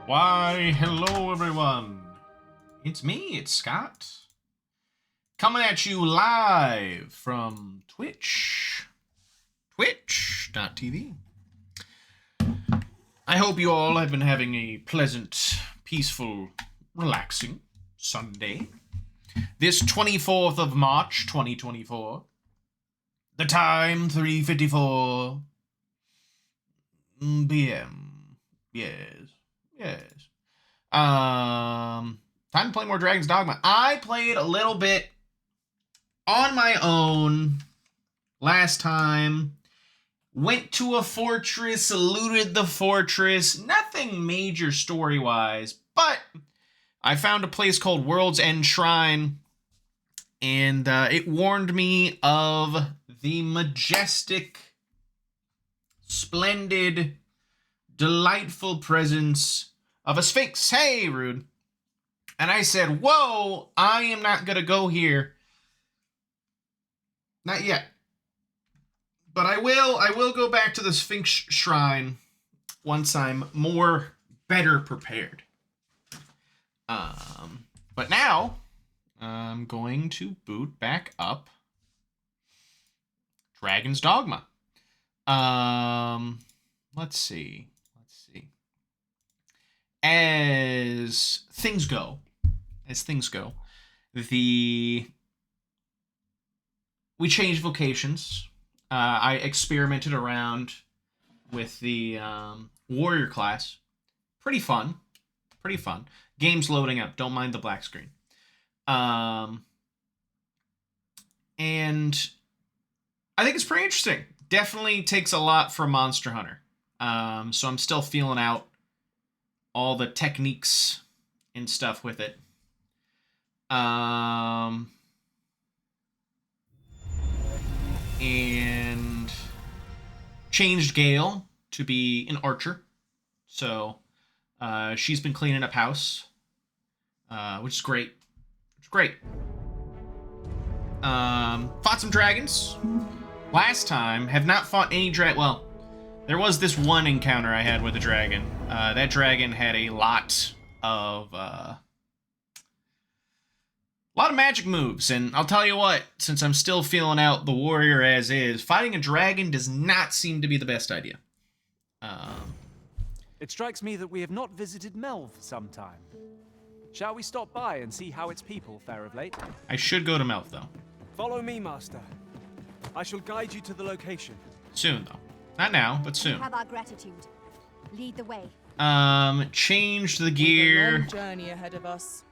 Why, hello everyone. It's me, it's Scott. Coming at you live from Twitch. Twitch.tv. I hope you all have been having a pleasant, peaceful, relaxing Sunday. This 24th of March, 2024. The time, 3:54 p.m. Yes. Time to play more Dragon's Dogma. I played a little bit on my own last time. Went to a fortress, looted the fortress. Nothing major story-wise, but I found a place called World's End Shrine, and it warned me of the majestic, splendid, delightful presence of a sphinx. Hey, Rude. And I said, whoa, I am not going to go here. Not yet. But I will go back to the Sphinx Shrine once I'm better prepared. But now, I'm going to boot back up Dragon's Dogma. Let's see. As things go, we changed vocations. I experimented around with the warrior class. Pretty fun. Game's loading up. Don't mind the black screen. And I think it's pretty interesting. Definitely takes a lot for Monster Hunter. So I'm still feeling out all the techniques and stuff with it. And changed Gale to be an archer. So she's been cleaning up house, which is great. Fought some dragons. Last time, have not fought any well, there was this one encounter I had with a dragon. That dragon had a lot of magic moves, and I'll tell you what, since I'm still feeling out the warrior as is, fighting a dragon does not seem to be the best idea. It strikes me that we have not visited Melv for some time. Shall we stop by and see how its people fare of late? I should go to Melv, though. Follow me, Master. I shall guide you to the location. Soon, though. Not now, but soon. We have our gratitude. Lead the way. Change the gear. We have a long journey ahead of us.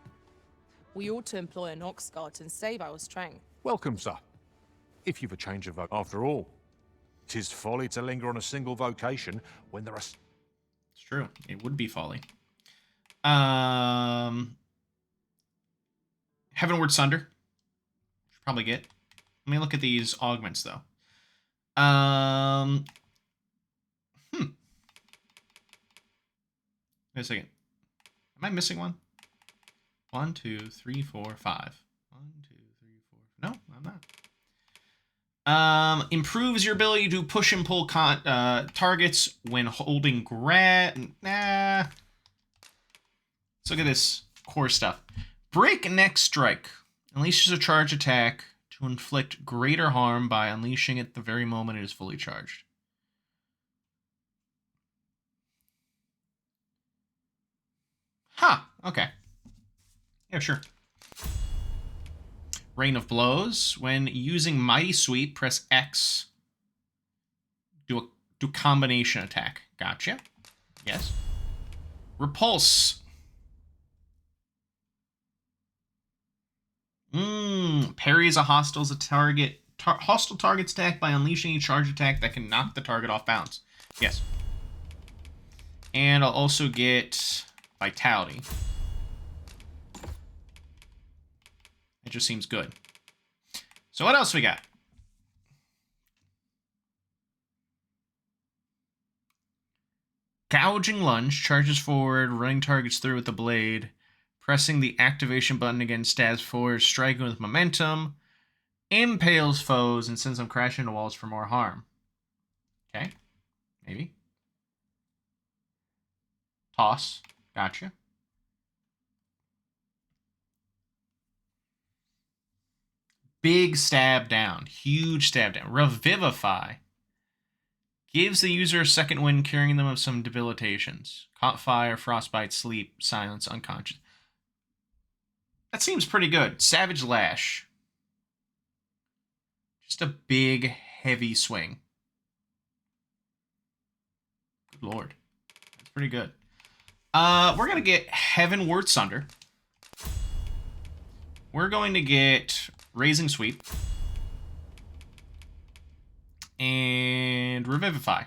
We ought to employ an ox cart and save our strength. Welcome, sir. If you've a change of vote, after all, 'tis folly to linger on a single vocation when there are... It's true. It would be folly. Heavenward Sunder. Should probably get. Let me look at these augments, though. Wait a second. Am I missing one? 1, 2, 3, 4, 5. 1, 2, 3, 4. No, I'm not. Improves your ability to push and pull targets when holding Nah. Let's look at this core stuff. Breakneck Strike. Unleashes a charge attack to inflict greater harm by unleashing it the very moment it is fully charged. Huh, okay. Yeah, sure. Rain of Blows. When using Mighty Sweep, press X. Do combination attack. Gotcha. Yes. Repulse. Parries a hostile target's attack by unleashing a charge attack that can knock the target off balance. Yes. And I'll also get Vitality. It just seems good. So what else we got? Gouging Lunge. Charges forward, running targets through with the blade. Pressing the activation button again stabs forward, striking with momentum. Impales foes and sends them crashing into walls for more harm. Okay. Maybe. Toss. Gotcha. Big stab down. Huge stab down. Revivify. Gives the user a second wind, curing them of some debilitations. Caught fire, frostbite, sleep, silence, unconscious. That seems pretty good. Savage Lash. Just a big, heavy swing. Good lord. That's pretty good. We're going to get Heavenward Sunder. We're going to get Raising Sweep. And Revivify.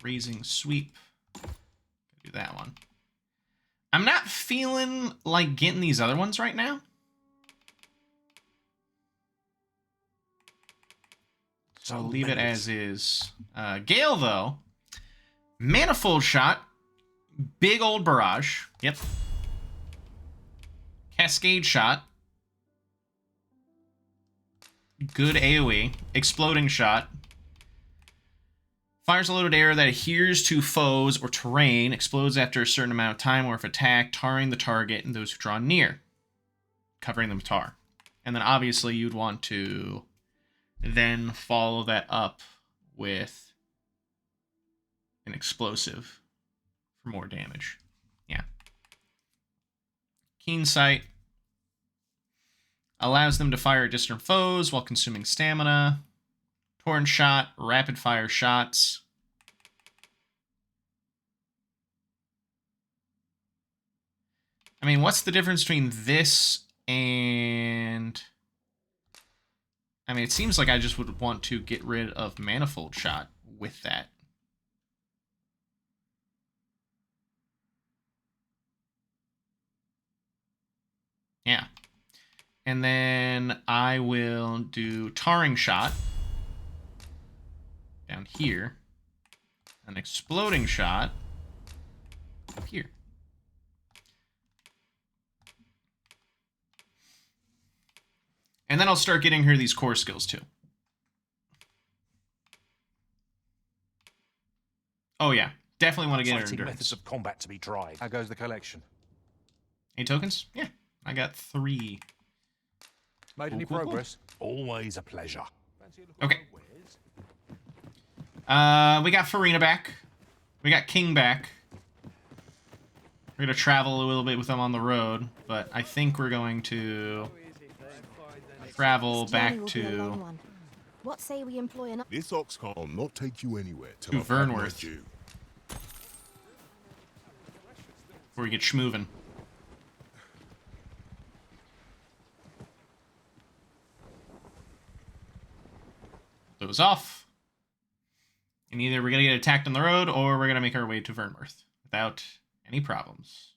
Raising Sweep. Do that one. I'm not feeling like getting these other ones right now. So I'll leave it as is. Gale, though. Manifold Shot. Big old barrage. Yep. Cascade Shot. Good AoE. Exploding Shot. Fires a loaded arrow that adheres to foes or terrain. Explodes after a certain amount of time or if attacked, tarring the target and those who draw near. Covering them with tar. And then obviously you'd want to then follow that up with an explosive for more damage. Yeah. Keen Sight allows them to fire at distant foes while consuming stamina. Torn Shot, rapid fire shots. I mean, what's the difference between this and... I mean, it seems like I just would want to get rid of Manifold Shot with that. Yeah. And then I will do Tarring Shot down here. An Exploding Shot up here. And then I'll start getting her these core skills too. Oh yeah, definitely want to get her endurance. Methods of combat to be tried. How goes the collection? Any tokens? Yeah, I got 3. Made any progress? Always a pleasure. Okay. We got Farina back. We got King back. We're gonna travel a little bit with them on the road, but I think we're going to travel back to... What say we employ an... This ox cart will not take you anywhere till To I've had my Vernworth. due. Before we get schmoovin'. Those off. And either we're gonna get attacked on the road, or we're gonna make our way to Vernworth without any problems.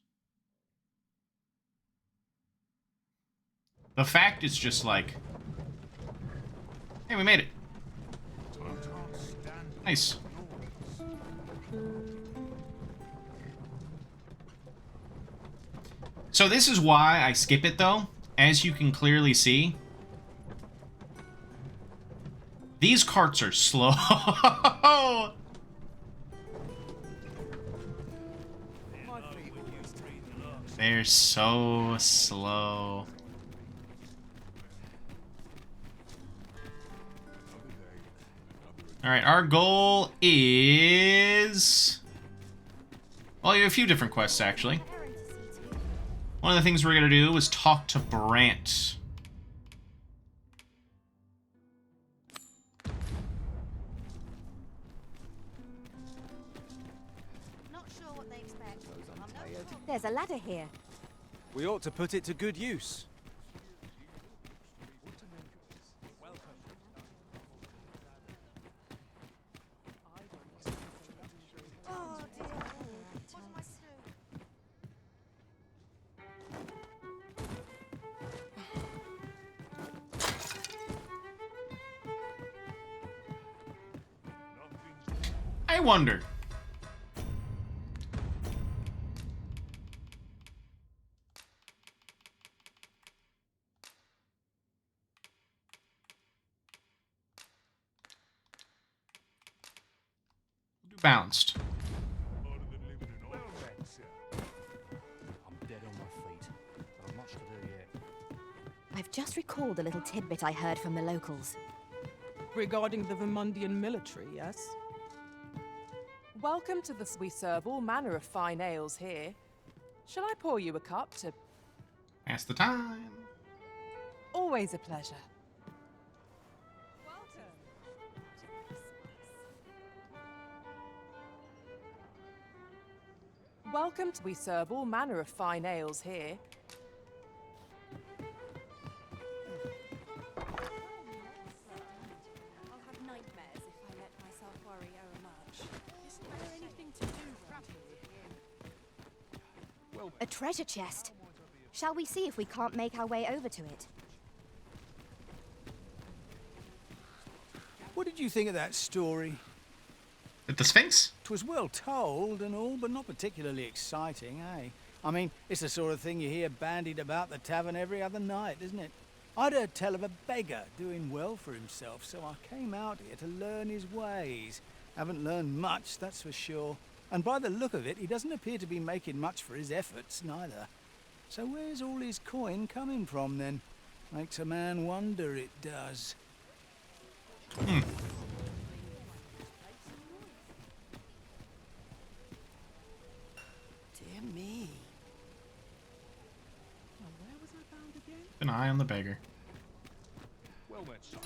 The fact is just like... Hey, we made it. Nice. So this is why I skip it, though. As you can clearly see, these carts are slow. They're so slow. Alright, our goal is... Well, you have a few different quests, actually. One of the things we're going to do is talk to Brant. Not sure what they expect. There's a ladder here. We ought to put it to good use. Oh dear. What am I to do? I wonder. Bounced. I'm dead on my feet. But I've much to do yet. I've just recalled a little tidbit I heard from the locals. Regarding the Vermundian military, yes? Welcome to the... We serve all manner of fine ales here. Shall I pour you a cup to... Pass the time. Always a pleasure. Welcome to... We serve all manner of fine ales here. I'll have nightmares if I let myself worry overmuch. Isn't there anything to do around here? A treasure chest. Shall we see if we can't make our way over to it? What did you think of that story? With the Sphinx? 'Twas well told and all, but not particularly exciting, eh? I mean, it's the sort of thing you hear bandied about the tavern every other night, isn't it? I'd heard tell of a beggar doing well for himself, so I came out here to learn his ways. Haven't learned much, that's for sure. And by the look of it, he doesn't appear to be making much for his efforts, neither. So where's all his coin coming from, then? Makes a man wonder, it does. Dear me. An eye on the beggar. Well met, son.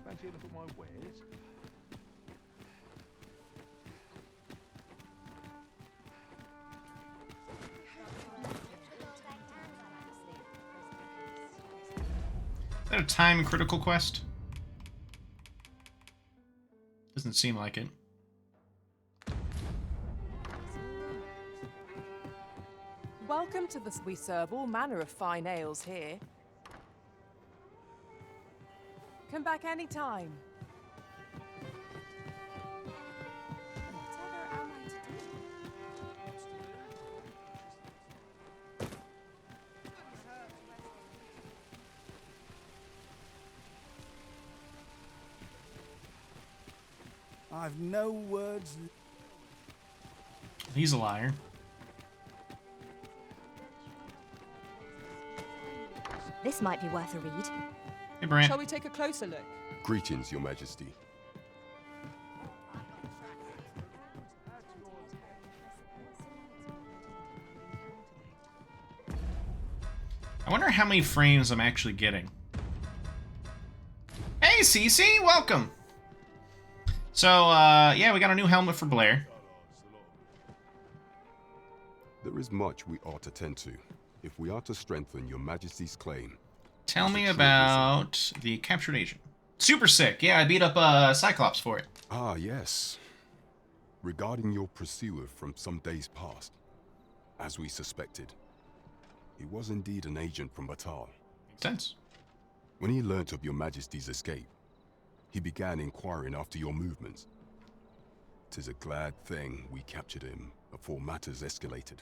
Fancy a look at my wares? Is that a time critical quest? Doesn't seem like it. Welcome to the... We serve all manner of fine ales here. Come back anytime. Whatever am I to do? I've no words. He's a liar. This might be worth a read. Hey, Brant. Shall we take a closer look? Greetings, Your Majesty. I wonder how many frames I'm actually getting. Hey, Cece, welcome. So, yeah, we got a new helmet for Blair. There is much we ought to tend to, if we are to strengthen Your Majesty's claim. Tell me about the captured agent. Super sick. Yeah, I beat up Cyclops for it. Ah, yes. Regarding your pursuer from some days past, as we suspected, he was indeed an agent from Batal. Makes sense. When he learnt of Your Majesty's escape, he began inquiring after your movements. 'Tis a glad thing we captured him before matters escalated.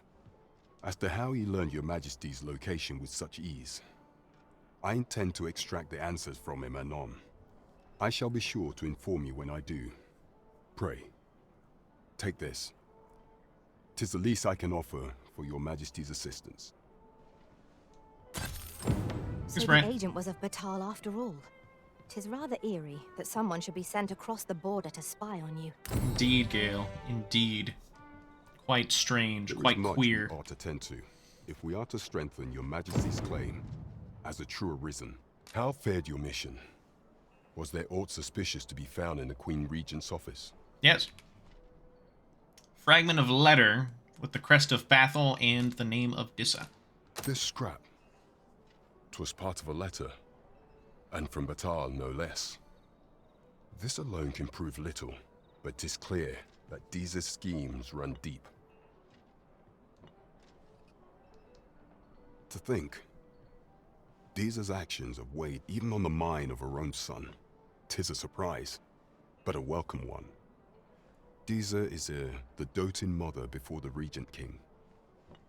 As to how he learned Your Majesty's location with such ease, I intend to extract the answers from him anon. I shall be sure to inform you when I do. Pray, take this. 'Tis the least I can offer for Your Majesty's assistance. So the agent was of Batal after all. 'Tis rather eerie that someone should be sent across the border to spy on you. Indeed, Gale. Indeed. Quite strange, There is quite much queer. we ought to tend to, if we are to strengthen Your Majesty's claim as a true arisen. How fared your mission? Was there aught suspicious to be found in the Queen Regent's office? Yes. Fragment of letter with the crest of Bathel and the name of Dissa. This scrap. 'Twas part of a letter, and from Batal no less. This alone can prove little, but 'tis clear that Diza's schemes run deep. To think, Diza's actions have weighed even on the mind of her own son. 'Tis a surprise, but a welcome one. Diza is the doting mother before the Regent King.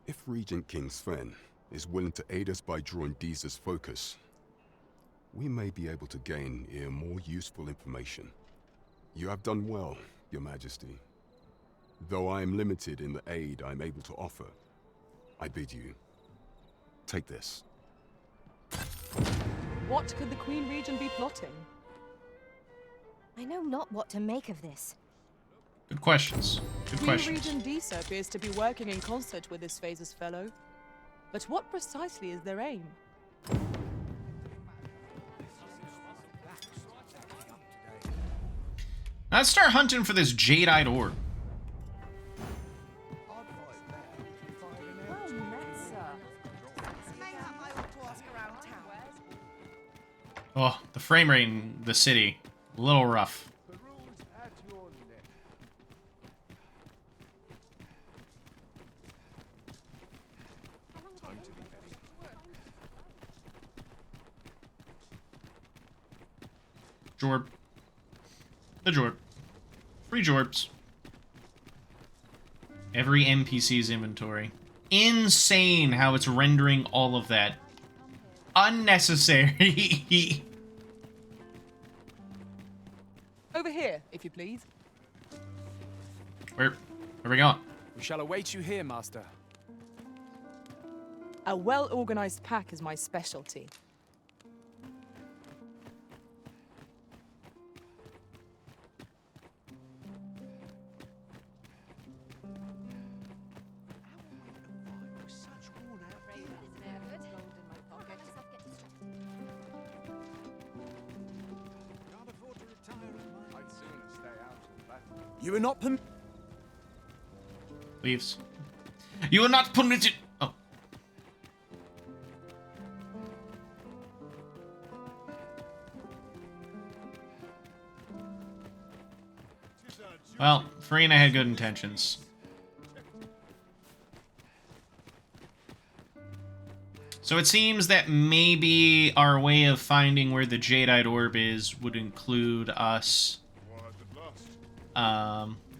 If Regent King Sven is willing to aid us by drawing Deezer's focus, we may be able to gain here more useful information. You have done well, Your Majesty. Though I am limited in the aid I'm able to offer, I bid you, take this. What could the Queen Regent be plotting? I know not what to make of this. Good questions. Good Queen questions. Regent Disa appears to be working in concert with this phaser's fellow. But what precisely is their aim? Let's start hunting for this jade-eyed orb. Oh, the frame rate in the city, a little rough. Jorb. The Jorb. Free Jorbs. Every NPC's inventory. Insane how it's rendering all of that. Unnecessary. Over here, if you please. Where we going? We shall await you here, Master. A well-organized pack is my specialty. You are not Leaves. You are not permitted. Oh. Well, Farina had good intentions. So it seems that maybe our way of finding where the Jadeite Orb is would include us.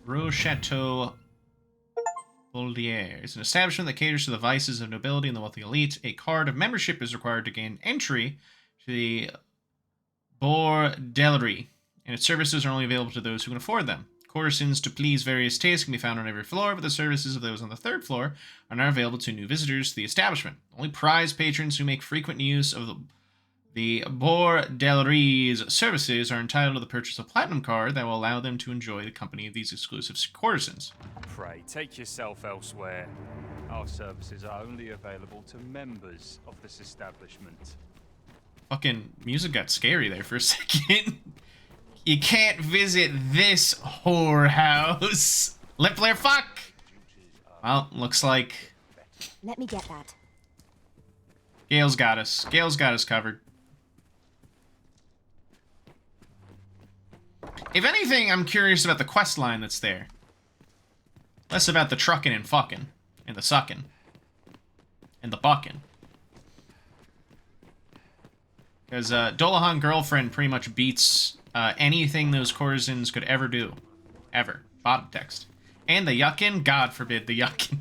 Rose Chateau Boldier is an establishment that caters to the vices of nobility and the wealthy elite. A card of membership is required to gain entry to the Bordellerie, and its services are only available to those who can afford them. Courtesans to please various tastes can be found on every floor, but the services of those on the third floor are not available to new visitors to the establishment. Only prized patrons who make frequent use of the Bordellerie's services are entitled to the purchase of a platinum card that will allow them to enjoy the company of these exclusive courtesans. Pray, take yourself elsewhere. Our services are only available to members of this establishment. Fucking music got scary there for a second. You can't visit this whorehouse. Lip Blair, fuck! Well, looks like Let me get that. Gale's got us. Gale's got us covered. If anything, I'm curious about the quest line that's there. Less about the trucking and fucking. And the sucking. And the bucking. Because Dolahan Girlfriend pretty much beats anything those courtesans could ever do. Ever. Bottom text. And the yuckin'? God forbid the yuckin'.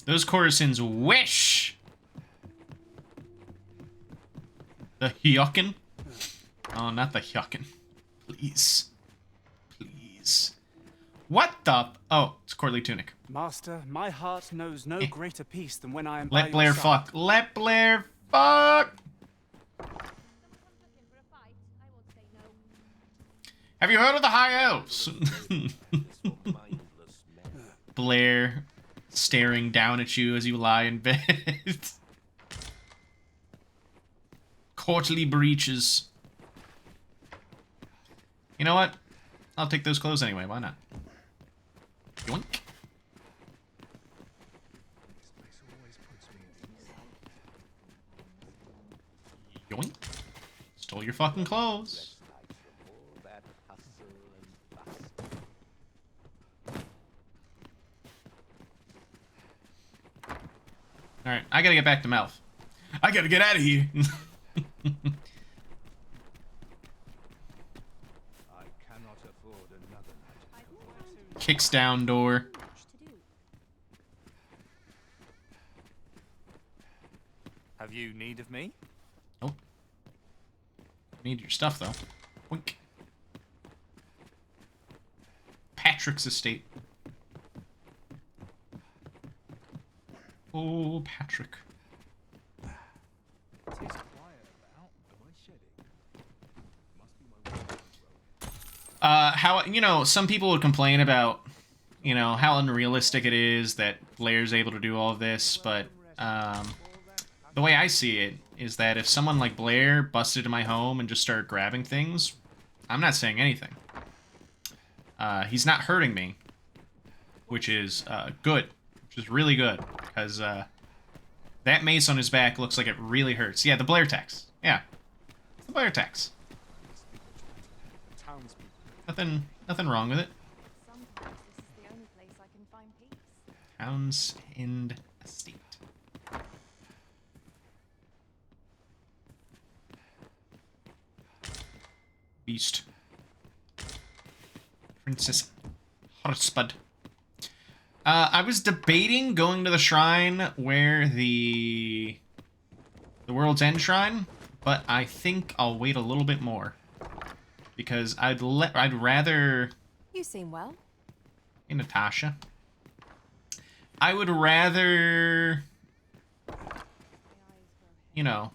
Those courtesans wish. The yuckin'? Oh, not the yuckin'. Please. Please. What the? Oh, it's Courtly Tunic. Master, my heart knows no greater peace than when I am by Let your Blair side. fuck. Let Blair fuck. Have you heard of the High Elves? Blair staring down at you as you lie in bed. Courtly breeches. You know what? I'll take those clothes anyway. Why not? Yoink. Yoink. Stole your fucking clothes. Alright, I gotta get back to Melf. I gotta get out of here. Kicks down door. Have you need of me? Nope. Need your stuff, though. Wink. Patrick's estate. Oh, Patrick. How, you know, some people would complain about, you know, how unrealistic it is that Blair's able to do all of this, but, the way I see it is that if someone like Blair busted into my home and just started grabbing things, I'm not saying anything. He's not hurting me, which is, good. Which is really good, because, that mace on his back looks like it really hurts. Yeah, the Blair tax. Yeah. It's the Blair tax. Nothing wrong with it. Sometimes this is the only place I can find peace. Townsend Estate. Beast. Princess Horspud. I was debating going to the shrine where the World's End shrine, but I think I'll wait a little bit more. Because I'd rather... You seem well. Hey, Natasha. I would rather... You know,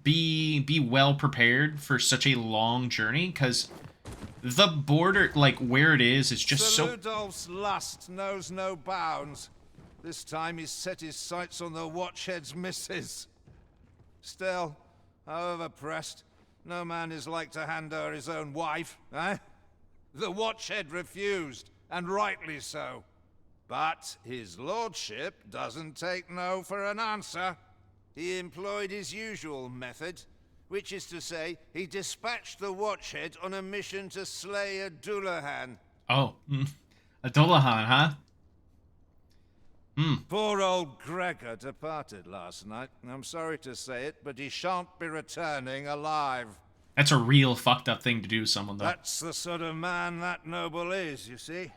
be well prepared for such a long journey, because the border, like, where it is just Sir so... Ludolf's lust knows no bounds. This time he's set his sights on the Watchhead's missus. Still, however pressed, no man is like to hand her his own wife, eh? The Watchhead refused, and rightly so. But his lordship doesn't take no for an answer. He employed his usual method, which is to say, he dispatched the Watchhead on a mission to slay a Dullahan. Oh, a Dullahan, huh? Poor old Gregor departed last night. I'm sorry to say it, but he shan't be returning alive. That's a real fucked up thing to do to someone, though. That's the sort of man that noble is, you see.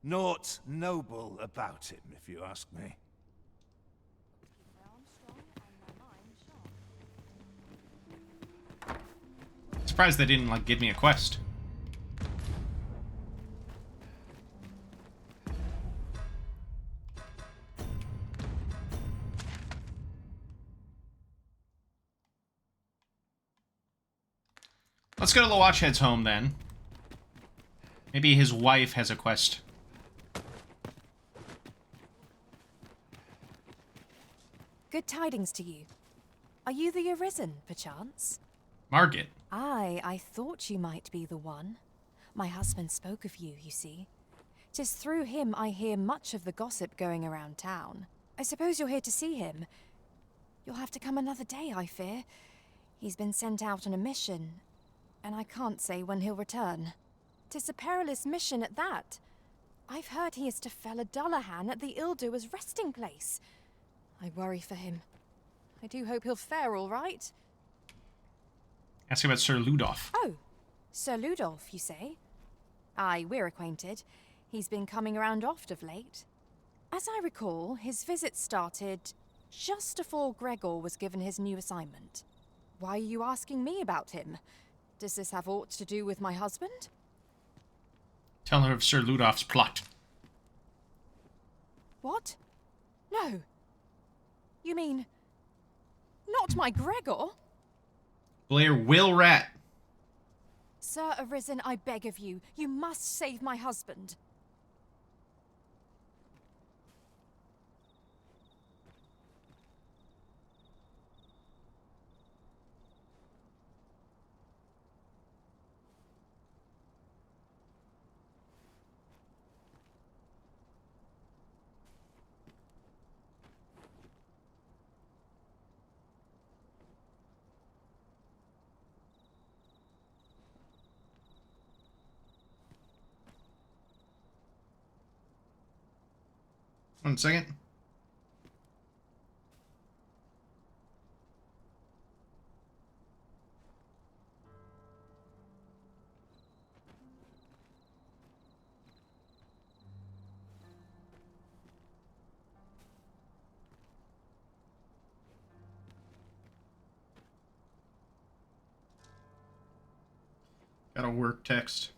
Naught noble about him, if you ask me. Surprised they didn't, like, give me a quest. Let's go to the Watchhead's home, then. Maybe his wife has a quest. Good tidings to you. Are you the Arisen, perchance? Margit. Aye, I thought you might be the one. My husband spoke of you, you see. 'Tis through him I hear much of the gossip going around town. I suppose you're here to see him. You'll have to come another day, I fear. He's been sent out on a mission, and I can't say when he'll return. 'Tis a perilous mission at that. I've heard he is to fell a Dullahan at the Ill-Doer's resting place. I worry for him. I do hope he'll fare all right. Ask about Sir Ludolf. Oh, Sir Ludolf, you say? Aye, we're acquainted. He's been coming around oft of late. As I recall, his visit started just afore Gregor was given his new assignment. Why are you asking me about him? Does this have aught to do with my husband? Tell her of Sir Ludolf's plot. What? No. You mean... not my Gregor? Blair will rat. Sir Arisen, I beg of you. You must save my husband. One second. Got a work text.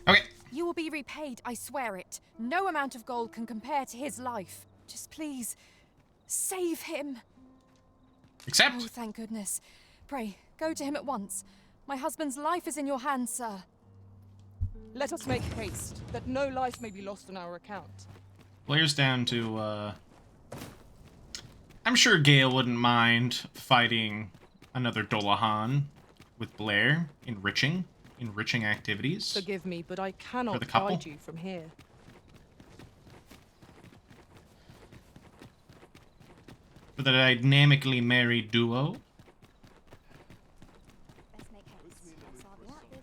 Okay. You will be repaid, I swear it. No amount of gold can compare to his life. Just please, save him. Accept. Oh, thank goodness. Pray, go to him at once. My husband's life is in your hands, sir. Let us make haste, that no life may be lost on our account. Blair's down to, I'm sure Gale wouldn't mind fighting another Dolahan with Blair, enriching activities. Forgive me, but I For cannot the couple? guide you from here. For the dynamically married duo.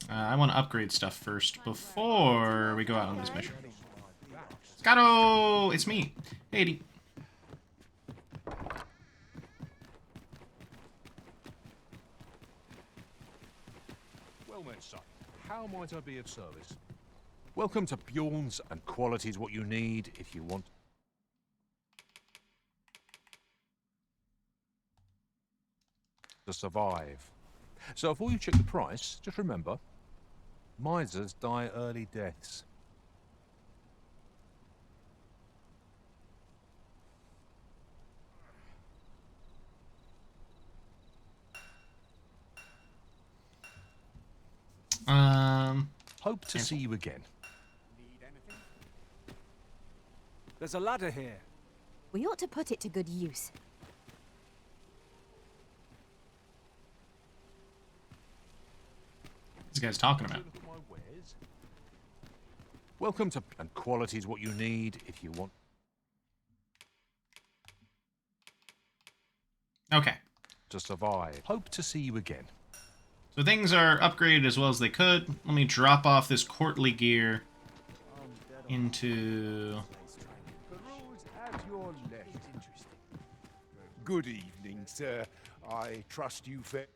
I want to upgrade stuff first before we go out on this mission. Scotto! It's me. Hey, Eddie. Well met, son. How might I be of service? Welcome to Bjorn's, and quality's what you need if you want to survive. So before you check the price, just remember, misers die early deaths. Hope to see you again. There's a ladder here. We ought to put it to good use. This guy's talking about. Look at my wares. Welcome to, and quality's what you need if you want Okay. to survive. Hope to see you again. So things are upgraded as well as they could. Let me drop off this courtly gear into... Peruse at your leisure. Good evening, sir. I trust you fa-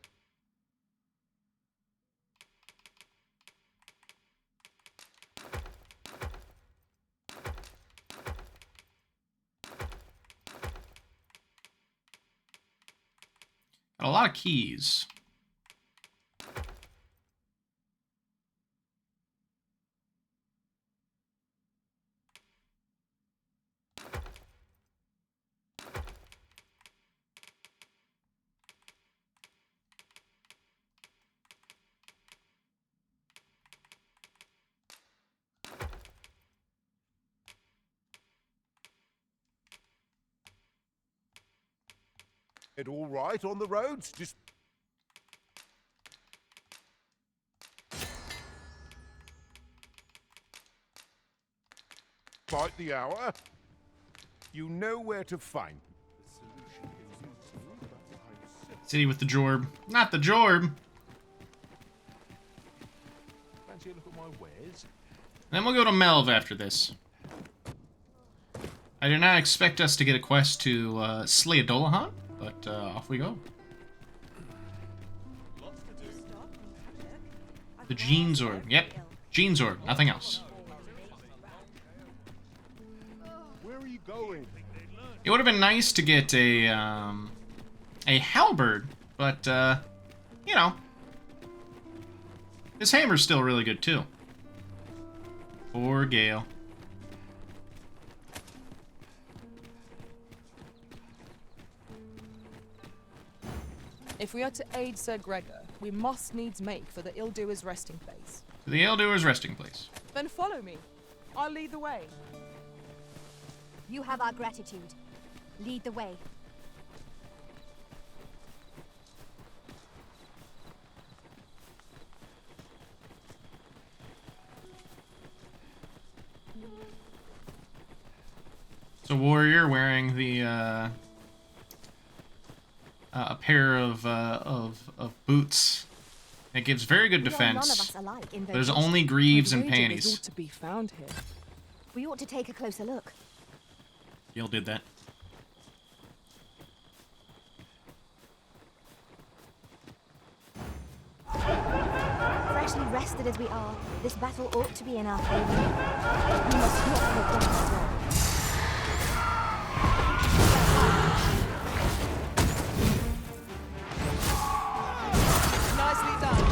Got a lot of keys. It all right on the roads? Just Bite the hour. You know where to find. City with the Jorb. Not the Jorb! Fancy a look at my wares? Then we'll go to Melv after this. I did not expect us to get a quest to slay a Dolahan, but off we go. The Jeans Orb. Yep. Jeans Orb. Nothing else. Where are you going? It would have been nice to get a halberd, but you know, his hammer's still really good too. Poor Gale. If we are to aid Sir Gregor, we must needs make for the ill-doer's resting place. To the ill-doer's resting place. Then follow me. I'll lead the way. You have our gratitude. Lead the way. It's a warrior wearing the a pair of boots. It gives very good defense. There's only greaves and panties. Ought to be found here. We ought to take a closer look. Gale did that. Especially rested as we are, this battle ought to be in our favor. We must not let them wrong. Nicely done.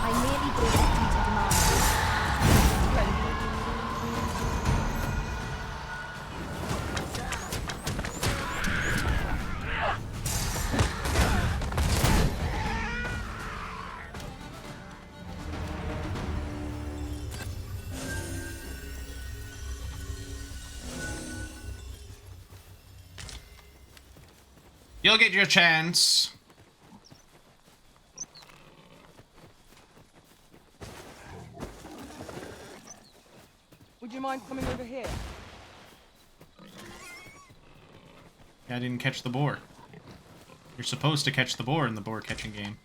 I merely brought it into demand. You'll get your chance. Would you mind coming over here? I didn't catch the boar. You're supposed to catch the boar in the boar catching game.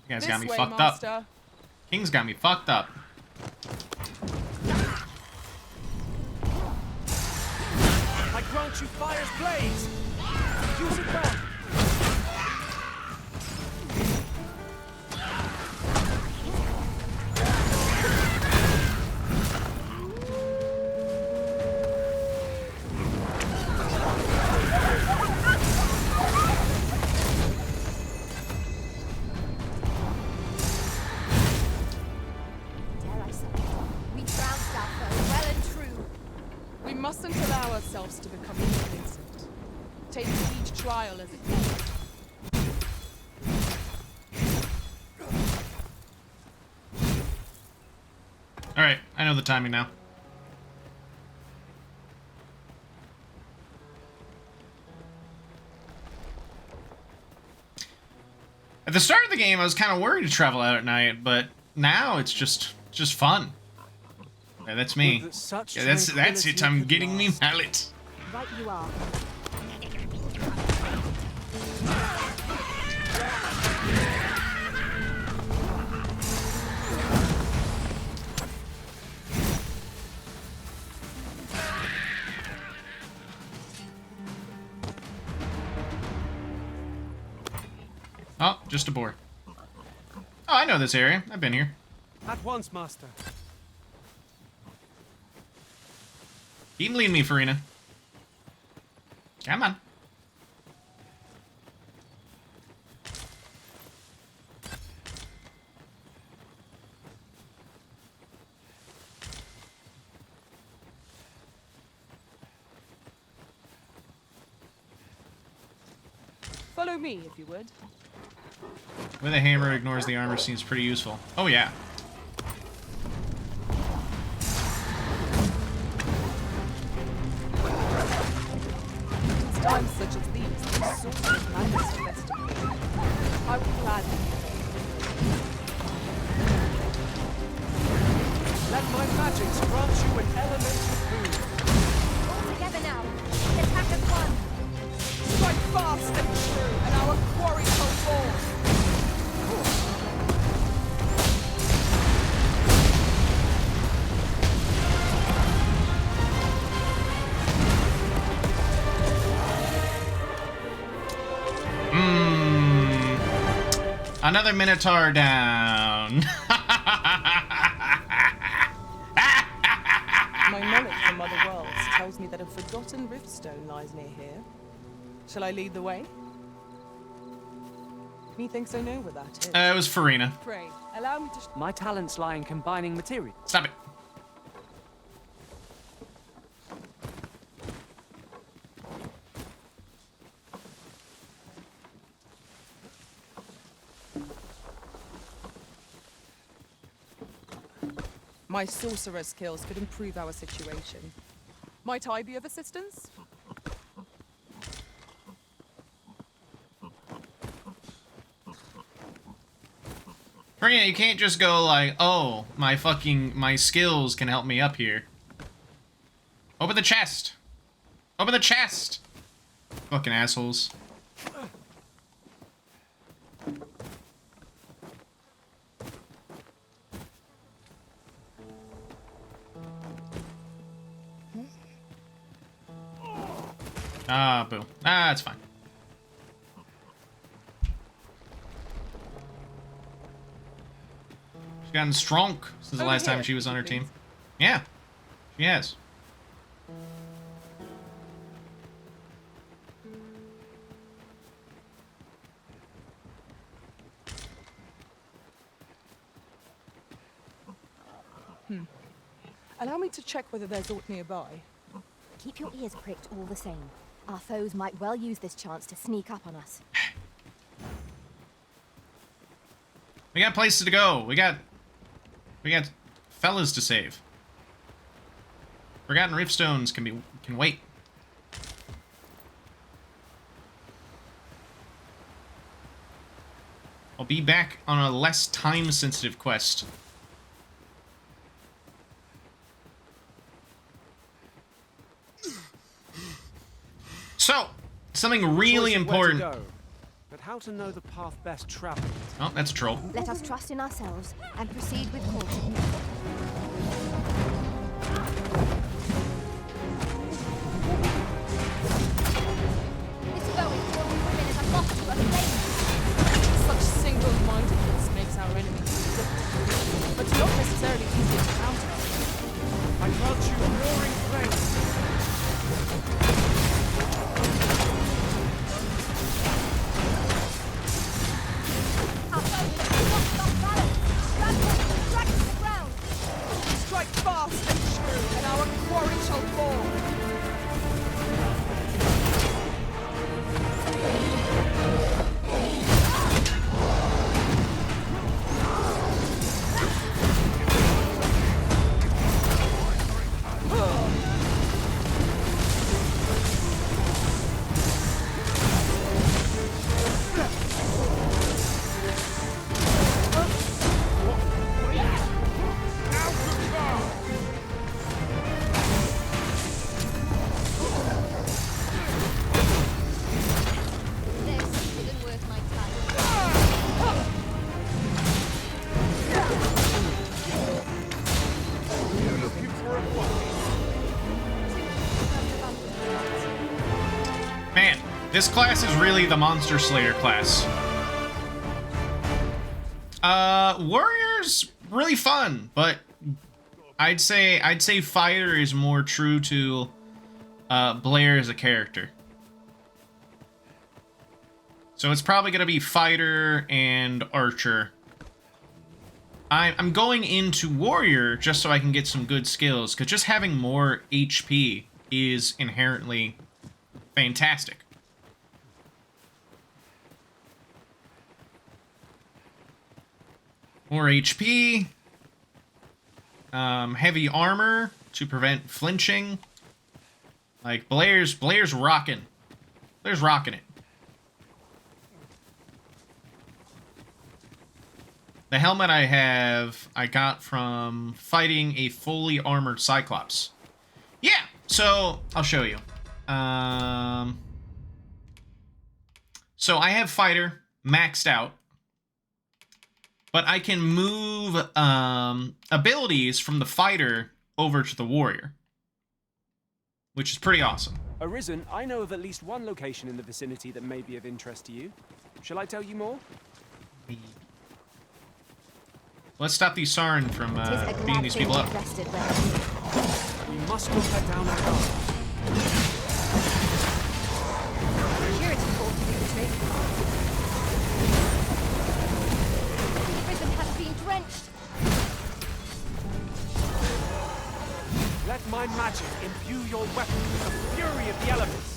You guys got me fucked up. King's got me fucked up. I grant you fire's blaze! Use it well! Dare I say, we trounced our foe well and true. We mustn't allow ourselves to become complacent. Take each trial as it comes. Alright, I know the timing now. At the start of the game, I was kind of worried to travel out at night, but now it's just fun. Yeah, that's me. Yeah, that's it. I'm getting me mallet. Right you are. Oh, just a boar. Oh, I know this area. I've been here. At once, Master. Keep leading me, Farina. Come on. Follow me, if you would. With a hammer ignores the armor seems pretty useful. Oh, yeah. It's times such as these that the sorcerer's madness festival. I would gladly. Let my magics grant you an elemental boon. All together now. The attack of one. Strike fast and true, and our quarry shall fall. Another Minotaur down. My knowledge from other worlds tells me that a forgotten riftstone lies near here. Shall I lead the way? Methinks I know where that is. It was Farina. Pray, allow me to... My talents lie in combining materials. Stop it. My sorcerer skills could improve our situation. Might I be of assistance? Farina, you can't just go like, oh, my skills can help me up here. Open the chest. Open the chest. Fucking assholes. Ah, boo. Ah, it's fine. Gotten strong since the last time she was on her team. Yeah, she has. Allow me to check whether there's aught nearby. Keep your ears pricked all the same. Our foes might well use this chance to sneak up on us. We got places to go. We got fellas to save. Forgotten Riftstones can wait. I'll be back on a less time-sensitive quest. So, something really important. Where to go, but how to know the path best traveled? Oh, that's a troll. Let us trust in ourselves and proceed with caution. This bow is filled with women as a moth to a flame. Such single-mindedness makes our enemies difficult, but not necessarily easy to counter. I grant you roaring flames. Strike fast and true, and our quarry shall fall. Man, this class is really the Monster Slayer class. Warrior's really fun, but I'd say Fighter is more true to Blair as a character. So it's probably gonna be Fighter and Archer. I'm going into Warrior just so I can get some good skills, because just having more HP is inherently fantastic. More HP. Heavy armor to prevent flinching. Like, Blair's rocking. Blair's rocking it. The helmet I have, I got from fighting a fully armored Cyclops. Yeah, so I'll show you. So I have Fighter maxed out, but I can move abilities from the Fighter over to the Warrior, which is pretty awesome. Arisen, I know of at least one location in the vicinity that may be of interest to you. Shall I tell you more? Let's stop these Sarn from beating these people up. We must not let down our guard. Security force infiltrate. Prison has been drenched. Let my magic imbue your weapon with the fury of the elements.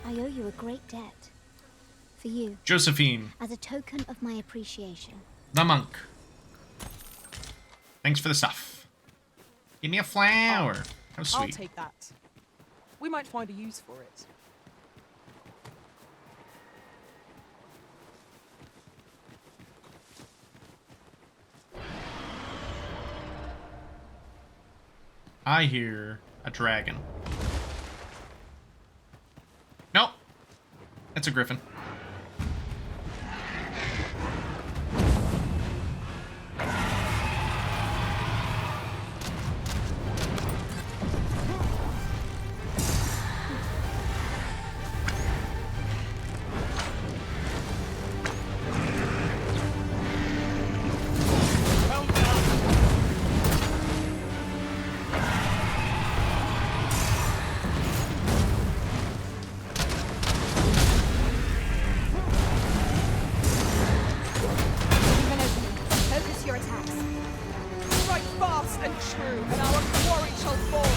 I owe you a great debt. For you. Josephine. As a token of my appreciation. The monk. Thanks for the stuff. Give me a flower. How sweet. I'll take that. We might find a use for it. I hear a dragon. Nope. It's a griffin. Yes and true, and our quarry shall fall.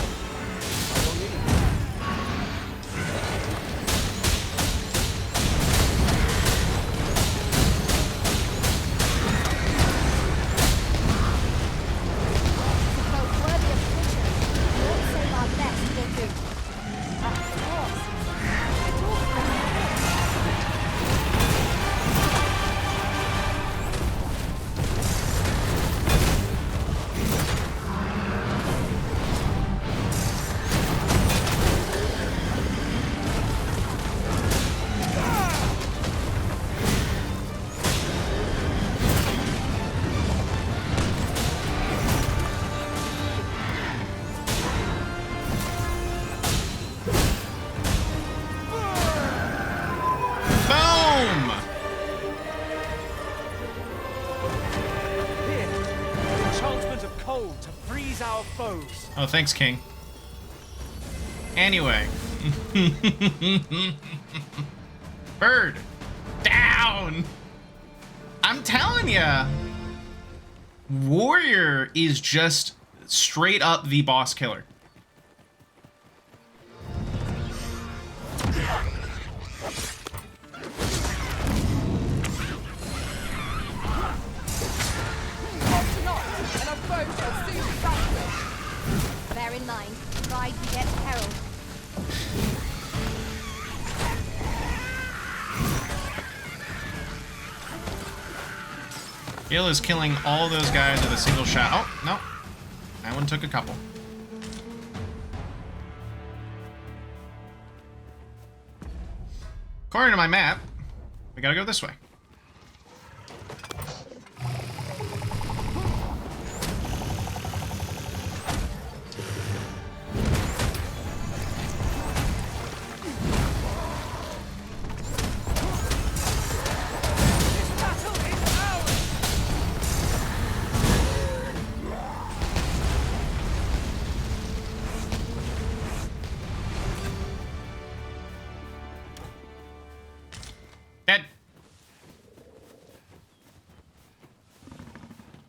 Oh, thanks, King. Anyway. Bird. Down! I'm telling ya! Warrior is just straight up the boss killer. Bear in mind, pride begets peril. Gil is killing all those guys with a single shot. Oh, no. That one took a couple. According to my map, we gotta go this way.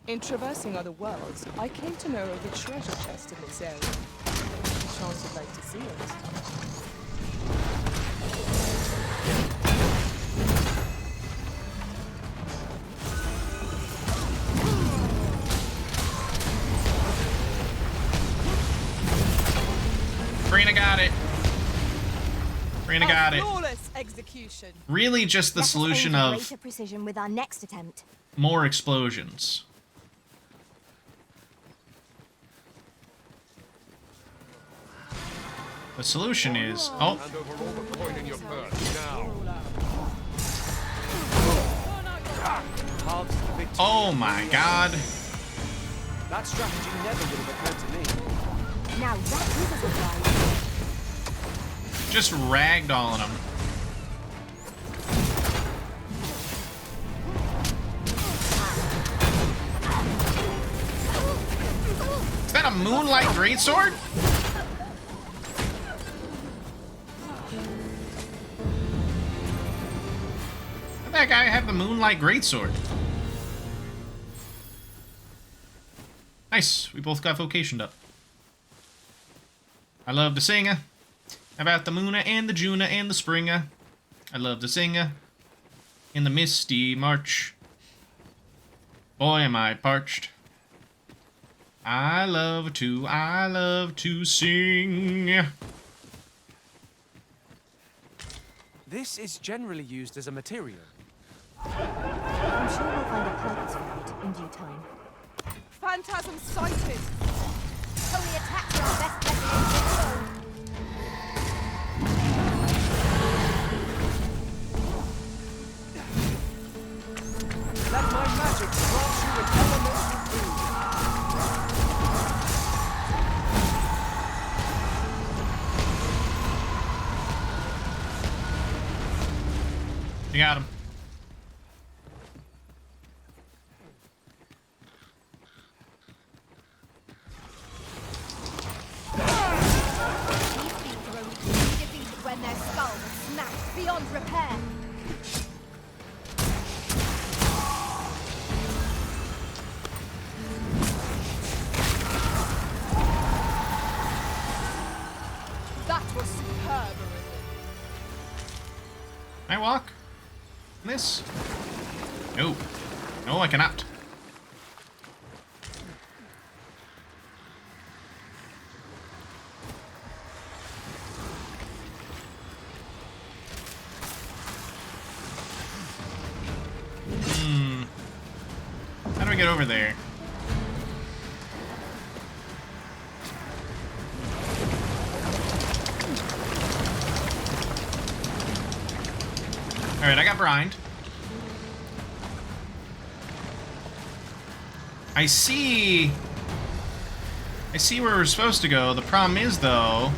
In traversing other worlds, I came to know of a treasure chest in this area. Chance you'd like to see it. Karina got it. Karina got it. Flawless execution. Really just the solution Let us aim for of greater precision with our next attempt. more explosions. The solution is... Oh. Hand over all the coin in your purse, now. Oh my god. That strategy never would have occurred to me. Now that is a surprise. Just ragdolling them. Is that a moonlight greatsword? How'd that guy have the moonlight greatsword? Nice, we both got vocationed up. I love to sing about the Moona and the Juna and the Springa. I love to sing in the misty March. Boy, am I parched. I love to sing. This is generally used as a material. I'm sure we'll find a purpose for it in due time. Phantasm sighted. Holy attacks are our best weapon. Let my magic grant you an elemental food. You got him. These beasts are only to be defeated when their skulls are smashed beyond repair. I walk in this? No. No, I cannot. How do we get over there? Alright, I got brined. I see where we're supposed to go. The problem is, though,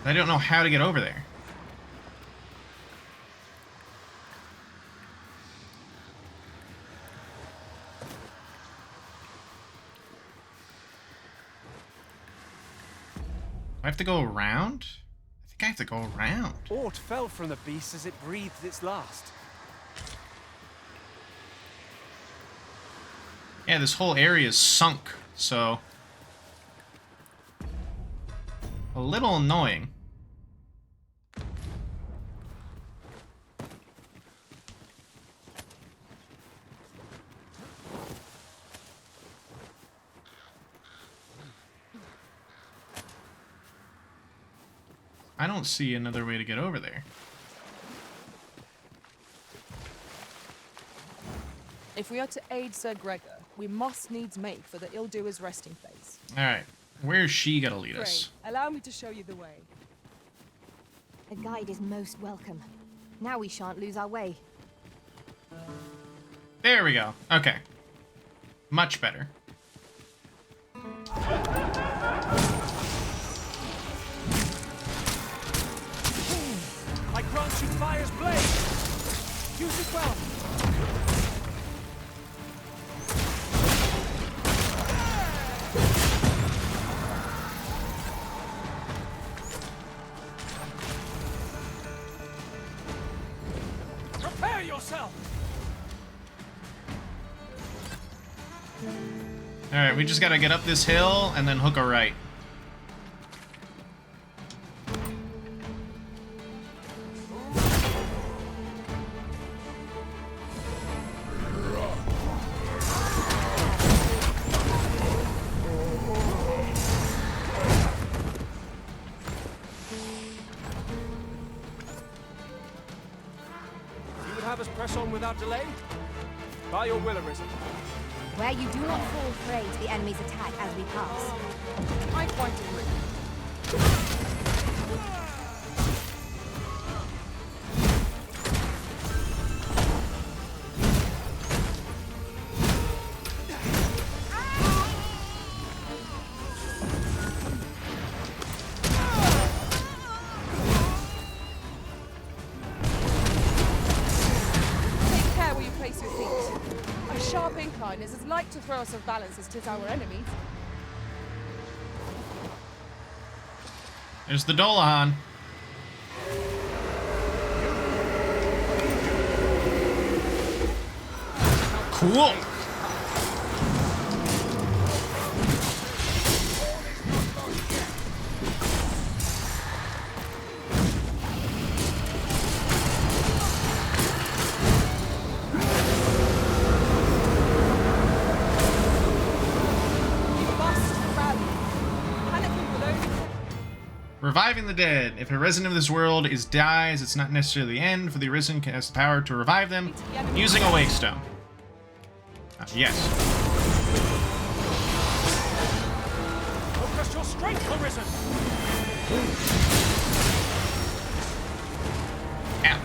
I don't know how to get over there. I have to go around? I think I have to go around. Aught fell from the beast as it breathed its last. Yeah, this whole area is sunk, so... a little annoying. I don't see another way to get over there. If we are to aid Sir Gregor, we must needs make for the ill-doer's resting place. Alright, where's she gonna lead Pray, us? allow me to show you the way. A guide is most welcome. Now we shan't lose our way. There we go. Okay. Much better. I grant you fire's blade! Use it well! Prepare yourself! Alright, we just gotta get up this hill and then hook a right. You would have us press on without delay? By your will, Arisen. Where you do not fall prey to the enemy's attack as we pass. I quite agree. Take care where you place your feet. A sharp incline is as like to throw us off balance as 'tis our enemies. There's the Dolahan. Cool. Reviving the dead. If a resident of this world dies, it's not necessarily the end, for the Arisen has the power to revive them using a wake stone. Yes. Focus your strength, Arisen! Ow.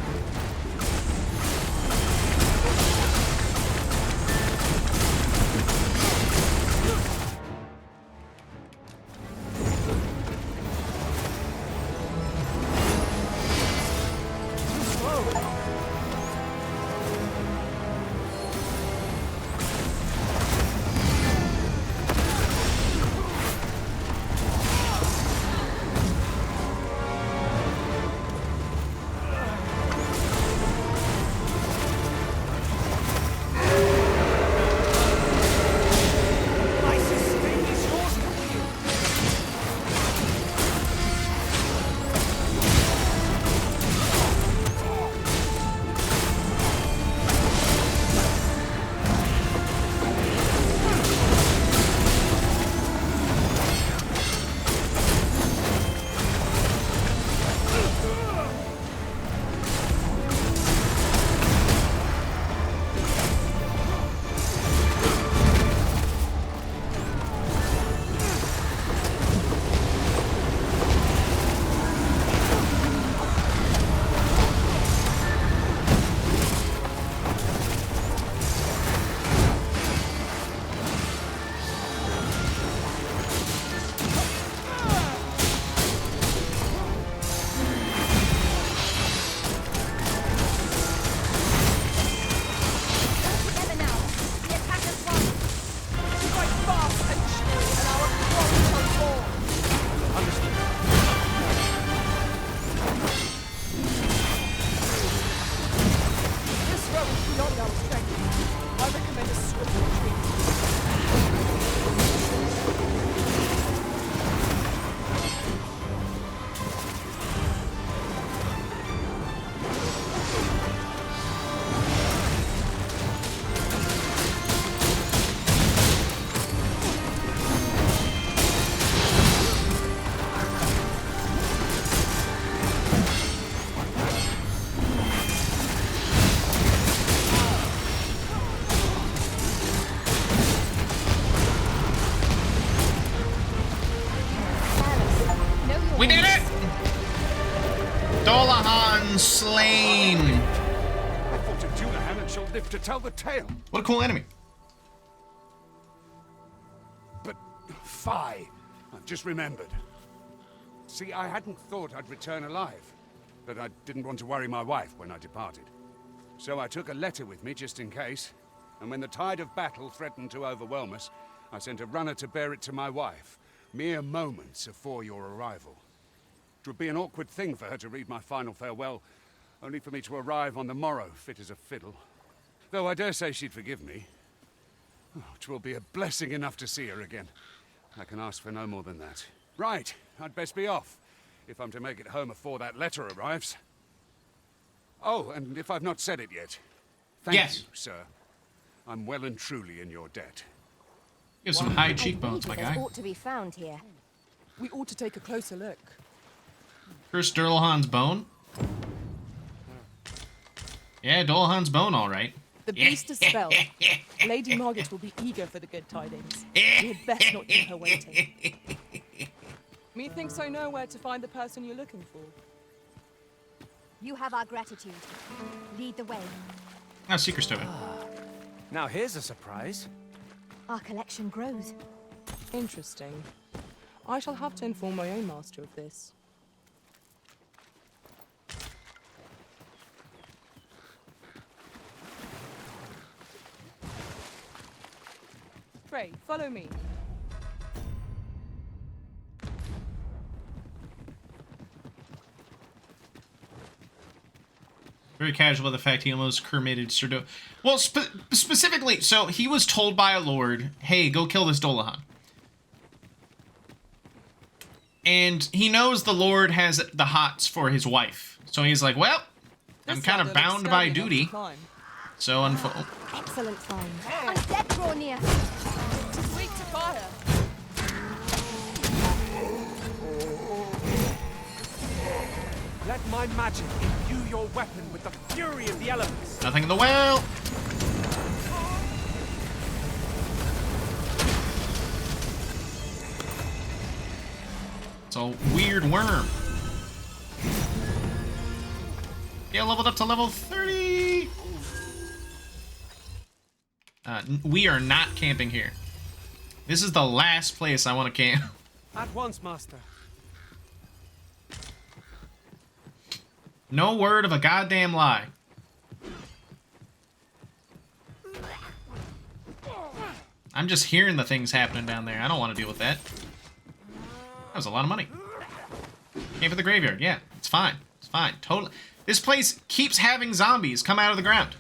We did it! Dolahan slain. I fought a Dullahan and shall live to tell the tale. What a cool enemy. But, Fi, I've just remembered. See, I hadn't thought I'd return alive, but I didn't want to worry my wife when I departed. So I took a letter with me just in case, and when the tide of battle threatened to overwhelm us, I sent a runner to bear it to my wife, mere moments before your arrival. It would be an awkward thing for her to read my final farewell, only for me to arrive on the morrow, fit as a fiddle. Though I dare say she'd forgive me. Oh, it will be a blessing enough to see her again. I can ask for no more than that. Right, I'd best be off, if I'm to make it home before that letter arrives. Oh, and if I've not said it yet, thank you, sir. I'm well and truly in your debt. You have some high cheekbones, my guy. Ought to be found here. We ought to take a closer look. First Dolahan's bone. Yeah, Dolahan's bone, all right. The beast is spelled. Lady Margaret will be eager for the good tidings. We had best not keep her waiting. Methinks I know where to find the person you're looking for. You have our gratitude. Lead the way. Ah, secret stowing. Now here's a surprise. Our collection grows. Interesting. I shall have to inform my own master of this. Pray, follow me. Very casual with the fact he almost cremated Sir Do. Well, specifically, so he was told by a lord, hey, go kill this Dolahan. And he knows the lord has the hots for his wife. So he's like, well, I'm kind of bound by duty. So Excellent find. I'm dead, draw near. Tis weak to fire. Let my magic imbue your weapon with the fury of the elements. Nothing in the well. It's a weird worm. Yeah, leveled up to level 30. We are not camping here. This is the last place I want to camp. At once, master. No word of a goddamn lie. I'm just hearing the things happening down there. I don't want to deal with that. That was a lot of money. Camp at the graveyard. Yeah, it's fine. It's fine. Totally. This place keeps having zombies come out of the ground.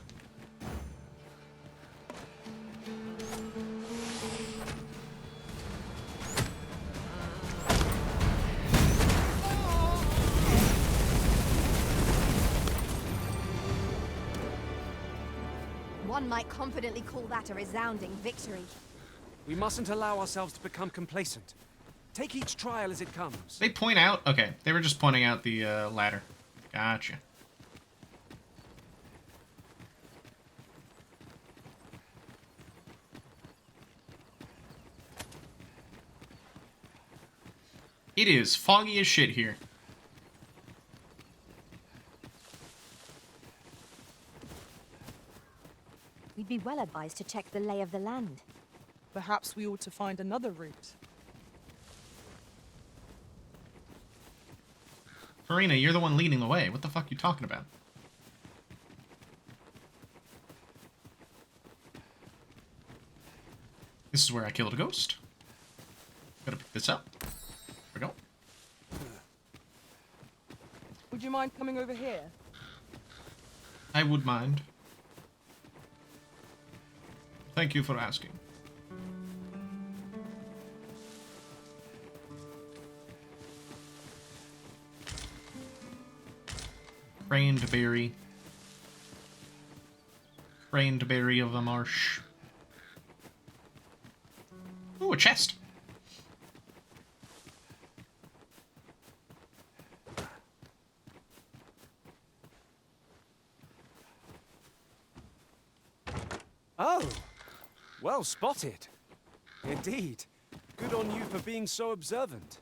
One might confidently call that a resounding victory. We mustn't allow ourselves to become complacent. Take each trial as it comes. They point out? Okay, they were just pointing out the ladder. Gotcha. It is foggy as shit here. We'd be well advised to check the lay of the land. Perhaps we ought to find another route. Farina, you're the one leading the way. What the fuck are you talking about? This is where I killed a ghost. Gotta pick this up. There we go. Would you mind coming over here? I would mind. Thank you for asking. Craneberry. Craneberry of the marsh. Ooh, a chest. Oh, well spotted. Indeed. Good on you for being so observant.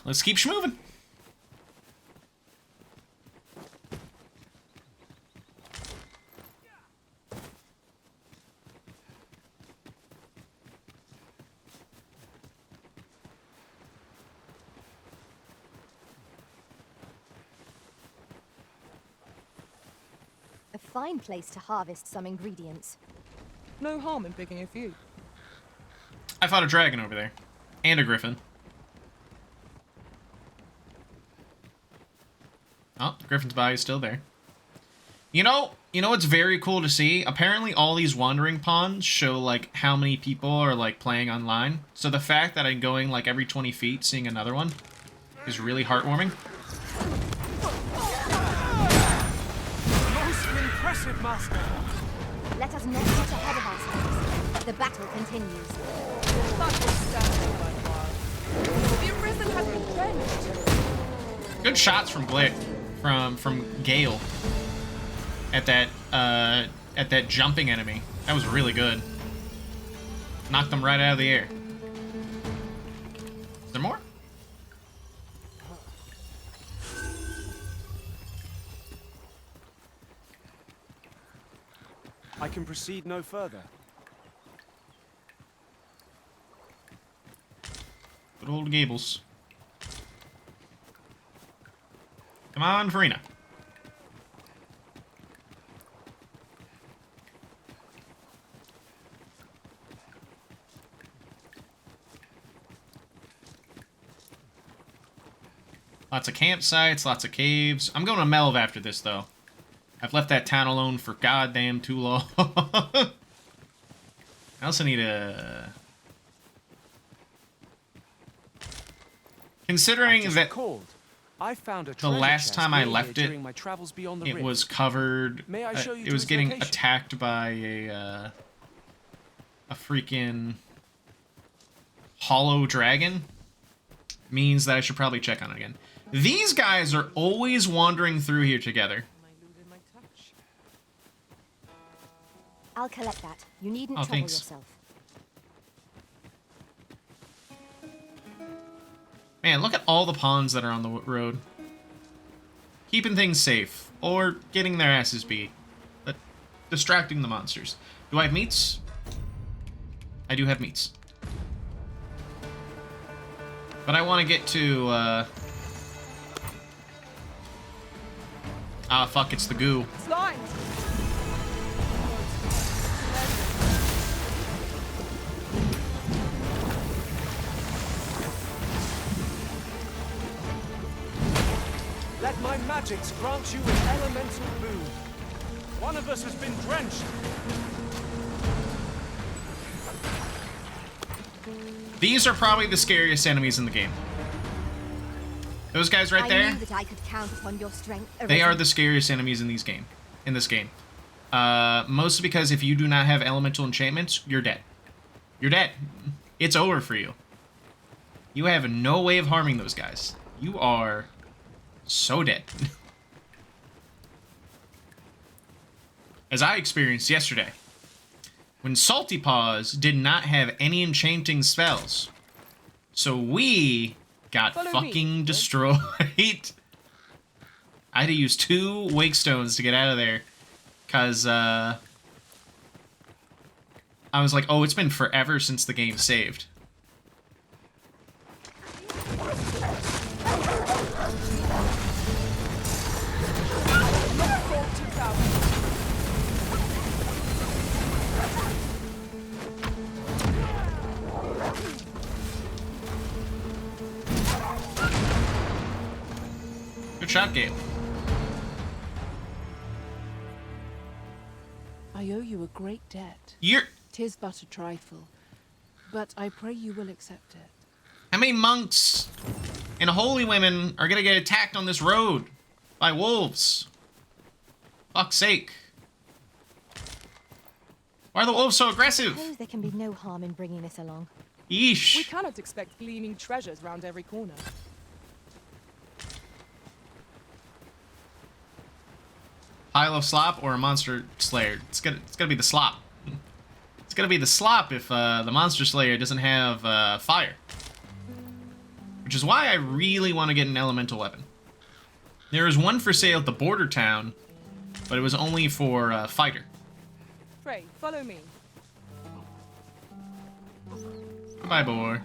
let's keep schmoving. A fine place to harvest some ingredients. No harm in picking a few. I fought a dragon over there. And a griffin. Oh, the griffin's body is still there. You know what's very cool to see? Apparently all these wandering ponds show, like, how many people are, like, playing online. So the fact that I'm going, like, every 20 feet seeing another one is really heartwarming. Most impressive, Master. Let us not get ahead of ourselves. The battle continues. The arisen has been drenched. Good shots from Gale at that jumping enemy. That was really good. Knocked them right out of the air. Is there more? I can proceed no further. Good old Gables. Come on, Farina. Lots of campsites, lots of caves. I'm going to Melv after this, though. I've left that town alone for goddamn too long. I also need a... Considering that I found a the last time I left it, my travels beyond the it rim. was covered... May I show you it to was its getting location? attacked by a freaking hollow dragon. Means that I should probably check on it again. These guys are always wandering through here together. I'll collect that. You needn't Oh, trouble thanks. yourself. Man, look at all the pawns that are on the road. Keeping things safe, or getting their asses beat. But distracting the monsters. Do I have meats? I do have meats. But I want to get to, Ah, fuck, it's the goo. Slide. Let my magics grant you an elemental boon. One of us has been drenched. These are probably the scariest enemies in the game. Those guys right I there, knew that I could count upon your strength. they are Arisen. the scariest enemies in this game. Mostly because if you do not have elemental enchantments, you're dead. You're dead. It's over for you. You have no way of harming those guys. You are so dead. As I experienced yesterday, when Salty Paws did not have any enchanting spells. So we got Follow fucking me. destroyed. I had to use 2 wake stones to get out of there. Because, I was like, oh, it's been forever since the game saved. Good shot, Gabe. I owe you a great debt. You're... 'Tis but a trifle, but I pray you will accept it. How many monks and holy women are gonna get attacked on this road by wolves? Fuck's sake. Why are the wolves so aggressive? Suppose there can be no harm in bringing this along. Yeesh. We cannot expect gleaming treasures round every corner. Pile of slop or a monster slayer? It's gonna be the slop. It's gonna be the slop if the monster slayer doesn't have fire. which is why I really want to get an elemental weapon. There is one for sale at the border town, but it was only for fighter. Frey, follow me. Bye, boy.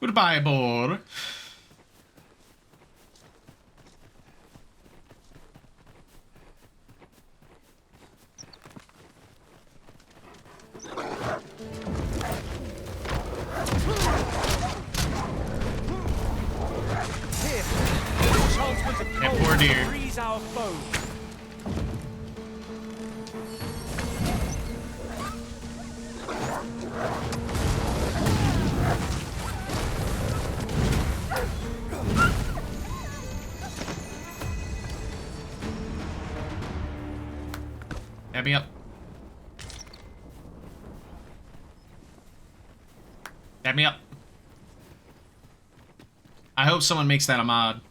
Goodbye, boy. That poor deer. Freeze our foe. Dab me up. Dab me up. I hope someone makes that a mod.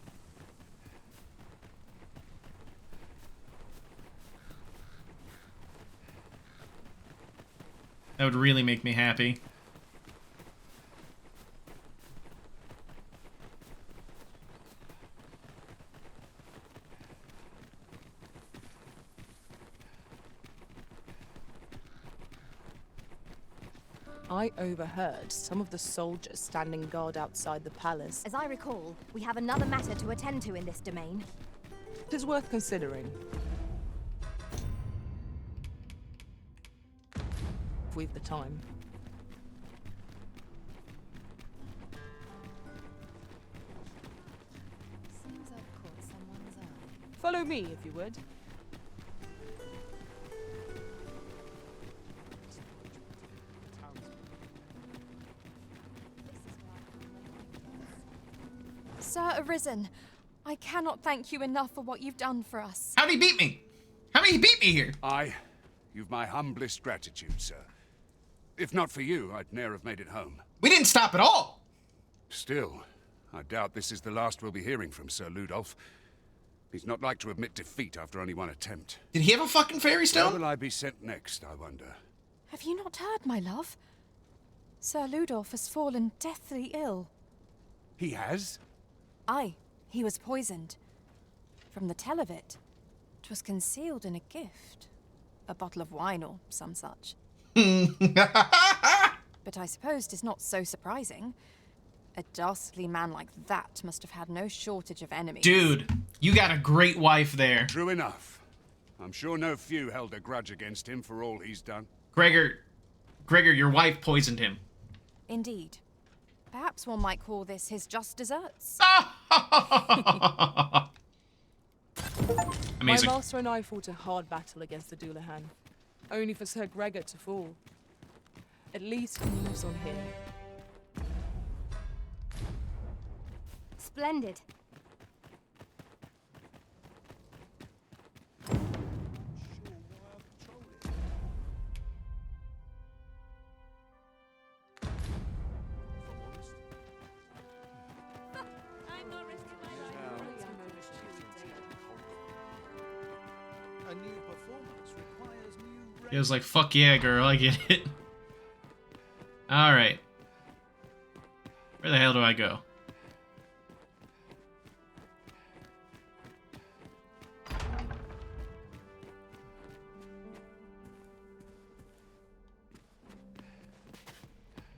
That would really make me happy. I overheard some of the soldiers standing guard outside the palace. As I recall, we have another matter to attend to in this domain. It is worth considering. If we've the time. Seems I've caught someone's eye. Follow me, if you would. Sir Arisen, I cannot thank you enough for what you've done for us. How'd he beat me? How did he beat me here? You've my humblest gratitude, sir. If not for you, I'd ne'er have made it home. We didn't stop at all! Still, I doubt this is the last we'll be hearing from Sir Ludolf. He's not like to admit defeat after only one attempt. Did he have a fucking fairy stone? Where will I be sent next, I wonder? Have you not heard, my love? Sir Ludolf has fallen deathly ill. He has? Aye, he was poisoned. From the tell of it, 'twas concealed in a gift. A bottle of wine or some such. But I suppose 'tis not so surprising. A dastardly man like that must have had no shortage of enemies. Dude, you got a great wife there. True enough. I'm sure no few held a grudge against him for all he's done. Gregor, your wife poisoned him. Indeed. Perhaps one might call this his just deserts. Amazing. My master and I fought a hard battle against the Dullahan, only for Sir Gregor to fall. At least he lives on here. Splendid. A new performance requires new. He was like, fuck yeah, girl, I get it. Alright. Where the hell do I go?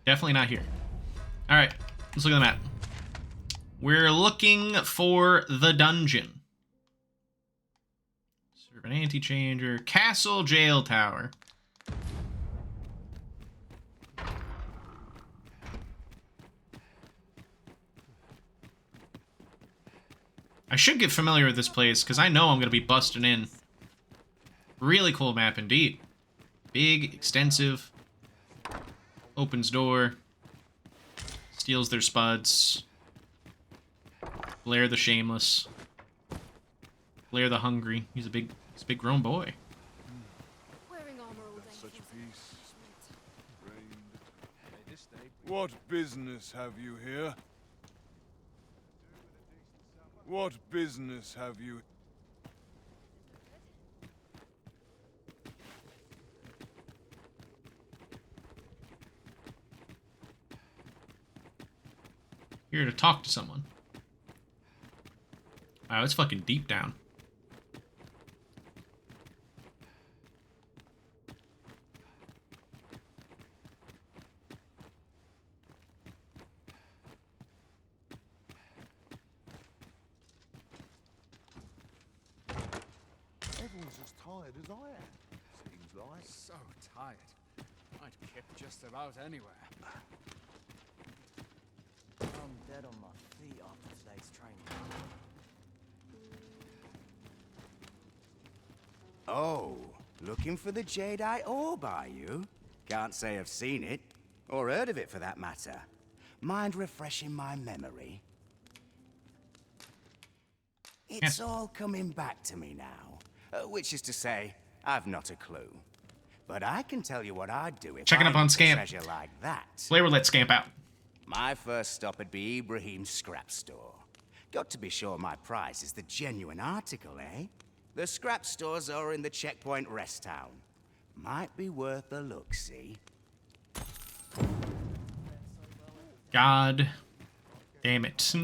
Definitely not here. Alright, let's look at the map. We're looking for the dungeon. Serve an anti-changer. Castle Jail Tower. I should get familiar with this place, because I know I'm going to be busting in. Really cool map indeed. Big, extensive. Opens door. Steals their spuds. Blair the Shameless. Blair the Hungry. He's a big grown boy. Wearing armor all day. Such peace. What business have you here? What business have you? here to talk to someone. Wow, it's fucking deep down. Everyone's as tired as I am, seems like. So tired. I'd kip just about anywhere. I'm dead on my feet after today's training. Oh, looking for the Jadeite orb, are you? Can't say I've seen it, or heard of it for that matter. Mind refreshing my memory? It's all coming back to me now. Which is to say, I've not a clue. But I can tell you what I'd do if Checking I up on looked at Scamp. treasure like that. Slayer let Scamp out. My first stop would be Ibrahim's scrap store. Got to be sure my price is the genuine article, eh? The scrap stores are in the checkpoint rest town. Might be worth a look, see? God damn it.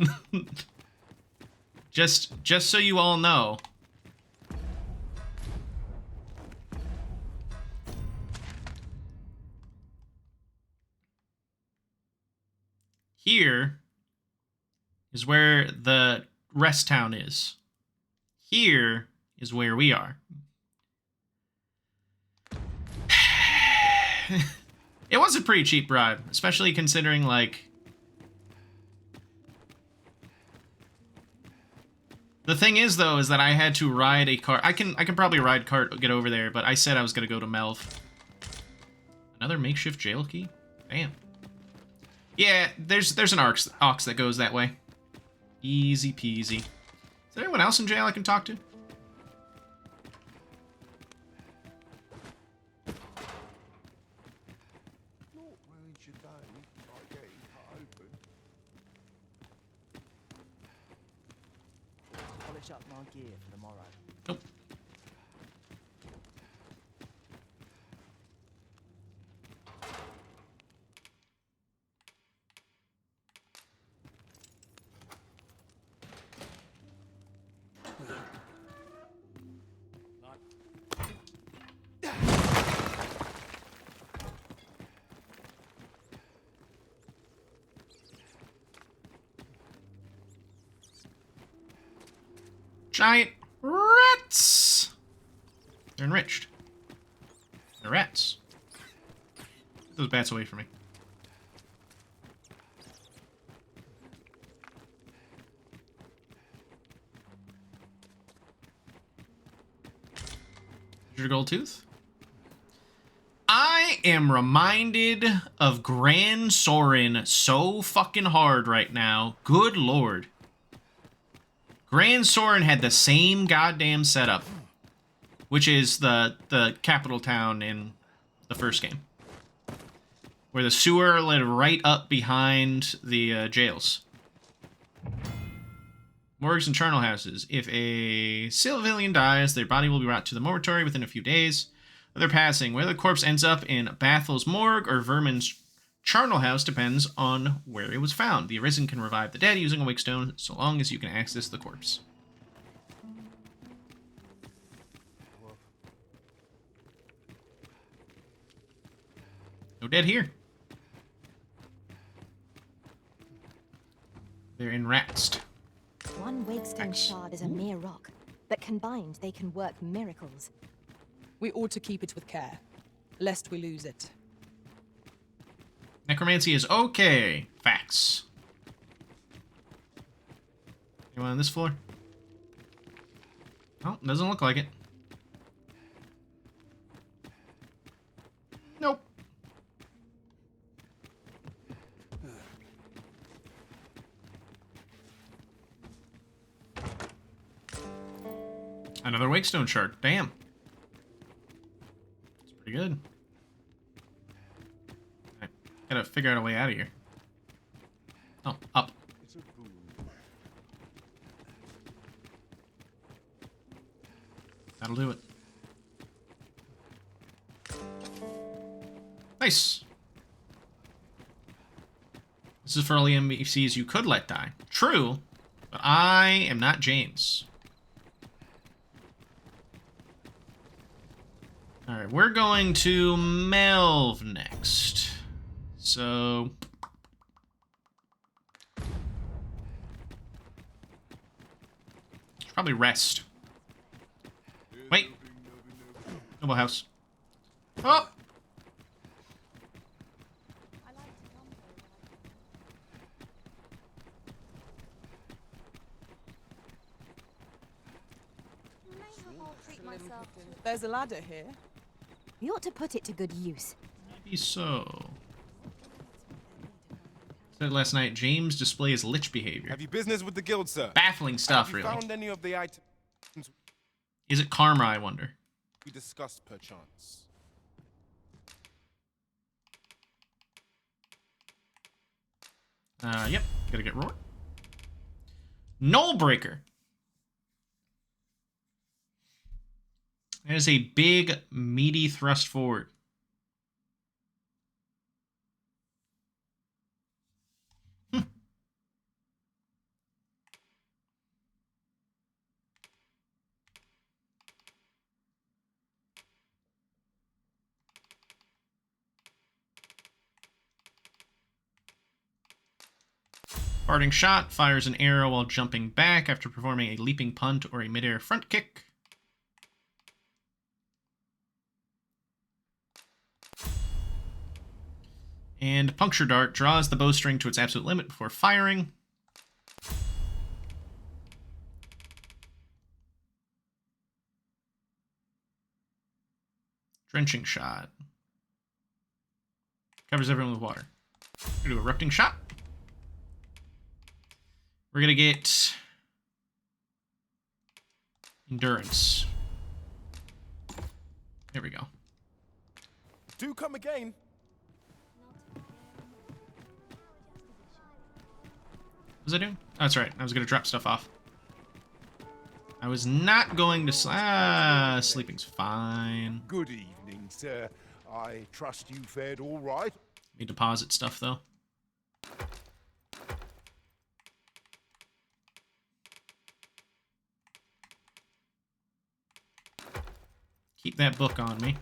just so you all know. Here is where the rest town is. Here is where we are. It was a pretty cheap bribe, especially considering, like... The thing is, though, is that I had to ride a cart. I can probably ride cart, get over there, but I said I was going to go to Melv. Another makeshift jail key? Damn. Yeah, there's an ox that goes that way. Easy peasy. Is there anyone else in jail I can talk to? Not ruined your day by getting cut open. Polish up my gear for tomorrow. Nope. Giant rats! They're enriched. They're rats. Get those bats away from me. Your gold tooth? I am reminded of Gran Soren so fucking hard right now. Good lord. Gran Soren had the same goddamn setup, which is the capital town in the first game, where the sewer led right up behind the jails. Morgues and charnel houses. If a civilian dies, their body will be brought to the mortuary within a few days of their passing. Whether the corpse ends up in Bathel's morgue or Vermin's charnel house depends on where it was found. The Arisen can revive the dead using a wake stone so long as you can access the corpse. No dead here. They're enratzed. One wakestone shard is a mere rock, but combined they can work miracles. We ought to keep it with care, lest we lose it. Necromancy is okay. Facts. Anyone on this floor? Oh, doesn't look like it. Nope. Another wakestone shard. Damn. It's pretty good. Right. Gotta figure out a way out of here. Oh, up. That'll do it. Nice. This is for all the NPCs you could let die. True, but I am not James. Alright, we're going to Melv next. So... probably rest. Wait. Noble house. Oh! There's a ladder here. We ought to put it to good use. Maybe so. Said last night, James displays lich behavior. Have you business with the guild, sir? Baffling stuff, Have you really. found any of the items Is it karma, I wonder? we discussed, perchance? Yep. Gotta get roar. Null Breaker. That is a big, meaty thrust forward. Parting shot fires an arrow while jumping back after performing a leaping punt or a midair front kick. And Puncture Dart draws the bowstring to its absolute limit before firing. Drenching Shot. Covers everyone with water. We're gonna do Erupting Shot. We're gonna get Endurance. There we go. Do come again. What was I doing? Oh, that's right. I was gonna drop stuff off. I was not going to... sleeping's fine. Good evening, sir. I trust you fared all right. Let me deposit stuff, though. Keep that book on me.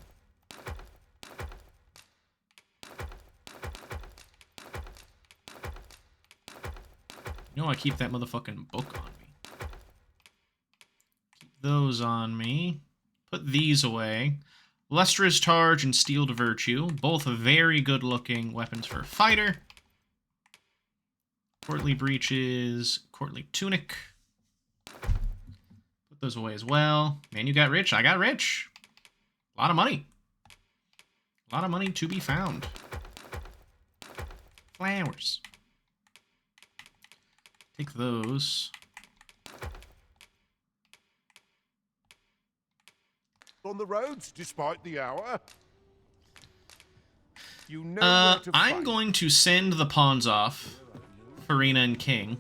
You know I keep that motherfucking book on me. Keep those on me. Put these away. Lustrous Targe and Steeled Virtue. Both very good looking weapons for a fighter. Courtly Breeches. Courtly Tunic. Put those away as well. Man, you got rich. I got rich. A lot of money. A lot of money to be found. Flowers. Take those. On the roads, despite the hour. You know where to I'm find. going to send the pawns off. Farina and King.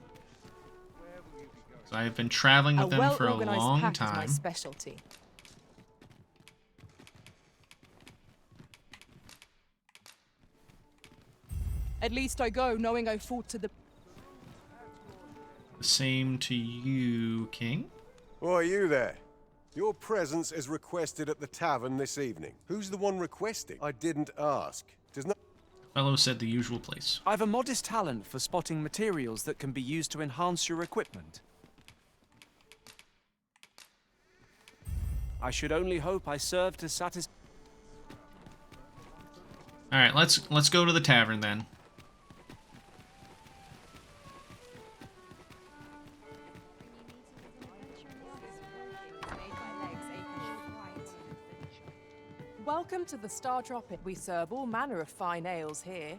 So I've been traveling with them for a long pack is my time. specialty. At least I go knowing I fought to the... The same to you, King. Why, you there? Your presence is requested at the tavern this evening. Who's the one requesting? I didn't ask. Does not... Fellow said the usual place. I've a modest talent for spotting materials that can be used to enhance your equipment. I should only hope I serve to satisfy... Alright, let's go to the tavern then. Welcome to the Star Drop-In. We serve all manner of fine ales here.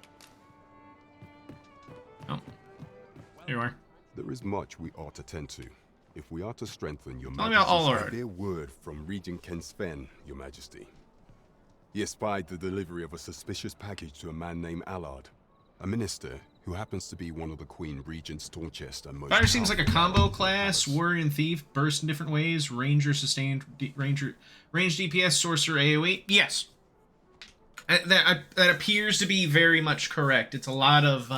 Oh, here you are. There is much we ought to tend to. If we are to strengthen your Tell me about Majesty's Allard. bear word from Regent Ken Sven, your Majesty. He espied the delivery of a suspicious package to a man named Allard, a minister who happens to be one of the Queen Regent's staunchest and most Fighter seems like a powerful combo class. Warrior and Thief, burst in different ways. Ranger, sustained, range DPS, Sorcerer, AoE. Yes. That appears to be very much correct. It's a lot of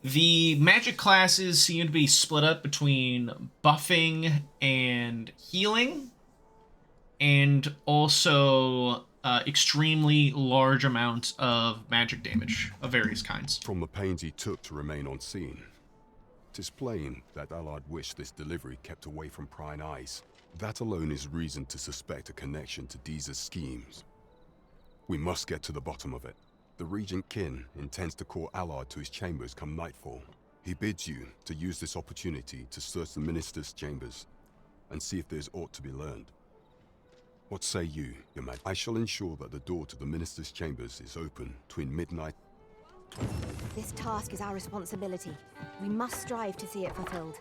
The magic classes seem to be split up between buffing and healing, and also extremely large amounts of magic damage of various kinds. From the pains he took to remain on scene, 'tis plain that Allard wished this delivery kept away from prying eyes. That alone is reason to suspect a connection to Deeza's schemes. We must get to the bottom of it. The Regent Kin intends to call Allard to his chambers come nightfall. He bids you to use this opportunity to search the Minister's chambers and see if there's aught to be learned. What say you, Your Majesty? I shall ensure that the door to the Minister's chambers is open between midnight. This task is our responsibility. We must strive to see it fulfilled.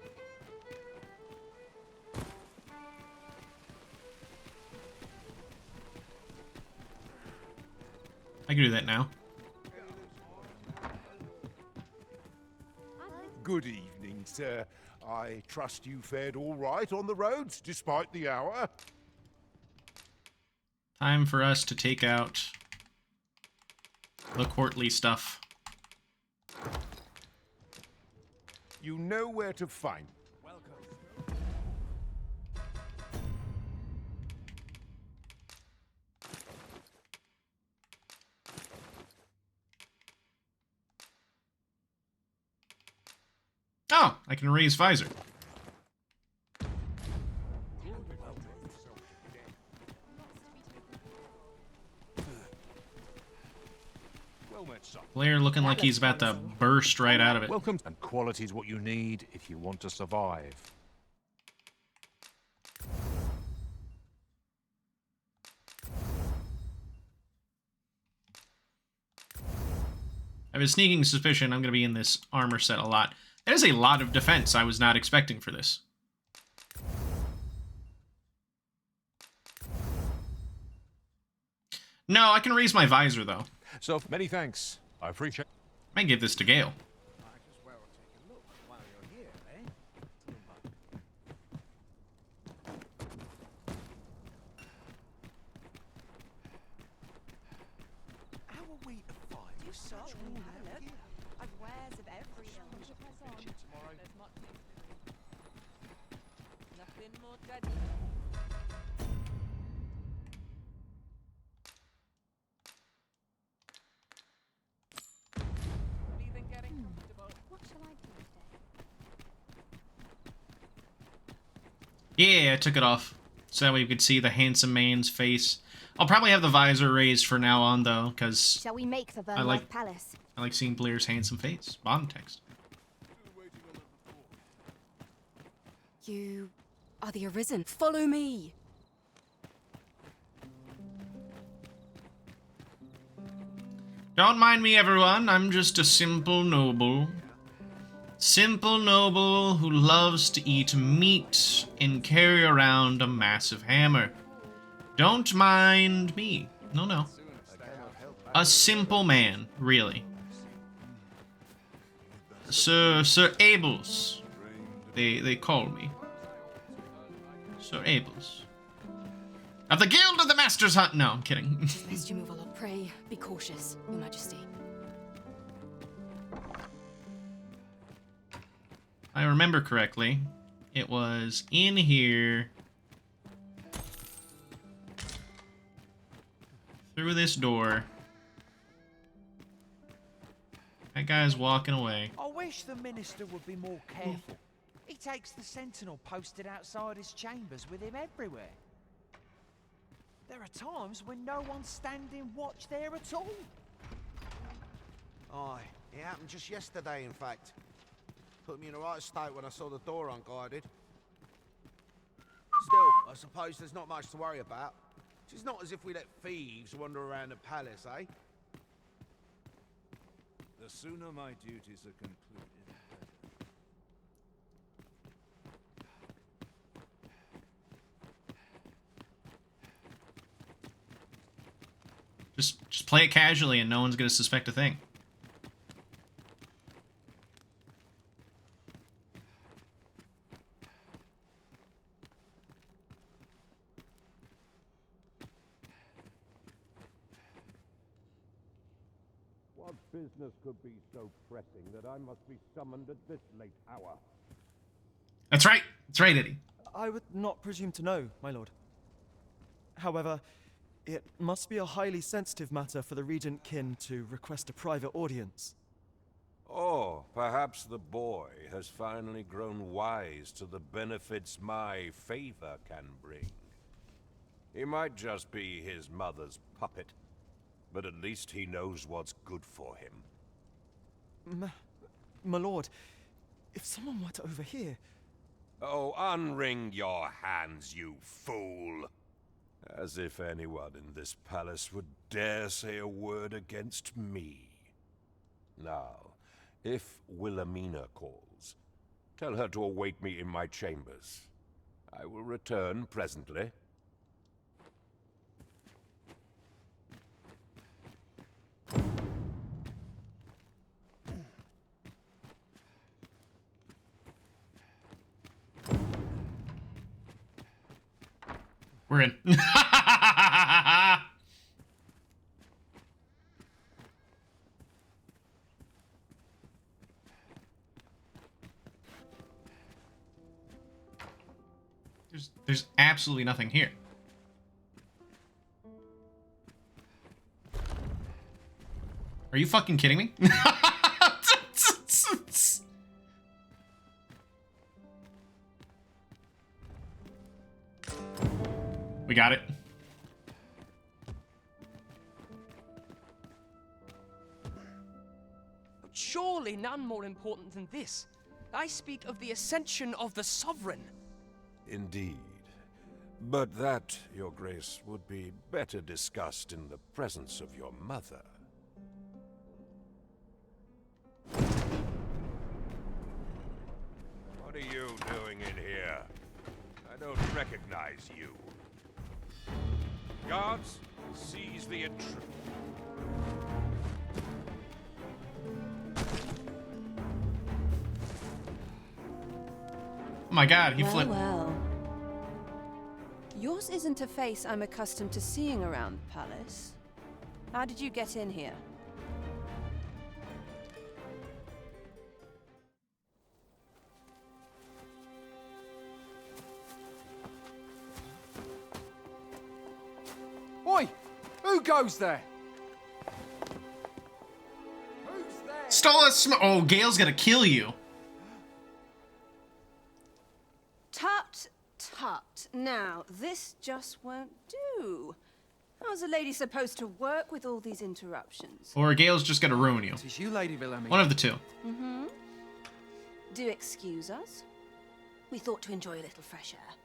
I can do that now. Good evening, sir. I trust you fared all right on the roads, despite the hour. Time for us to take out the courtly stuff. You know where to find. Oh, I can raise visor. Blair looking like he's about to burst right out of it. Welcome, and quality is what you need if you want to survive. I have a sneaking suspicion I'm going to be in this armor set a lot. That is a lot of defense I was not expecting for this. No, I can raise my visor, though. So, many thanks. I appreciate it. I might give this to Gale. How are we to find you such I've wares of every ilk. Nothing more dead. What shall I do today? Yeah, I took it off. So that way we could see the handsome man's face. I'll probably have the visor raised for now on, though, because Shall we make for I like Palace? I like seeing Blair's handsome face. Bottom text. You are the Arisen. Follow me! Don't mind me, everyone. I'm just a simple noble. Simple noble who loves to eat meat and carry around a massive hammer. Don't mind me. No, no. A simple man, really. Sir Abels. They call me. Sir Abels. Of the Guild of the Master's Hunt. No, I'm kidding. Lest you move a lot, pray, be cautious, Your Majesty. I remember correctly, it was in here, through this door. That guy's walking away. I wish the Minister would be more careful. He takes the sentinel posted outside his chambers with him everywhere. There are times when no one's standing watch there at all. Aye, it happened just yesterday, in fact. Put me in the right state when I saw the door unguarded. Still, I suppose there's not much to worry about. It's not as if we let thieves wander around the palace, eh? The sooner my duties are concluded. Just play it casually and no one's gonna suspect a thing. What business could be so pressing that I must be summoned at this late hour? That's right. That's right, Eddie. I would not presume to know, my lord. However, it must be a highly sensitive matter for the Regent kin to request a private audience. Or perhaps the boy has finally grown wise to the benefits my favor can bring. He might just be his mother's puppet, but at least he knows what's good for him. My lord, if someone were to overhear... Oh, unwring your hands, you fool! As if anyone in this palace would dare say a word against me. Now, if Wilhelmina calls, tell her to await me in my chambers. I will return presently. We're in. There's absolutely nothing here. Are you fucking kidding me? We got it. Surely none more important than this. I speak of the ascension of the Sovereign. Indeed. But that, Your Grace, would be better discussed in the presence of your mother. What are you doing in here? I don't recognize you. Guards, seize the intruder. Oh my god, he flipped. Well. Yours isn't a face I'm accustomed to seeing around the palace. How did you get in here? Oi! Who goes there? Stole a oh, Gale's gonna kill you. Tut, tut. Now, this just won't do. How's a lady supposed to work with all these interruptions? Or Gale's just gonna ruin you. It is you, Lady Wilhelmina. One of the two. Mm-hmm. Do excuse us. We thought to enjoy a little fresh air.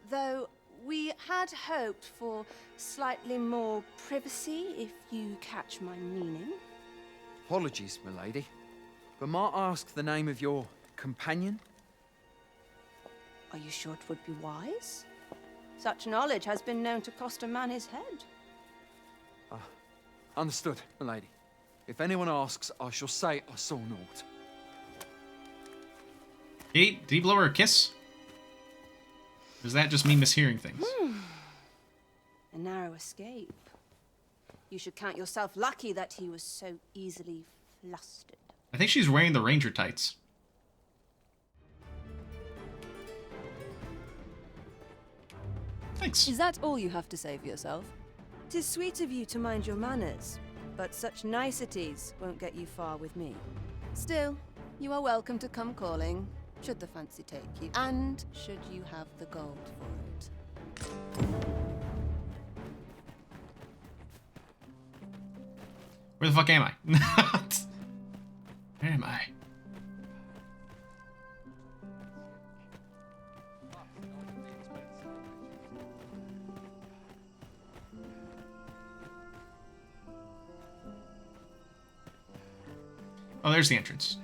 Though we had hoped for slightly more privacy, if you catch my meaning. Apologies, milady. But might I ask the name of your companion? Are you sure it would be wise? Such knowledge has been known to cost a man his head. Understood, milady. If anyone asks, I shall say I saw naught. Did he blow her a kiss? Or does that just mean mishearing things? A narrow escape. You should count yourself lucky that he was so easily flustered. I think she's wearing the ranger tights. Thanks. Is that all you have to say for yourself? 'Tis sweet of you to mind your manners, but such niceties won't get you far with me. Still, you are welcome to come calling, should the fancy take you, and should you have the gold for it. Where the fuck am I? Where am I? Oh, there's the entrance.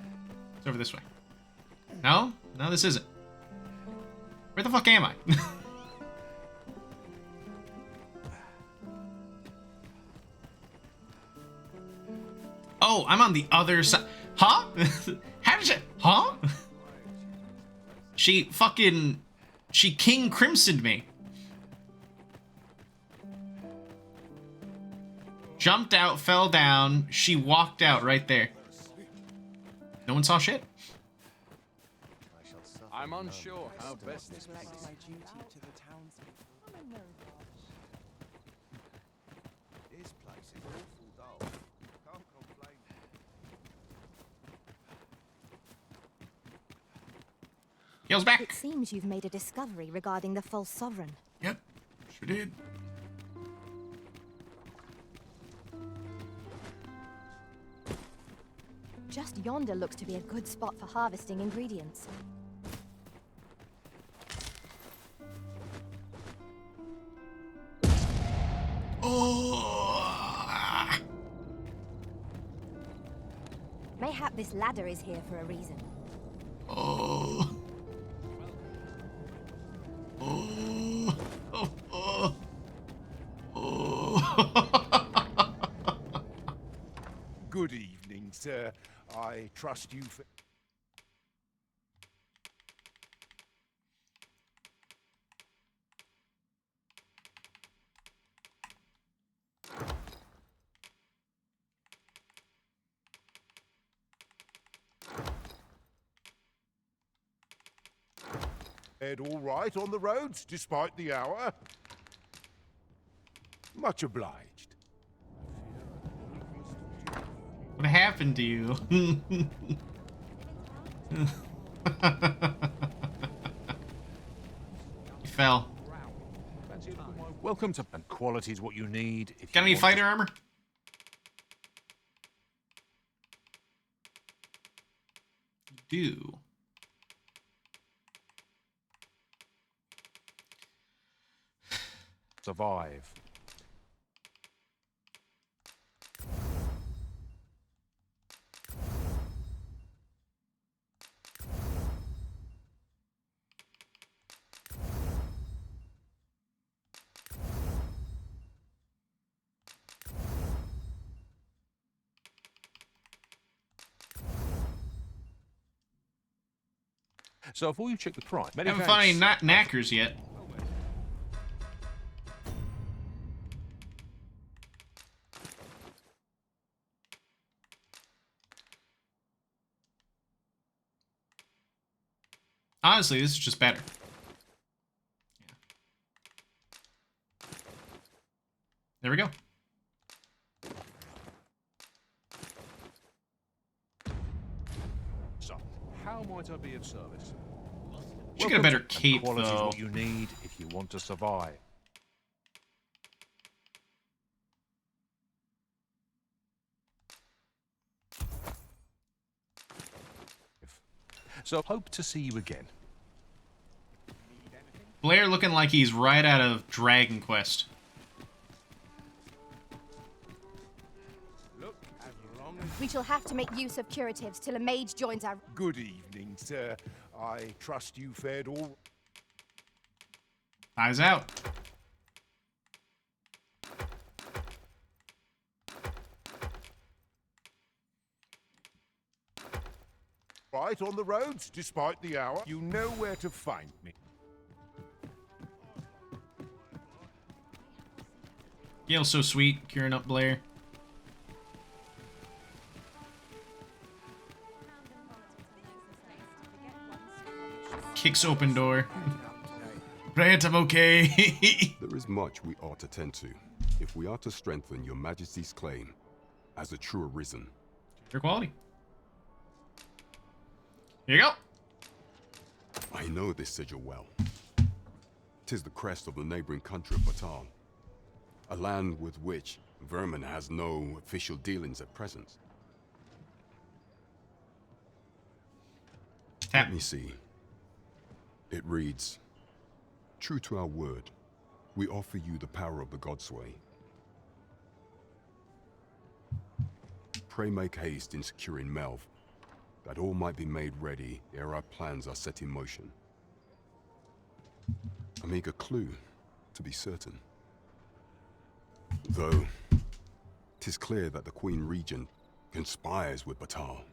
It's over this way. No? No, this isn't. Where the fuck am I? Oh, I'm on the other side. Huh? How did you... Huh? She fucking... She King Crimsoned me. jumped out, fell down. She walked out right there. No one saw shit. I'm unsure how best Neglect my duty to the townspeople. I'm in no rush. This place is awful dull. Can't complain. Yell's back. It seems you've made a discovery regarding the false sovereign. Yep, sure did. Just yonder looks to be a good spot for harvesting ingredients. Oh. Mayhap this ladder is here for a reason. Oh. Oh. Oh. Oh. Oh. Good evening, sir. I trust you for... all right on the roads, despite the hour? Much obliged. What happened to you? You fell. Welcome to... And quality's what you need. If Got you any want fighter to... armor? You do. Survive. So before you check the price, I haven't found any knackers yet. Honestly, this is just better. Yeah. There we go. So, how might I be of service? Should get a better cape, Quality's though. what you need if you want to survive. So hope to see you again. Blair looking like he's right out of Dragon Quest. We shall have to make use of curatives till a mage joins our... Good evening, sir. I trust you fared all... Eyes out. right on the roads, despite the hour. You know where to find me. Gale's so sweet, curing up Blair. Kicks open door. Brant, I'm okay. There is much we ought to tend to, if we are to strengthen your majesty's claim as a true arisen. Your quality. Here you go. I know this sigil well. 'Tis the crest of the neighboring country of Batal, a land with which Vermin has no official dealings at present. Let me see. It reads, true to our word, we offer you the power of the Godsway. Pray make haste in securing Melv, that all might be made ready ere our plans are set in motion. A meager clue, to be certain. Though, 'tis clear that the Queen Regent conspires with Batal.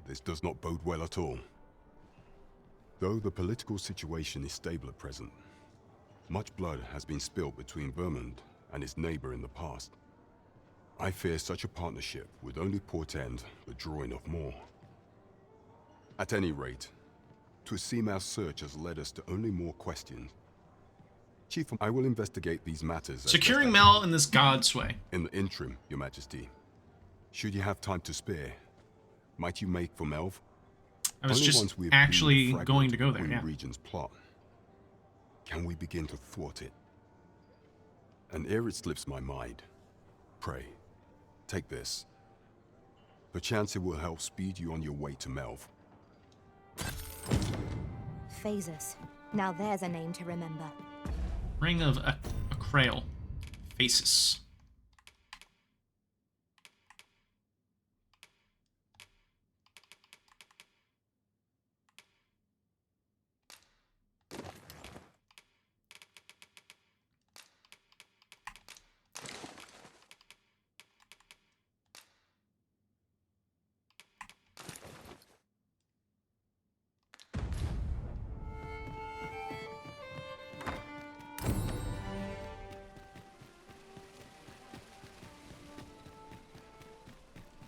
This does not bode well at all. Though the political situation is stable at present, much blood has been spilt between Vermund and its neighbor in the past. I fear such a partnership would only portend the drawing of more. At any rate, 'twould seem our search has led us to only more questions. Chief, I will investigate these matters. Securing Mel in this god's way. In the interim, Your Majesty, should you have time to spare, might you make for Melv? I was just actually going to go there, yeah. Regent's plot. Can we begin to thwart it? And ere it slips my mind, pray, take this. Perchance it will help speed you on your way to Melv. Phasus. Now there's a name to remember. Ring of Acrail. Phasus.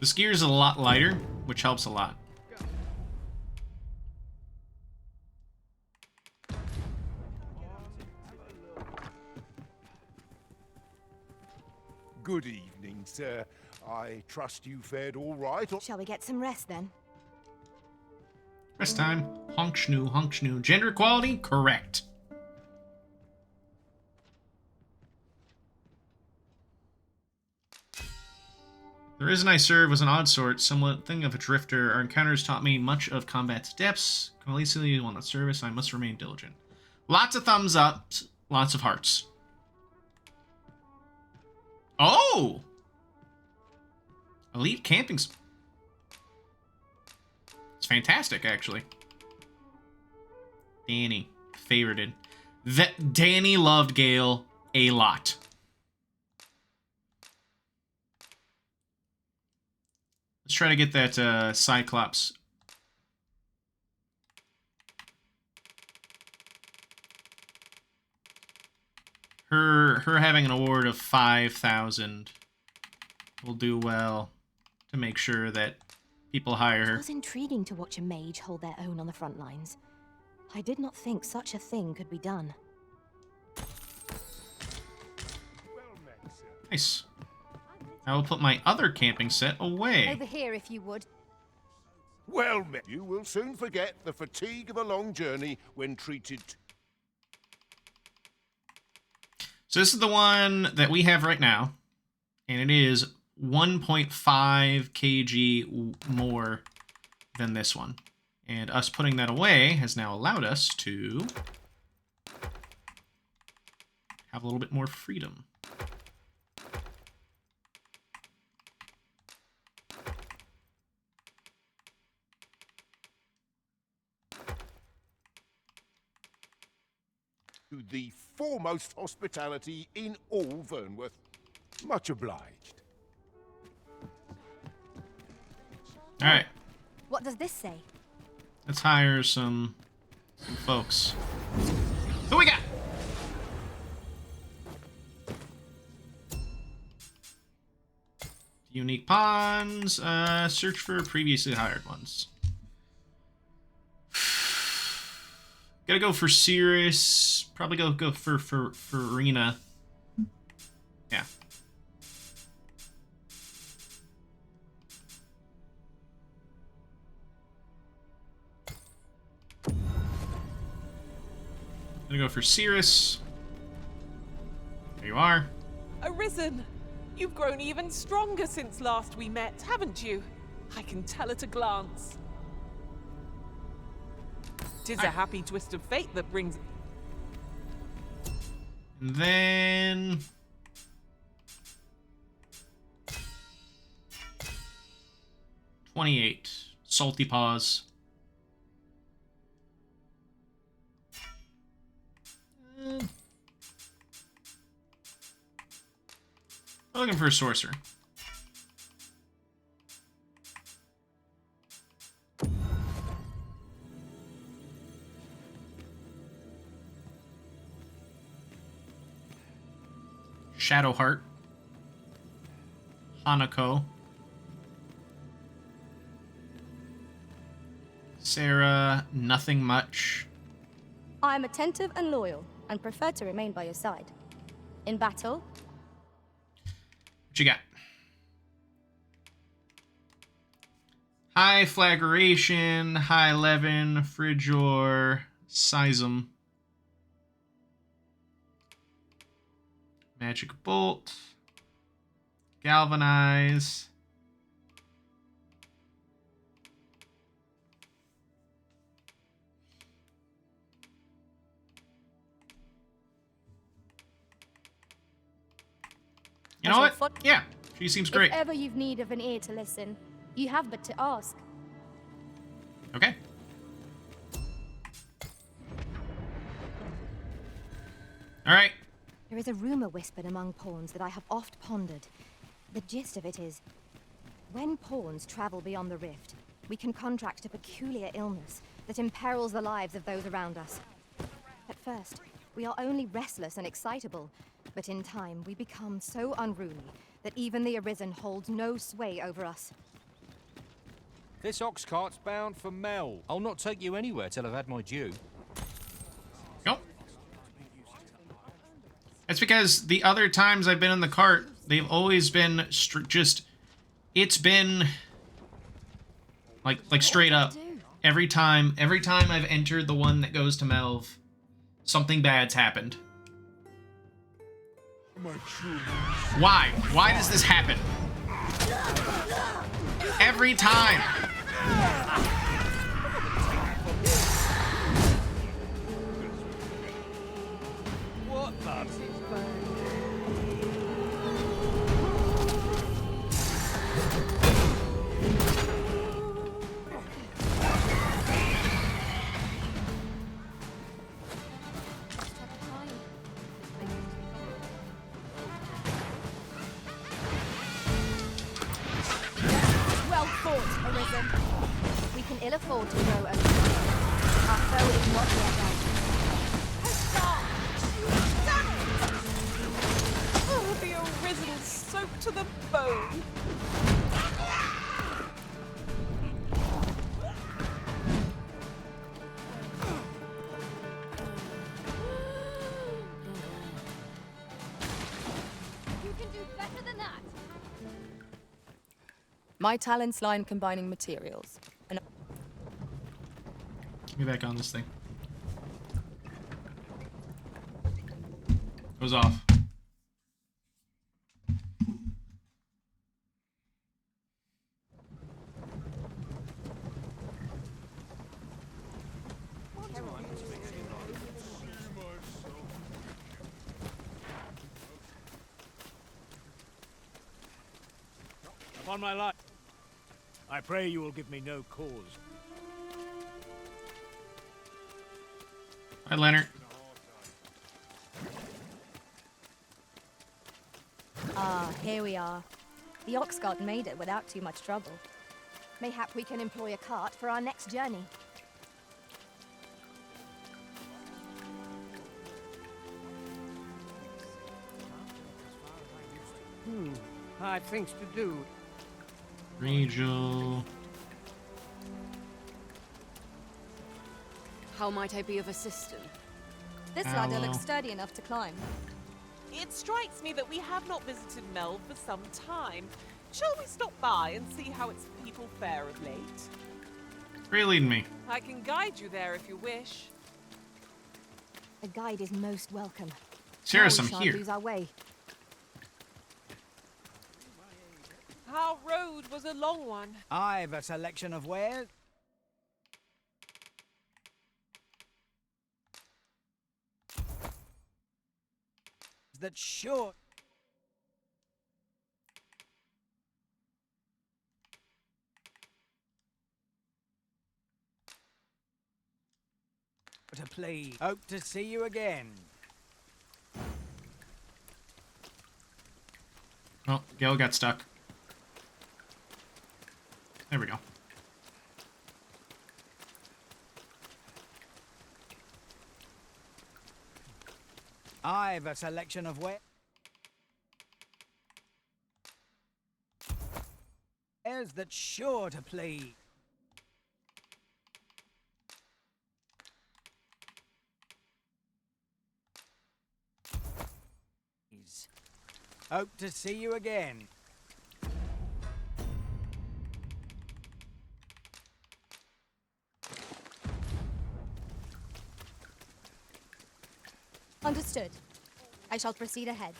This gear is a lot lighter, which helps a lot. Good evening, sir. I trust you fared all right. Shall we get some rest then? Rest time. Honk schnoo, honk schnoo. Gender equality? Correct. The reason I serve was an odd sort, somewhat thing of a drifter. Our encounters taught me much of combat's depths. Cohesively, while in service, I must remain diligent. Lots of thumbs up, lots of hearts. Oh! Elite camping. It's fantastic, actually. Danny, favorited. Danny loved Gale a lot. Let's try to get that Cyclops. Her having an award of 5,000 will do well to make sure that people hire her. It was intriguing to watch a mage hold their own on the front lines. I did not think such a thing could be done. Nice. I will put my other camping set away. Over here, if you would. Well met. You will soon forget the fatigue of a long journey when treated. So this is the one that we have right now, and it is 1.5 kg more than this one. And us putting that away has now allowed us to have a little bit more freedom. To the foremost hospitality in all Vernworth. Much obliged. All right. What does this say? Let's hire some folks. Who we got? Unique pawns. Search for previously hired ones. Gotta go for Cirrus. Probably go for Rena. Yeah. Gonna go for Cirrus. There you are. Arisen! You've grown even stronger since last we met, haven't you? I can tell at a glance. 'Tis a happy twist of fate that brings... And then... $28. Salty Paws. I'm looking for a sorcerer. Shadowheart. Hanako. Sarah, nothing much. I am attentive and loyal, and prefer to remain by your side. In battle, What you got? High Flagration, High Levin, Frigor, Seism. Magic Bolt. Galvanize. You know what? Yeah, she seems great. if ever you've need of an ear to listen, you have but to ask. Okay. All right. There is a rumor whispered among pawns that I have oft pondered. The gist of it is, when pawns travel beyond the rift, we can contract a peculiar illness that imperils the lives of those around us. At first, we are only restless and excitable, but in time we become so unruly that even the Arisen holds no sway over us. This ox cart's bound for Mel. I'll not take you anywhere till I've had my due. Nope. That's because the other times I've been in the cart, they've always been it's been like straight up. Every time I've entered the one that goes to Melv, something bad's happened. Why? Why does this happen? Every time. What the? Well fought, Arisen. We can ill afford to grow old. Our foe is not yet out. Oh, the Arisen is soaked to the bone. You can do better than that. My talents lie in combining materials. And Get me back on this thing. Goes off. Upon my life, I pray you will give me no cause. Hi, Leonard. Ah, here we are. The ox cart made it without too much trouble. Mayhap we can employ a cart for our next journey. I have things to do. Rachel. How might I be of assistance? This Aloe. ladder looks sturdy enough to climb. It strikes me that we have not visited Melv for some time. Shall we stop by and see how its people fare of late? Where are you leading me? I can guide you there if you wish. A guide is most welcome. Sarah's Now we some shan't here. lose our way. Our road was a long one. I've a selection of wares. That sure. To please. Hope to see you again. Oh, Gale got stuck. There we go. I've a selection of wares. wares that's sure to please. Hope to see you again. Understood. I shall proceed ahead.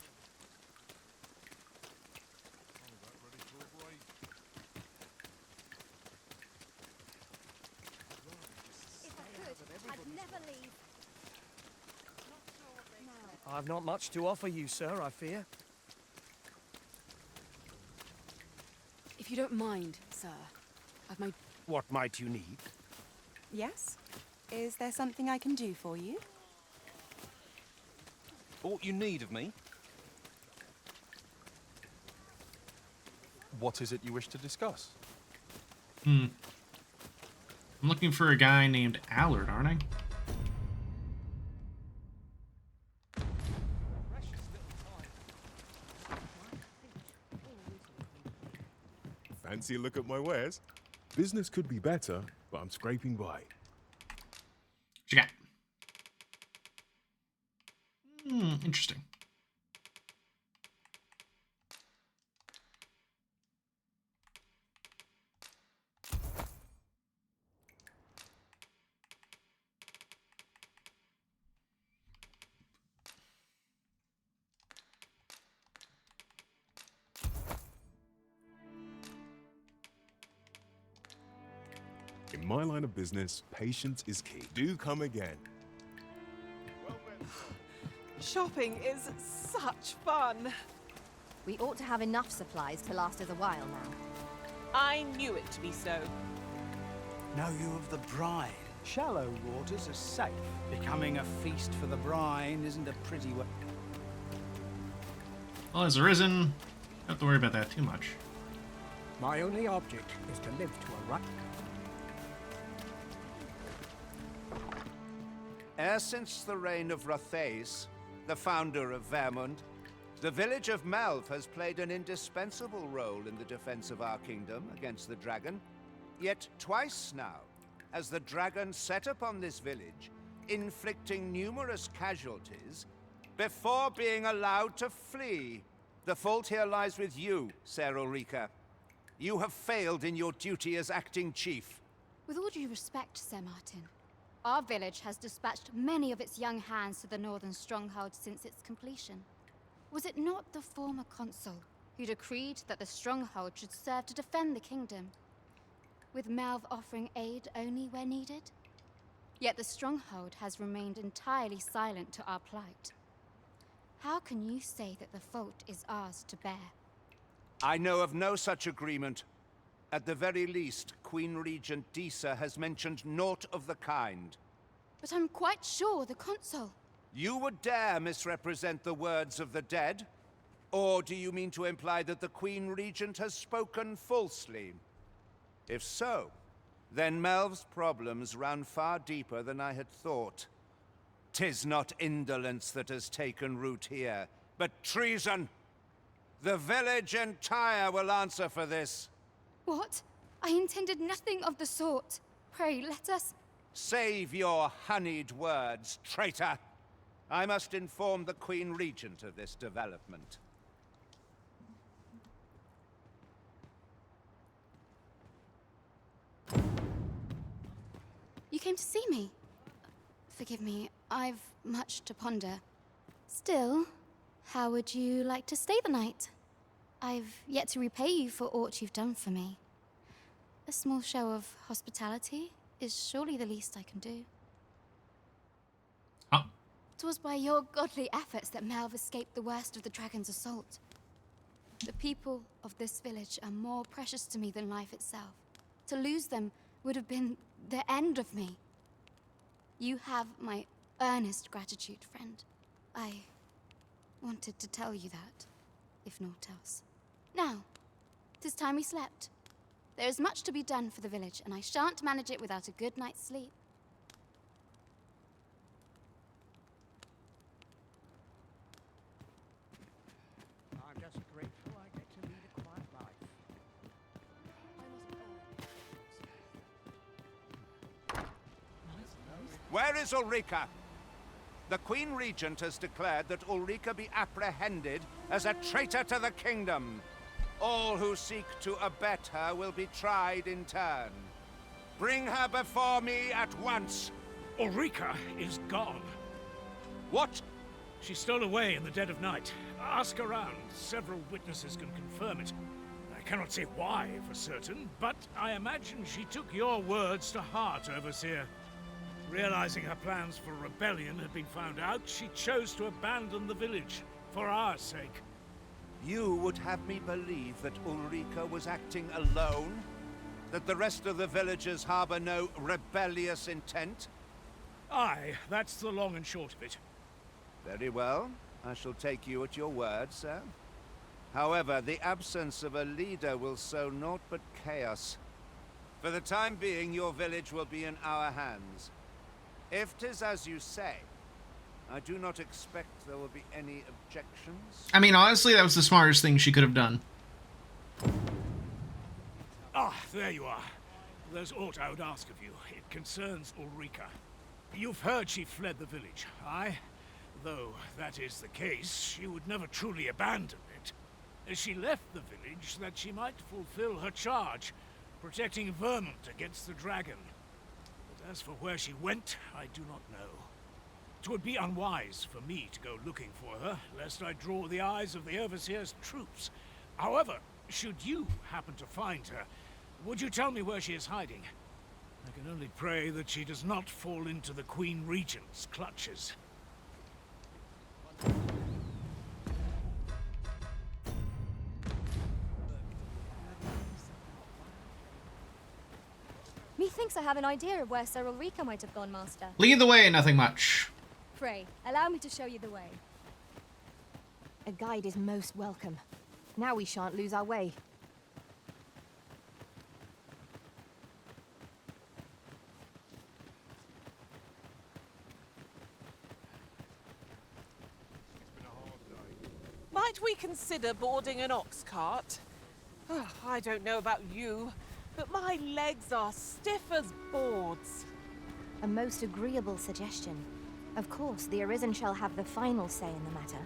If I could, I'd never leave. I've not much to offer you, sir, I fear. If you don't mind, sir, I've made... What might you need? Yes? Is there something I can do for you? Aught you need of me? What is it you wish to discuss? I'm looking for a guy named Allard, aren't I? Fancy a look at my wares? Business could be better, but I'm scraping by. What you got? Interesting. In my line of business, patience is key. Do come again. Shopping is such fun. We ought to have enough supplies to last us a while now. I knew it to be so. Know you of the brine? Shallow waters are safe. Becoming a feast for the brine isn't a pretty way. Well, has arisen. Don't have to worry about that too much. My only object is to live to a right. E'er since the reign of Rothace, the founder of Vermund, the village of Melv has played an indispensable role in the defense of our kingdom against the dragon. Yet twice now has the dragon set upon this village, inflicting numerous casualties before being allowed to flee. The fault here lies with you, Ser Ulrika. You have failed in your duty as acting chief. With all due respect, Sir Martin, our village has dispatched many of its young hands to the northern stronghold since its completion. Was it not the former consul who decreed that the stronghold should serve to defend the kingdom, with Melv offering aid only where needed? Yet the stronghold has remained entirely silent to our plight. How can you say that the fault is ours to bear? I know of no such agreement. At the very least, Queen Regent Disa has mentioned naught of the kind. But I'm quite sure the consul... You would dare misrepresent the words of the dead? Or do you mean to imply that the Queen Regent has spoken falsely? If so, then Melv's problems run far deeper than I had thought. 'Tis not indolence that has taken root here, but treason. The village entire will answer for this. What? I intended nothing of the sort. Pray, let us... Save your honeyed words, traitor! I must inform the Queen Regent of this development. You came to see me? Forgive me, I've much to ponder. Still, how would you like to stay the night? I've yet to repay you for aught you've done for me. A small show of hospitality is surely the least I can do. Oh. 'Twas by your godly efforts that Melv escaped the worst of the dragon's assault. The people of this village are more precious to me than life itself. To lose them would have been the end of me. You have my earnest gratitude, friend. I wanted to tell you that, if naught else. Now, 'tis time we slept. There is much to be done for the village, and I shan't manage it without a good night's sleep. I'm just grateful I get to lead a quiet life. Where is Ulrika? The Queen Regent has declared that Ulrika be apprehended as a traitor to the kingdom. All who seek to abet her will be tried in turn. Bring her before me at once. Ulrika is gone. What? She stole away in the dead of night. Ask around. Several witnesses can confirm it. I cannot say why for certain, but I imagine she took your words to heart, Overseer. Realizing her plans for rebellion had been found out, she chose to abandon the village, for our sake. You would have me believe that Ulrika was acting alone? That the rest of the villagers harbor no rebellious intent? Aye, that's the long and short of it. Very well. I shall take you at your word, sir. However, the absence of a leader will sow naught but chaos. For the time being, your village will be in our hands. If 'tis as you say, I do not expect there will be any objections. I mean, honestly, that was the smartest thing she could have done. Ah, there you are. There's aught I would ask of you. It concerns Ulrika. You've heard she fled the village, aye? Though that is the case, she would never truly abandon it. She left the village that she might fulfill her charge, protecting Vermont against the dragon. But as for where she went, I do not know. 'Twould be unwise for me to go looking for her, lest I draw the eyes of the Overseer's troops. However, should you happen to find her, would you tell me where she is hiding? I can only pray that she does not fall into the Queen Regent's clutches. Methinks I have an idea of where Sir Ulrika might have gone, Master. Lead the way, nothing much. Pray, allow me to show you the way. A guide is most welcome. Now we shan't lose our way. Might we consider boarding an ox cart? Oh, I don't know about you, but my legs are stiff as boards. A most agreeable suggestion. Of course, the Arisen shall have the final say in the matter.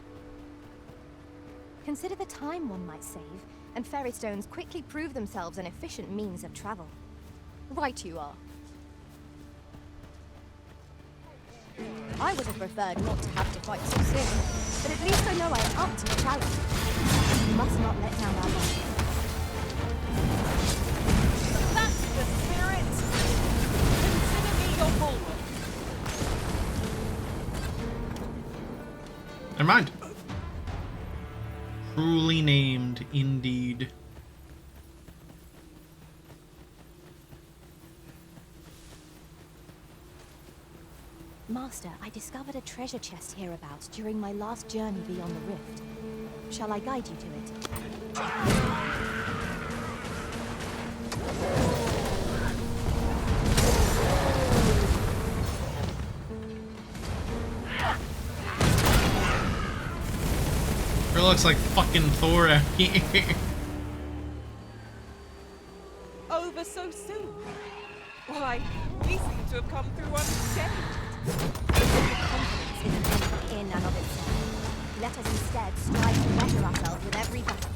Consider the time one might save, and ferry stones quickly prove themselves an efficient means of travel. Right you are. I would have preferred not to have to fight so soon, but at least I know I am up to the challenge. We must not let down our bond. That's the spirit! Consider me your bulwark. Never mind. Truly named, indeed. Master, I discovered a treasure chest hereabouts during my last journey beyond the rift. Shall I guide you to it? It looks like fucking Thor out here. Over so soon? Why, we seem to have come through unscathed. Confidence isn't anything in and of itself. Let us instead strive to better ourselves with every battle.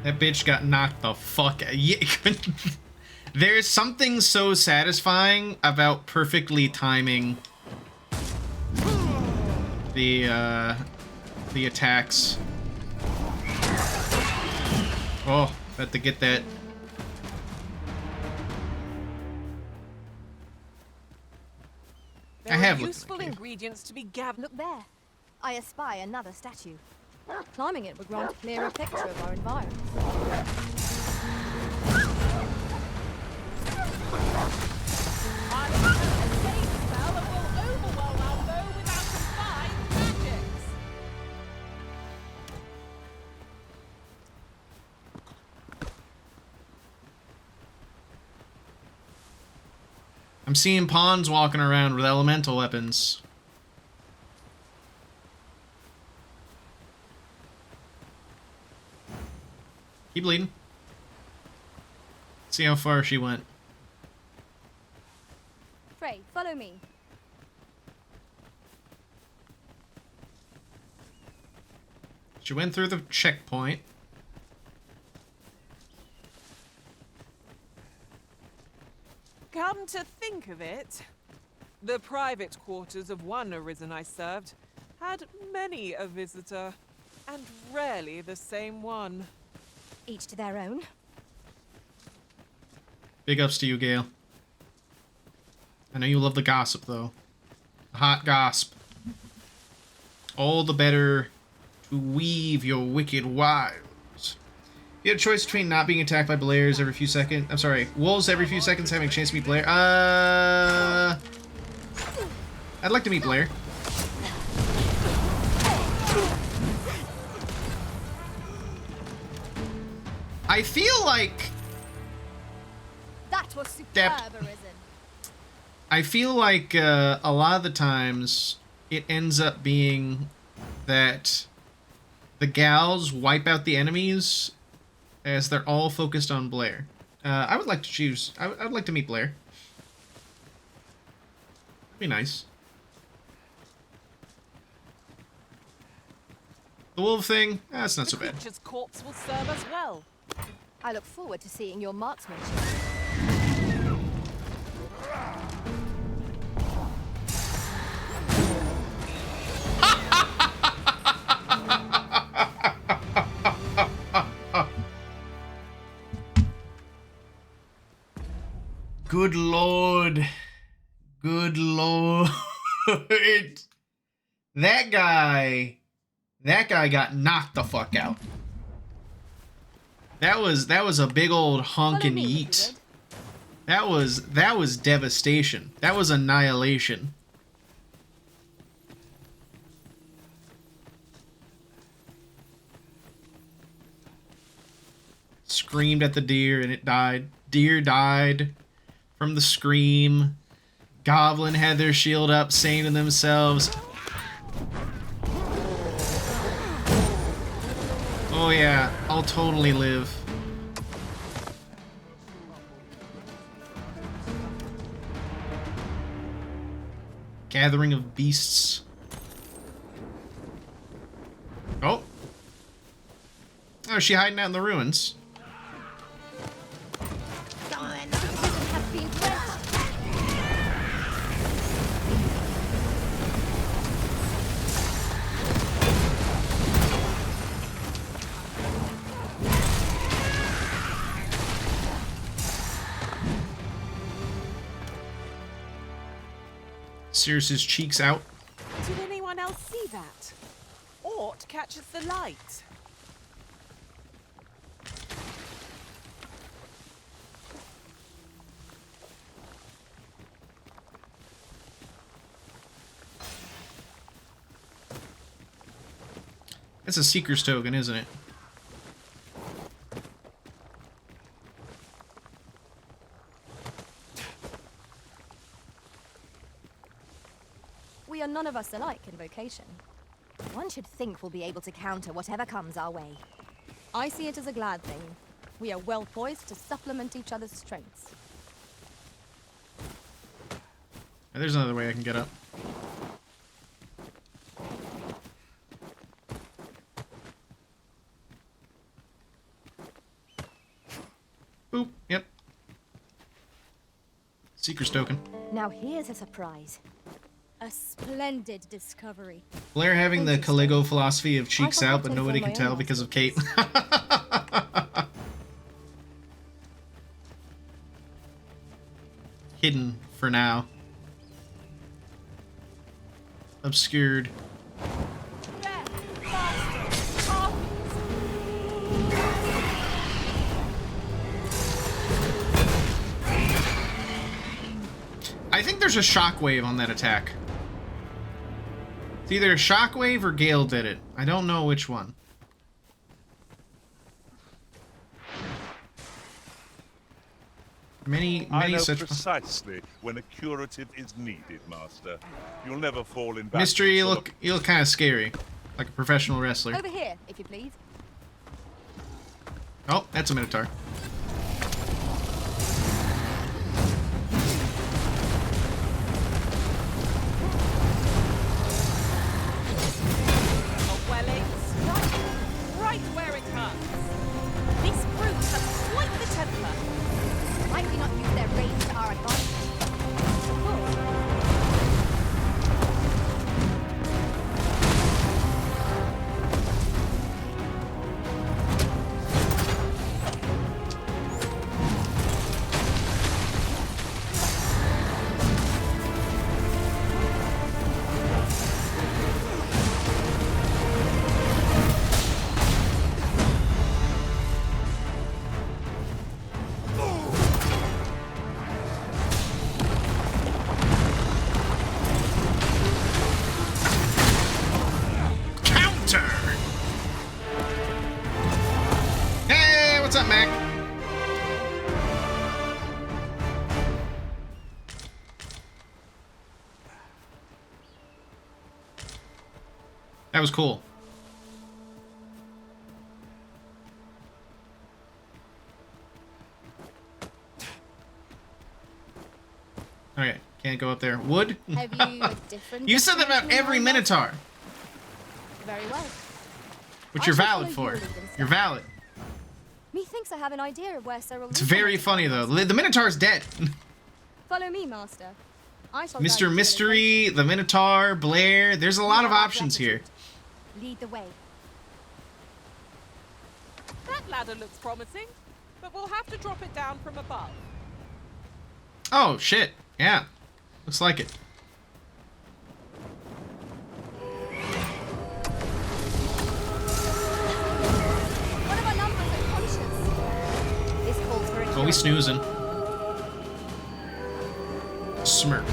That bitch got knocked the fuck out. Yeah, there's something so satisfying about perfectly timing the attacks. Oh, had to get that. There I have are looked useful ingredients to be gathered. Look there. I espy another statue. Climbing it would grant a clearer picture of our environment. I'm seeing pawns walking around with elemental weapons. Keep bleeding. See how far she went. Frey, follow me. She went through the checkpoint. Come to think of it, the private quarters of one Arisen I served had many a visitor, and rarely the same one. Each to their own. Big ups to you, Gale. I know you love the gossip, though. The hot gossip. All the better to weave your wicked wiles. If you had a choice between not being attacked by Blairs every few seconds... I'm sorry, wolves every few seconds having a chance to meet Blair. I'd like to meet Blair. I feel like... That was superb, Arisen. I feel like a lot of the times it ends up being that the gals wipe out the enemies as they're all focused on Blair. I would like to choose... I would like to meet Blair. Be nice. The wolf thing? That's not so bad. The creature's corpse will serve us well. I look forward to seeing your marksmanship. Good lord. Good lord. That guy got knocked the fuck out. That was a big old honk and yeet. That was devastation. That was annihilation. Screamed at the deer and it died. Deer died from the scream. Goblin had their shield up, saying to themselves, "Oh yeah, I'll totally live." Gathering of beasts. Oh. Oh, is she hiding out in the ruins? Circe's cheeks out. Did anyone else see that? Aught catches the light. It's a Seeker's token, isn't it? We are none of us alike in vocation. One should think we'll be able to counter whatever comes our way. I see it as a glad thing. We are well poised to supplement each other's strengths. There's another way I can get up. Boop. Yep. Seeker's token. Now here's a surprise. A splendid discovery. Blair having the Caligo philosophy of cheeks out, but nobody can tell because of Kate. Hidden for now. Obscured. I think there's a shockwave on that attack. It's either a shockwave or Gale did it. I don't know which one. I many know such precisely when a curative is needed, Master. You'll never fall in battle. Mystery. You so look kind of scary, like a professional wrestler. Over here, if you please. Oh, that's a Minotaur. Right where it hurts. This brute has quite the temper. Might we not use their rage to our advantage? Of course. What's up, Mac? That was cool. Okay, can't go up there. Wood? Have you a different You said that about every Minotaur. Very well. Which I you're shall valid follow for. your lead instead. You're valid. Methinks I have an idea of where Sir It's very funny, though. The Minotaur's dead. Follow me, Master. I shall guide you to Mr. the Mystery, the Minotaur, Blair. There's a lot of options here. Lead the way. That ladder looks promising, but we'll have to drop it down from above. Oh, shit. Yeah. Looks like it. One of our numbers unconscious. This calls for a Oh, we snoozing. Smirk.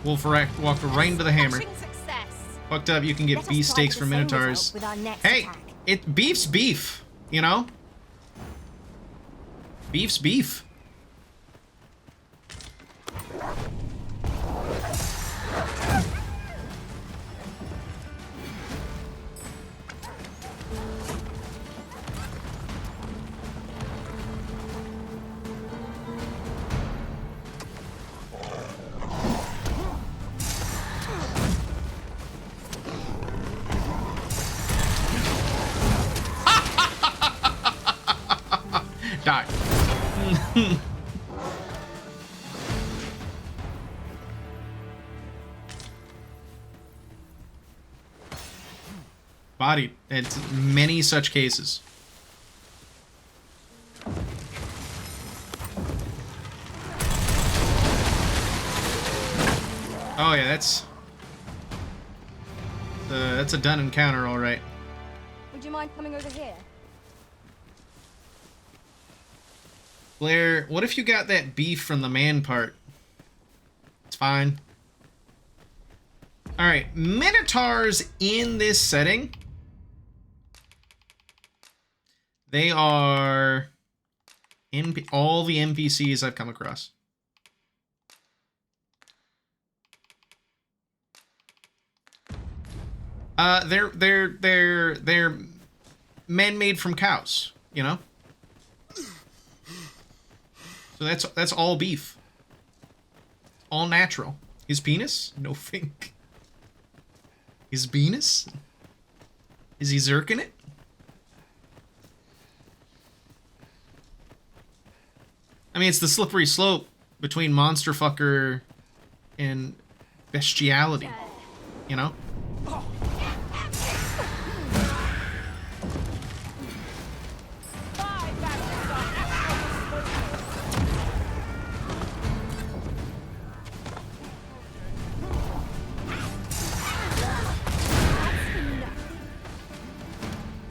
Wolf walked right into the hammer. Fucked up, you can get beef steaks from Minotaurs. Hey, beef's beef, you know? Beef's beef. Die. Bodied. It's many such cases. Oh yeah, that's a done encounter, all right. Would you mind coming over here? Blair, what if you got that beef from the man part? It's fine. Alright, Minotaurs in this setting. They are all the NPCs I've come across. They're men made from cows, you know? So that's all beef. All natural. His penis? No think. His penis? Is he zerking it? I mean, it's the slippery slope between monster fucker and bestiality. You know?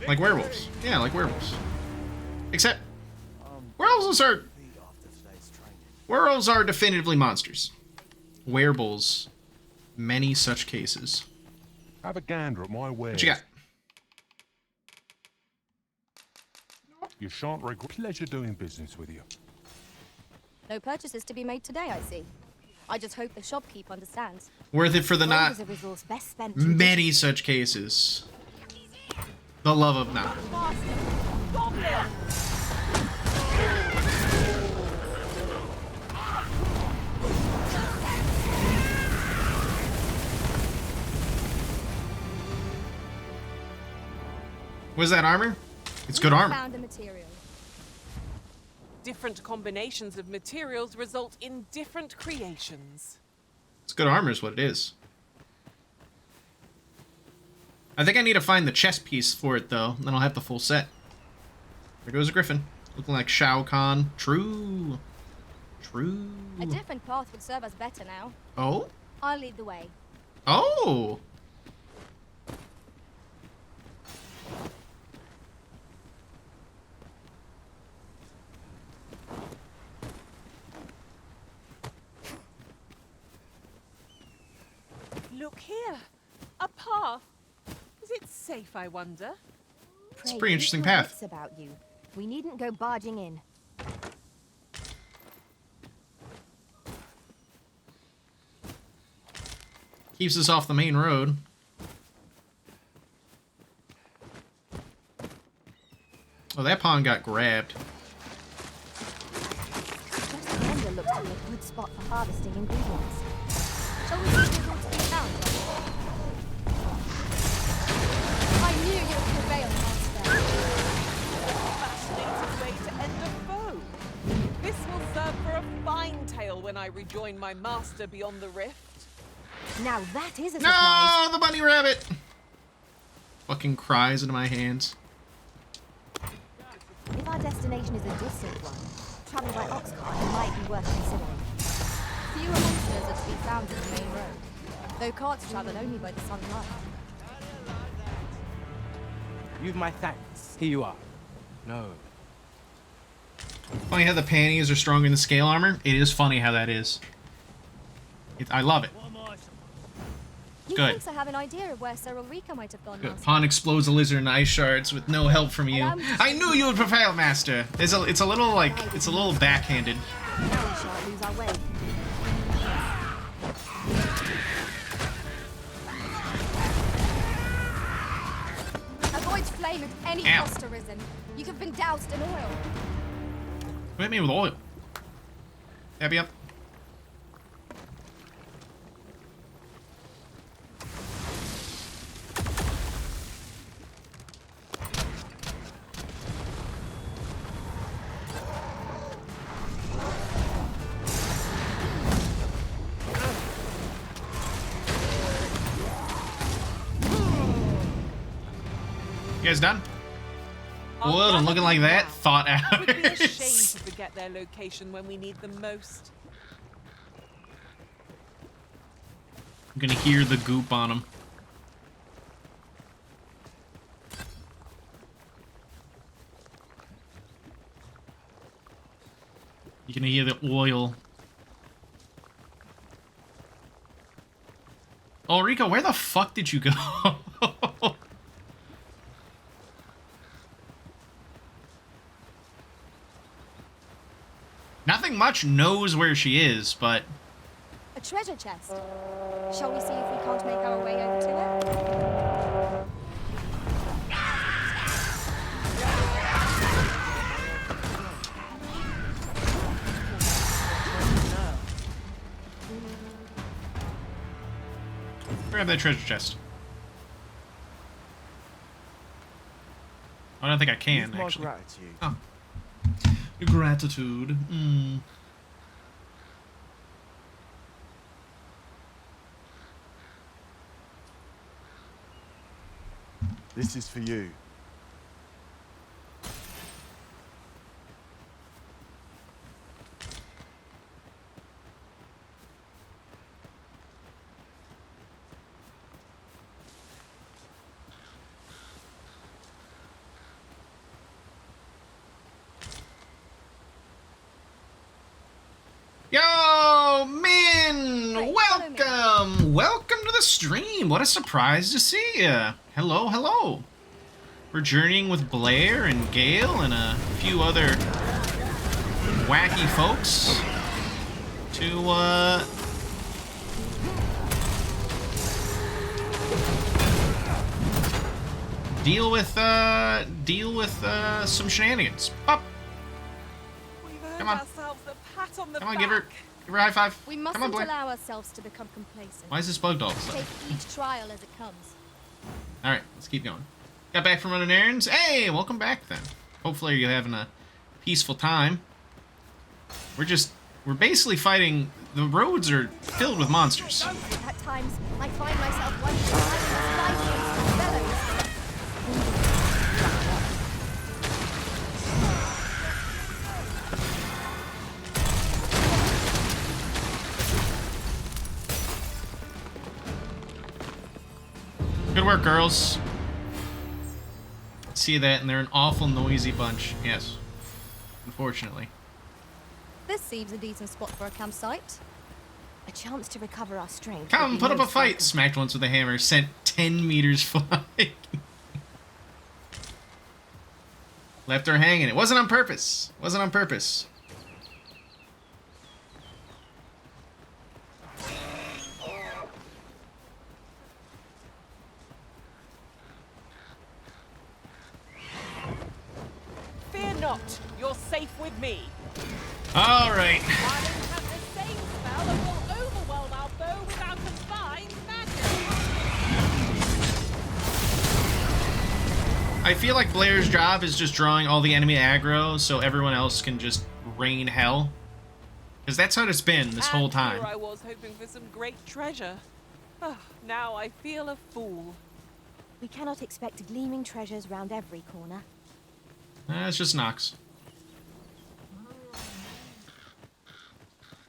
Like werewolves. Yeah, like werewolves. Except Werewolves are definitively monsters. Werebles. Many such cases. Have a gander at my wares. What you got? You shan't regret. Pleasure doing business with you. No purchases to be made today, I see. I just hope the shopkeep understands. Worth it for the Gold not is a resource best spent many such cases. The love of not. What's that armor? It's good armor. Found a material. Different combinations of materials result in different creations. It's good armor is what it is. I think I need to find the chest piece for it, though. Then I'll have the full set. There goes a griffin. Looking like Shao Kahn. True. True. A different path would serve us better now. Oh? I'll lead the way. Oh! Look here. A path. Is it safe, I wonder? It's a pretty interesting keep your path. wits about you. We needn't go barging in. Keeps us off the main road. Oh, that pawn got grabbed. Just yonder looks to be a good spot for harvesting ingredients. Shall we see what's all to be found? I knew you'd prevail, Master. Fascinating way to end a foe. This will serve for a fine tale when I rejoin my master beyond the rift. Now that is a No, surprise. the bunny rabbit! Fucking cries into my hands. If our destination is a distant one, travel by ox cart might be worth considering. Fewer monsters are to be found in the main road, though carts travel only by the sun's light. You've my thanks. Here you are. No. Funny how the panties are stronger than the scale armor. It is funny how that is. I love it. You Good. folks I have an idea of where Sir Ulrika might have gone, Good. Master. Pawn explodes a lizard in ice shards with no help from you. I knew you would prevail, Master. It's a little like it's a little backhanded. Now we shan't lose our way. Avoid flame if any Ow. cost arisen. You have been doused in oil. Hit me with oil. Abby up. You guys done? Wood and looking like that? Thought out. It would be a shame to forget their location when we need them most. I'm gonna hear the goop on them. You can hear the oil. Oh, Rico, where the fuck did you go? Nothing much knows where she is, but... A treasure chest. Shall we see if we can't make our way over to it? Grab that treasure chest. I don't think I can, My actually. gratitude. Oh. Gratitude. This is for you. Hello, Min! Welcome! Welcome to the stream. What a surprise to see you. Hello, hello. We're journeying with Blair and Gale and a few other wacky folks to, deal with some shenanigans. Up. Come on. Come on, give her a high five. We Come mustn't on, Blair. allow ourselves to become complacent. Why is this bugged all of a sudden? Take each trial as it comes. All right, let's keep going. Got back from running errands. Hey, welcome back then. Hopefully you're having a peaceful time. We're basically fighting. The roads are filled with monsters. At times, I find myself wondering why I must fight against my fellows. Good work, girls. See that, and they're an awful noisy bunch. Yes, unfortunately. This seems a decent spot for a campsite. A chance to recover our strength. Come, put up a fight. Smacked once with a hammer. Sent 10 meters flying. Left her hanging. It wasn't on purpose. It wasn't on purpose. Fear not, you're safe with me. All right. Ireland has the same spell that will overwhelm our foe with our combined magic. I feel like Blair's job is just drawing all the enemy aggro so everyone else can just rain hell. Because that's how it's been this whole time. Here I was hoping for some great treasure. Oh, now I feel a fool. We cannot expect gleaming treasures round every corner. It's just Nox. Of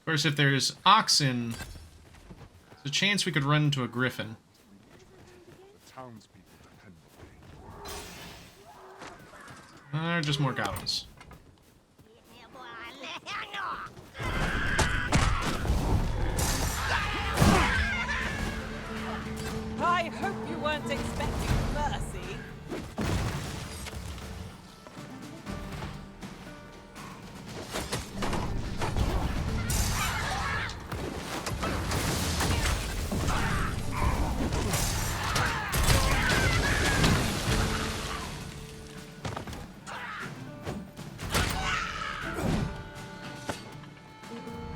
course, if there's oxen, there's a chance we could run into a griffin. Just more goblins. I hope you weren't expecting mercy.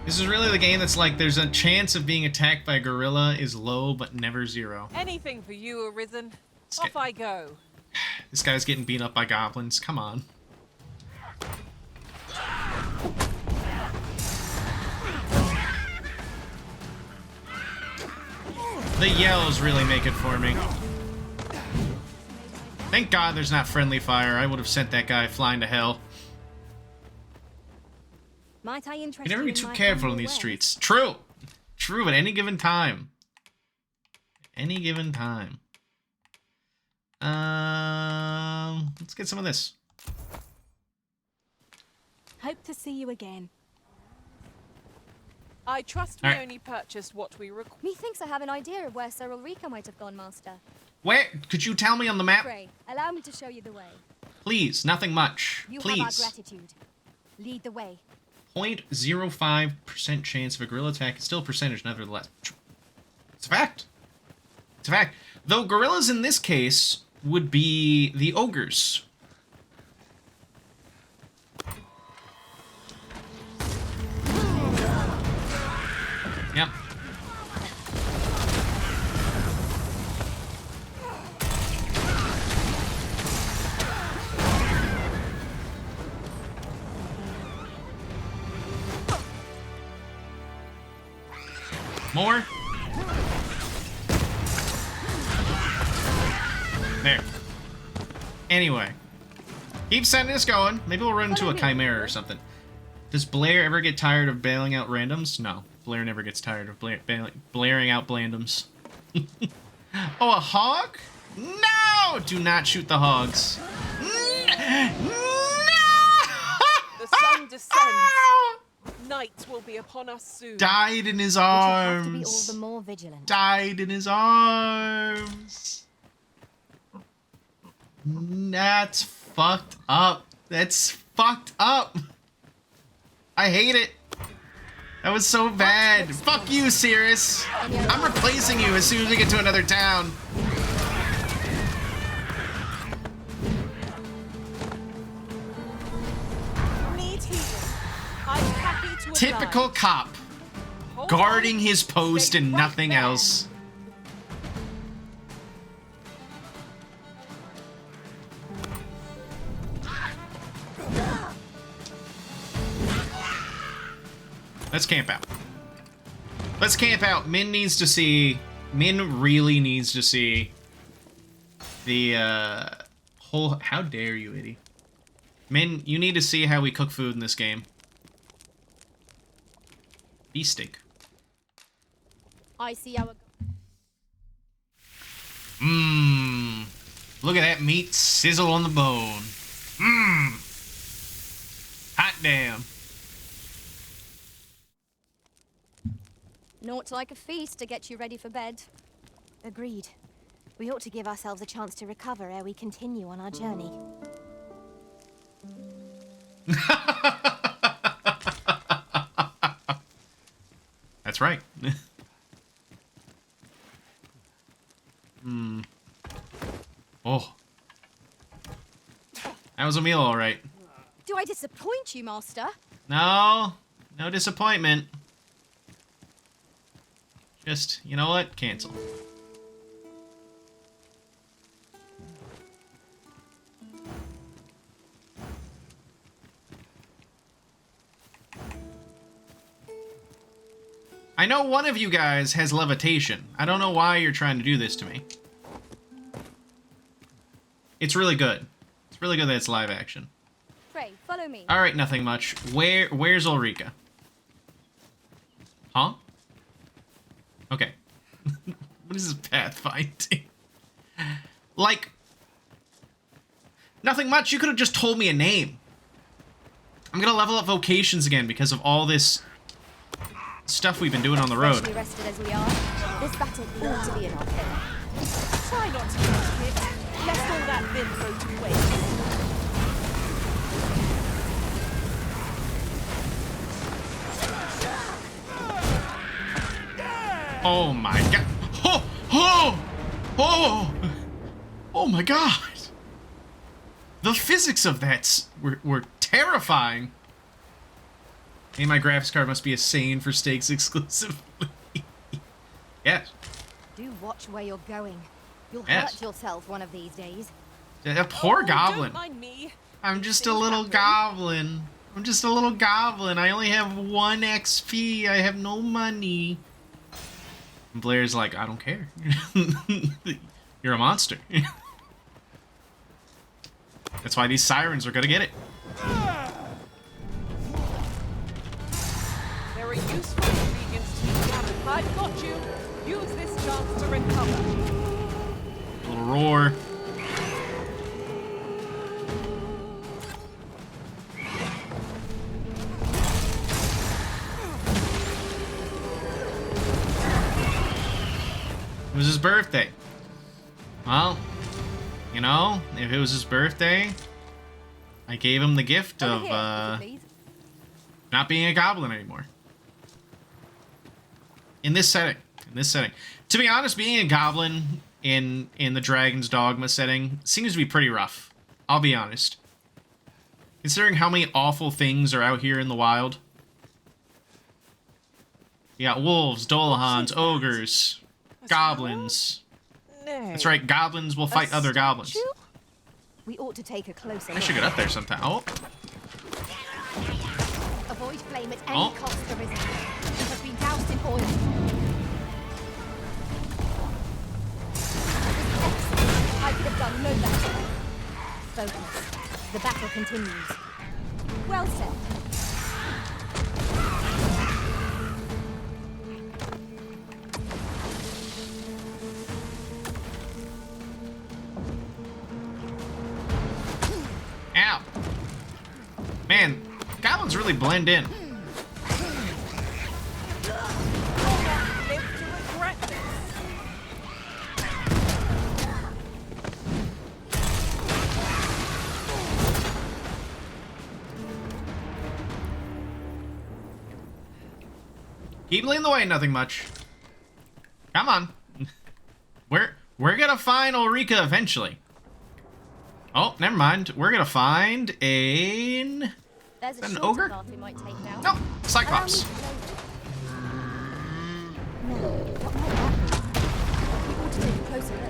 This is really the game that's like, there's a chance of being attacked by a gorilla is low, but never zero. Anything for you, Arisen. Off I go. This guy's getting beat up by goblins. Come on. The yells really make it for me. Thank God there's not friendly fire. I would have sent that guy flying to hell. Might I interest You never be in too my careful in humble these wares? streets. True. True, at any given time. Any given time. Let's get some of this. Hope to see you again. I trust we Alright. only purchased what we require. Methinks I have an idea of where Sir Ulrika might have gone, Master. Where? Could you tell me on the map? Pray, allow me to show you the way. Please, nothing much. You have our Please. gratitude. Lead the way. 0.05% chance of a gorilla attack. It's still a percentage, nevertheless. It's a fact. It's a fact. Though gorillas in this case would be the ogres. Yep. More. There. Anyway. Keep sending this going. Maybe we'll run into a chimera or something. Does Blair ever get tired of bailing out randoms? No. Blair never gets tired of blaring out blandums. Oh, a hog? No! Do not shoot the hogs. The sun descends. Night will be upon us soon. Died in his We shall have to be all arms. the more vigilant. Died in his arms. That's fucked up. That's fucked up. I hate it. That was so bad. Fuck you, Cirrus. I'm replacing you as soon as we get to another town. Need healing. I'm happy to Typical oblige. cop. Guarding his post and nothing else. Let's camp out. Let's camp out. Min needs to see... Min really needs to see the whole... How dare you, Eddie? Min, you need to see how we cook food in this game. Beef steak. I see our... Mmm. Look at that meat sizzle on the bone. Mmm. Hot damn. Naught like a feast to get you ready for bed. Agreed. We ought to give ourselves a chance to recover ere we continue on our journey. That's right. Hmm. Oh. That was a meal, all right. Do I disappoint you, Master? No. No disappointment. Just, you know what? Cancel. I know one of you guys has levitation. I don't know why you're trying to do this to me. It's really good. It's really good that it's live action. Pray, follow me. All right, nothing much. Where's Ulrika? Huh? Okay. What is this pathfinding? Like, nothing much. You could have just told me a name. I'm gonna level up vocations again because of all this stuff we've been doing on the road. Especially rested as we are, this battle ought to be in our favor. Try not to risk it, lest all that vim go to waste. Oh my god. Oh! Oh! Oh! Oh my god! The physics of that were terrifying. Hey, my graphics card must be insane for stakes exclusively. Yes. Do watch where you're going. You'll Yes. hurt yourself one of these days. That poor goblin. Don't mind me. I'm just a little goblin. I'm just a little goblin. I only have 1 XP. I have no money. And Blair's like, I don't care. You're a monster. That's why these sirens are gonna get it. There are useful ingredients to be gathered. I've got you. Use this chance to recover. A little roar. It was his birthday. Well, you know, if it was his birthday, I gave him the gift of not being a goblin anymore. In this setting. To be honest, being a goblin in the Dragon's Dogma setting seems to be pretty rough. I'll be honest. Considering how many awful things are out here in the wild. You got wolves, Dolahans, ogres, goblins. That's right, goblins will fight other goblins. We ought to take a closer I look. should get up there sometime. Oh. Avoid flame at any cost, Arisen. It has been doused in oil. I could have done no better. Focus. The battle continues. Well said. Ow. Man, goblins really blend in. Keep leading the way, nothing much. Come on. We're gonna find Ulrika eventually. Oh, never mind. We're gonna find an ogre? We might take now. No, Cyclops. Now, what might that be? We ought to take a closer look.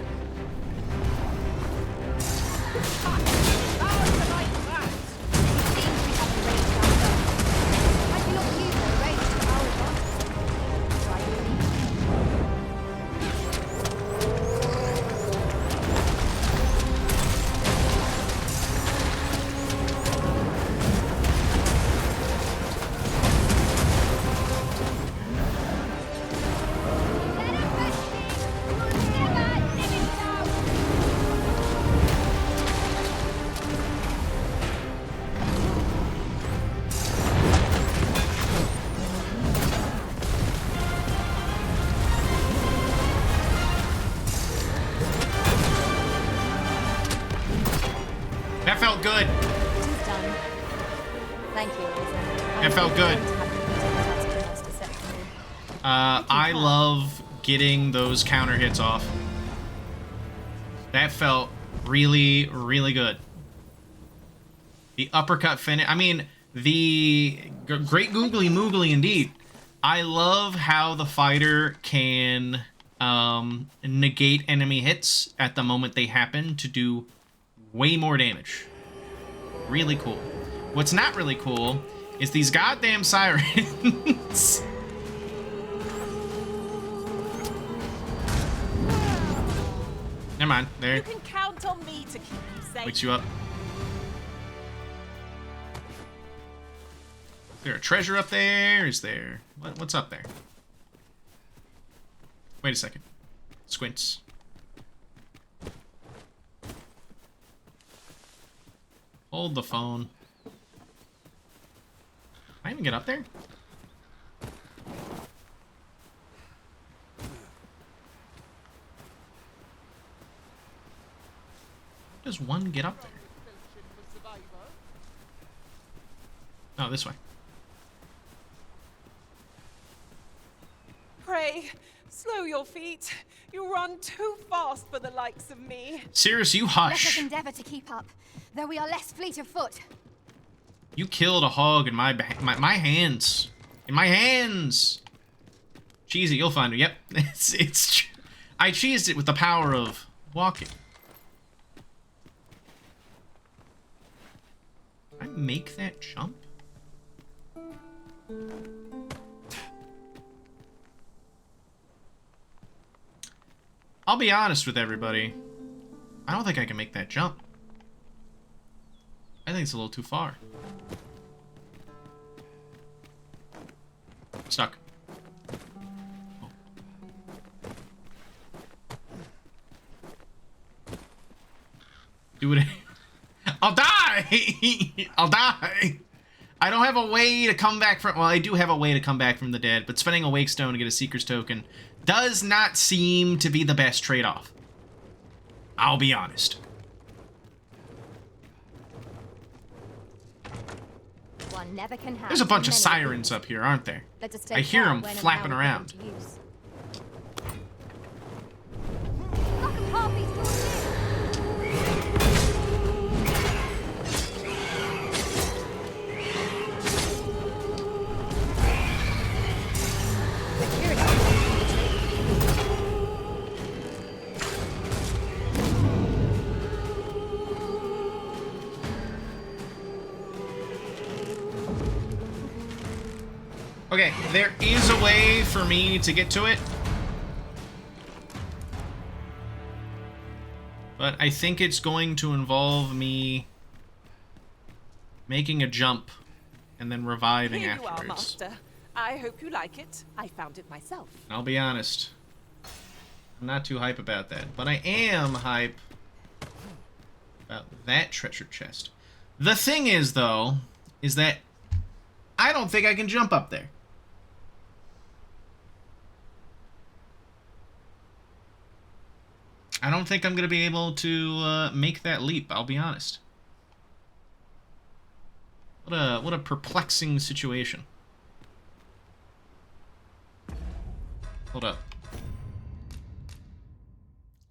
That felt good. Thank you, That felt good. I love getting those counter hits off. That felt really, really good. The uppercut finish. I mean, the great googly moogly indeed. I love how the fighter can negate enemy hits at the moment they happen to do way more damage. Really cool. What's not really cool is these goddamn sirens. Never mind. There. You can count on me to keep you safe. Wakes you up. Is there a treasure up there? Is there... What's up there? Wait a second. Squints. Hold the phone. Can I even get up there? How does one get up there? Oh, this way. Pray, slow your feet. You run too fast for the likes of me. Sirius, you Let us hush. endeavor to keep up, though we are less fleet of foot. You killed a hog in my hands. In my hands. Cheesy, you'll find it. Yep, it's. I cheesed it with the power of walking. Can I make that jump? I'll be honest with everybody. I don't think I can make that jump. I think it's a little too far. Stuck. Oh. Do it. I'll die! I'll die! I don't have a way to come back from... Well, I do have a way to come back from the dead, but spending a Wake Stone to get a Seeker's Token does not seem to be the best trade-off. I'll be honest. One never can have There's a bunch of many sirens up here, aren't there? Let us I take hear care them when and flapping how we around. put them to use. Okay, there is a way for me to get to it. But I think it's going to involve me making a jump and then reviving Here you are, afterwards. Master. I hope you like it. I found it myself. I'll be honest. I'm not too hype about that. But I am hype about that treasure chest. The thing is, though, is that I don't think I can jump up there. I don't think I'm going to be able to make that leap, I'll be honest. What a perplexing situation. Hold up.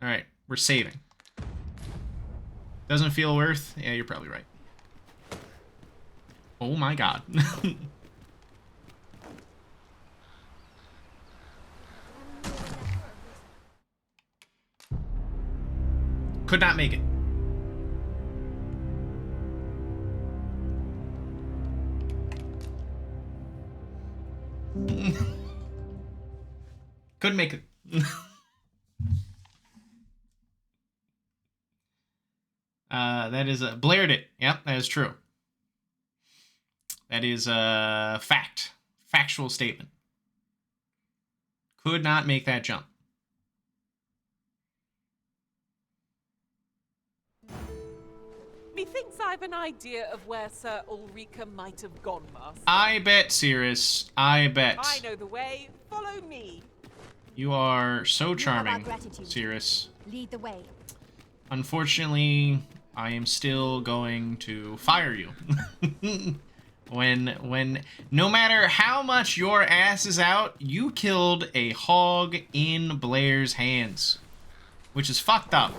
Alright, we're saving. Doesn't feel worth? Yeah, you're probably right. Oh my god. Could not make it. Couldn't make it. That is blared it. Yep, that is true. That is a fact. Factual statement. Could not make that jump. Methinks I've an idea of where Sir Ulrika might have gone, Master. I bet, Cirrus. I bet. I know the way. Follow me. You are so You have our charming, gratitude. Cirrus. Lead the way. Unfortunately, I am still going to fire you. when no matter how much your ass is out, you killed a hog in Blair's hands, which is fucked up.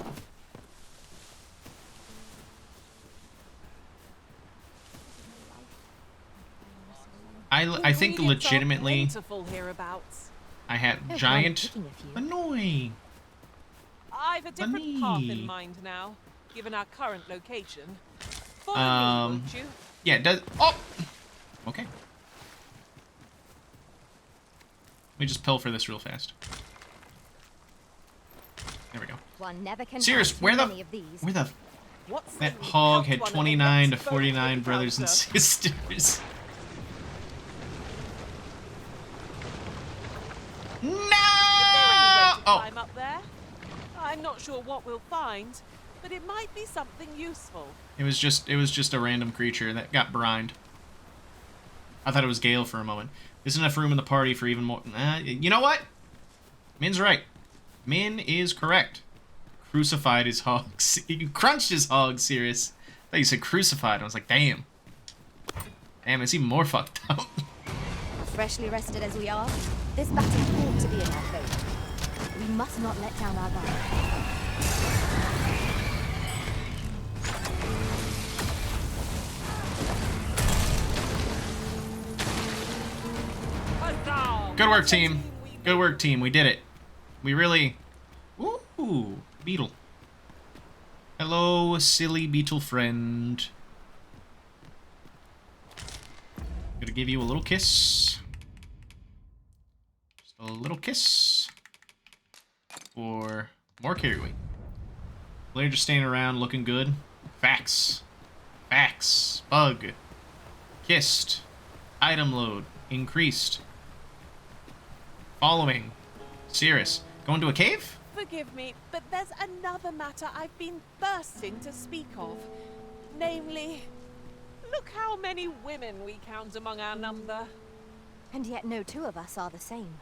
I think legitimately I have giant annoying. I've a different path in mind now, given our current location. Follow me, won't you? Yeah, does okay. Let me just pilfer this real fast. There we go. One never can Serious, have where too the many of these. that hog had 29 to 49 brothers and sisters. No! Climb up there. I'm not sure what we'll find, but it might be something useful. It was just a random creature that got brined. I thought it was Gale for a moment. There's enough room in the party for even more. You know what? Min's right. Min is correct. Crucified his hogs. You crunched his hog, serious. I thought you said crucified. I was like, damn. Damn, it's even more fucked up. Freshly rested as we are, this battle ought to be in our favor. We must not let down our guard. Good work, team. Good work, team. We did it. We really... Ooh, beetle. Hello, silly beetle friend. Gonna give you a little kiss. Just a little kiss. For more carry weight. Blair just staying around looking good. Facts. Facts. Bug. Kissed. Item load. Increased. Following. Cirrus. Going to a cave? Forgive me, but there's another matter I've been bursting to speak of. Namely, look how many women we count among our number. And yet no two of us are the same.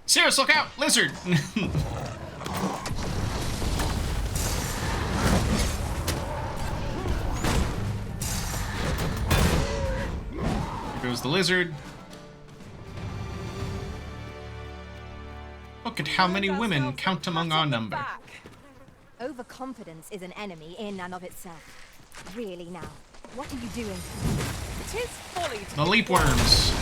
Cirrus, look out! Lizard! There goes the lizard. Look at how many women count among our number. Overconfidence is an enemy in and of itself. Really now, what are you doing? It is folly to The leap worms.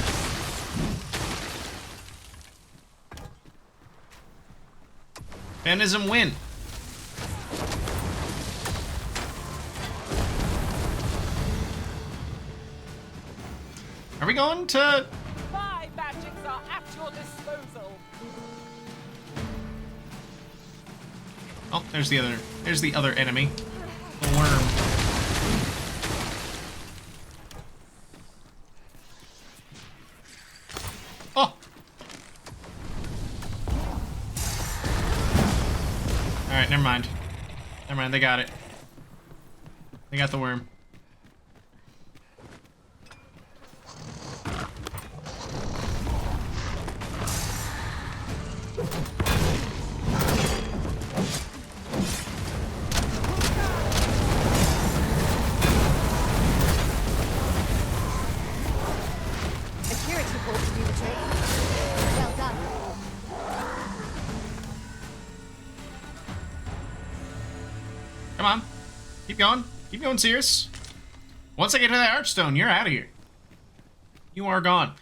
Feminism win. Are we going to... My magics are at your disposal. Oh, there's the other enemy. The worm. Oh! Alright, never mind. Never mind, they got it. They got the worm. Come on. Keep going. Keep going, Sears. Once I get to that archstone, you're out of here. You are gone.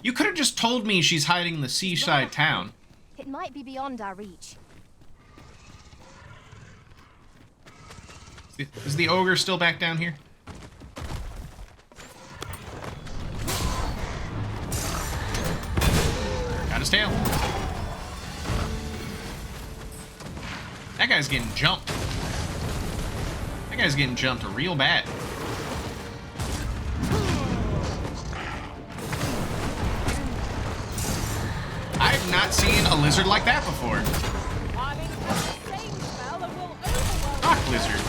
You could have just told me she's hiding in the seaside town. It might be beyond our reach. Is the ogre still back down here? Got his tail. That guy's getting jumped. That guy's getting jumped real bad. I've not seen a lizard like that before. Rock lizard.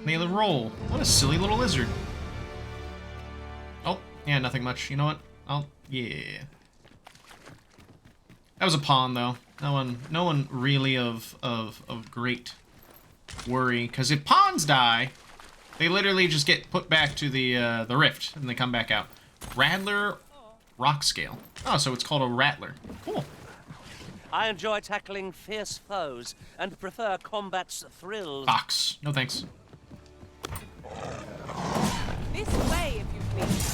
Nail the roll. What a silly little lizard. Oh, yeah, nothing much. You know what? Yeah. That was a pawn, though. No one really of great worry. Because if pawns die, they literally just get put back to the rift, and they come back out. Rattler rock scale. Oh, so it's called a rattler. Cool. I enjoy tackling fierce foes and prefer combat's thrills. Box. No thanks. This way, if you please.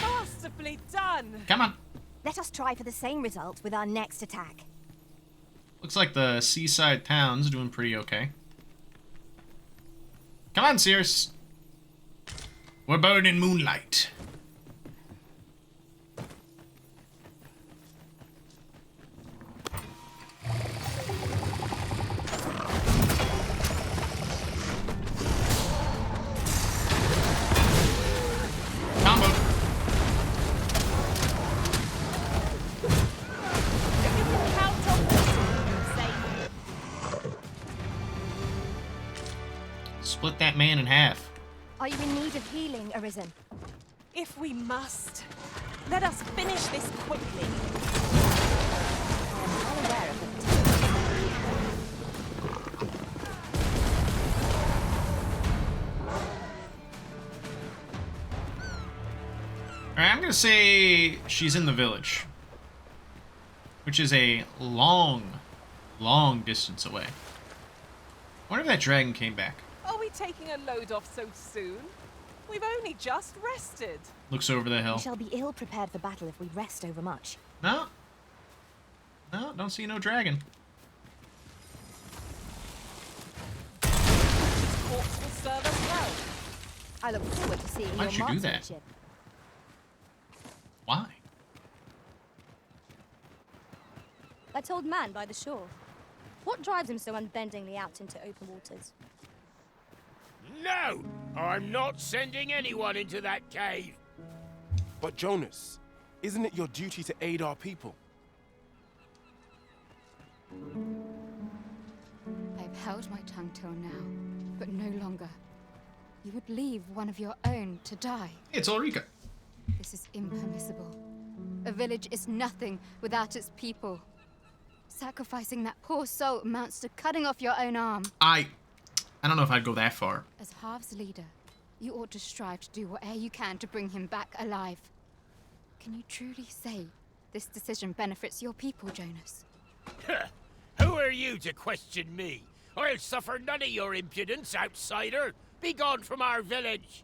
Masterfully done. Come on. Let us try for the same result with our next attack. Looks like the seaside town's doing pretty okay. Come on, Sears. We're buried in moonlight. Combo. Split that man in half. Are you in need of healing, Arisen? If we must, let us finish this quickly. Alright, I'm gonna say she's in the village. Which is a long distance away. I wonder if that dragon came back. Are we taking a load off so soon? We've only just rested. Looks over the hill. We shall be ill prepared for battle if we rest overmuch. No. No, don't see no dragon. This corpse will serve us well. I look forward to seeing Why'd your you do that? marksmanship. Why? That old man by the shore. What drives him so unbendingly out into open waters? No! I'm not sending anyone into that cave! But Jonas, isn't it your duty to aid our people? I've held my tongue till now, but no longer. You would leave one of your own to die. It's Ulrika. This is impermissible. A village is nothing without its people. Sacrificing that poor soul amounts to cutting off your own arm. I don't know if I'd go that far. As Half's leader, you ought to strive to do whatever you can to bring him back alive. Can you truly say this decision benefits your people, Jonas? Who are you to question me? I'll suffer none of your impudence, outsider! Be gone from our village!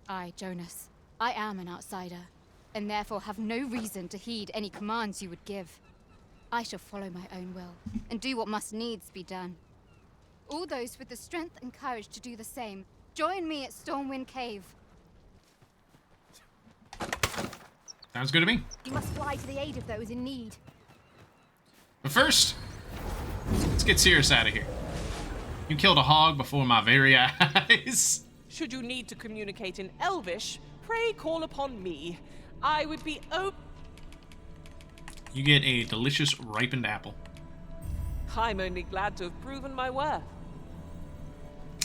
I, Jonas, I am an outsider, and therefore have no reason to heed any commands you would give. I shall follow my own will, and do what must needs be done. All those with the strength and courage to do the same, join me at Stormwind Cave. Sounds good to me. You must fly to the aid of those in need. But first, let's get Cirrus out of here. You killed a hog before my very eyes. Should you need to communicate in Elvish, pray call upon me. I would be You get a delicious ripened apple. I'm only glad to have proven my worth.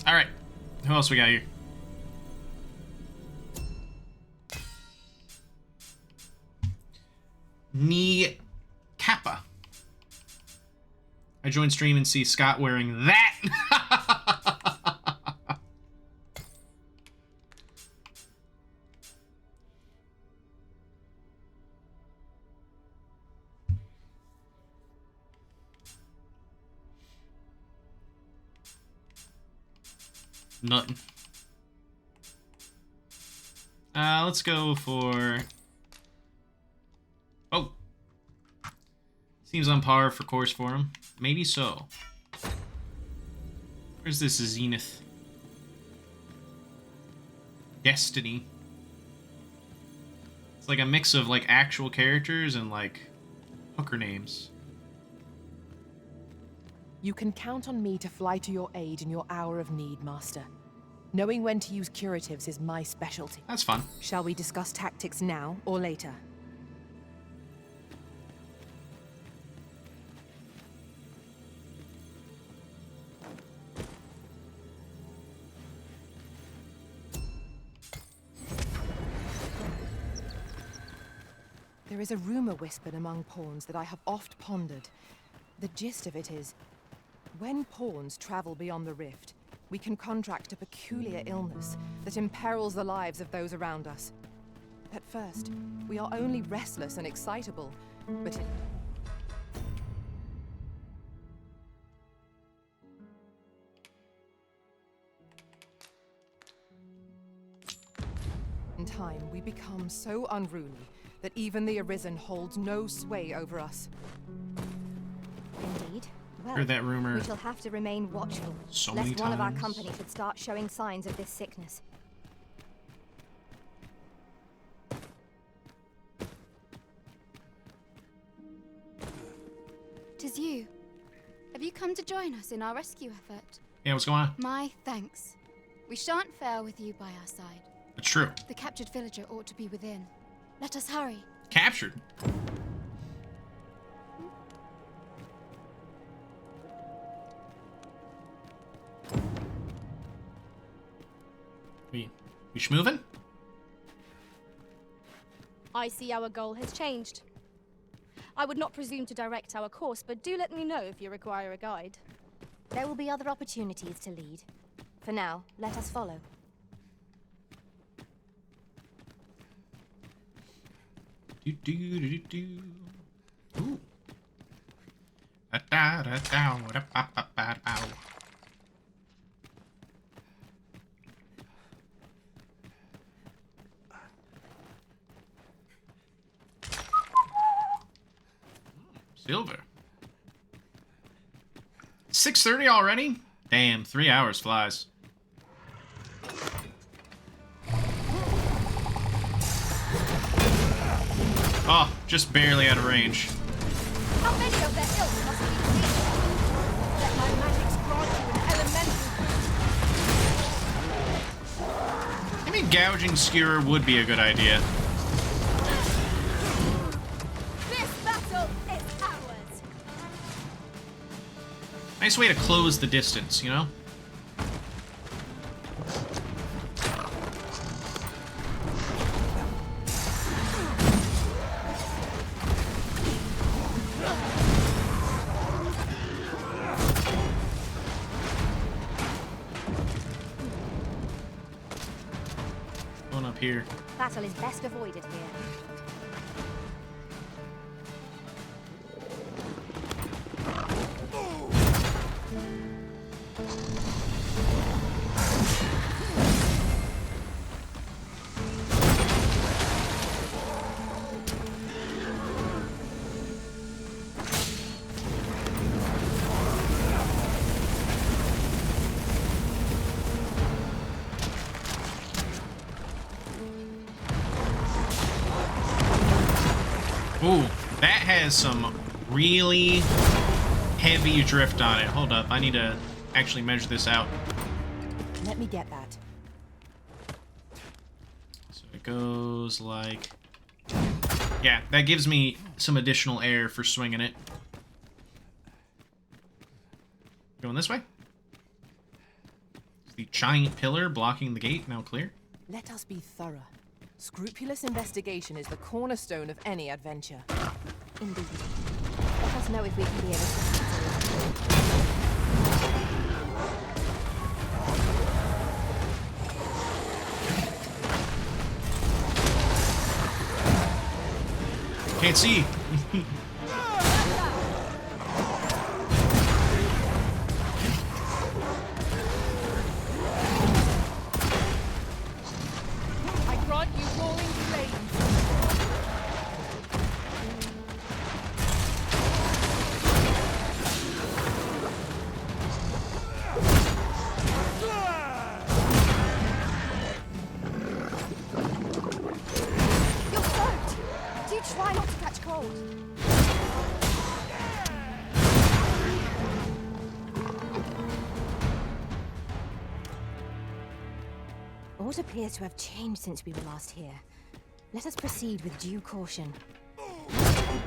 Alright. Who else we got here? Knee Kappa. I joined stream and see Scott wearing that. Nothing. Let's go for... Oh. Seems on par for course for him. Maybe so. Where's this Zenith? Destiny. It's like a mix of like actual characters and like hooker names. You can count on me to fly to your aid in your hour of need, Master. Knowing when to use curatives is my specialty. That's fun. Shall we discuss tactics now or later? There is a rumor whispered among pawns that I have oft pondered. The gist of it is, when pawns travel beyond the rift, we can contract a peculiar illness that imperils the lives of those around us. At first, we are only restless and excitable, but in time, we become so unruly that even the Arisen holds no sway over us. Indeed. Well, Heard that rumor we shall have to remain watchful, so lest many one of our times. company should start showing signs of this sickness. 'Tis you. Have you come to join us in our rescue effort? Yeah, what's going on? My thanks. We shan't fail with you by our side. It's true. The captured villager ought to be within. Let us hurry. Captured. We schmoovin'? I see our goal has changed. I would not presume to direct our course, but do let me know if you require a guide. There will be other opportunities to lead. For now, let us follow. Do do do do. Ooh. Da da da da da ba ba ba ba. Silver. 6:30 already? Damn, 3 hours flies. Oh, just barely out of range. How many of their ilk must be defeated? Let my magics grant you an elemental. Maybe gouging skewer would be a good idea. This battle is ours. Nice way to close the distance, you know? Going up here. Battle is best avoided here. Ooh, that has some really heavy drift on it. Hold up, I need to actually measure this out. Let me get that. So it goes like... Yeah, that gives me some additional air for swinging it. Going this way? The giant pillar blocking the gate now clear. Let us be thorough. Scrupulous investigation is the cornerstone of any adventure. Indeed. Let us know if we can be of assistance. Can't see. I grant you roaring flames. You're soaked! Do try not to catch cold. Aught appears to have changed since we were last here. Let us proceed with due caution.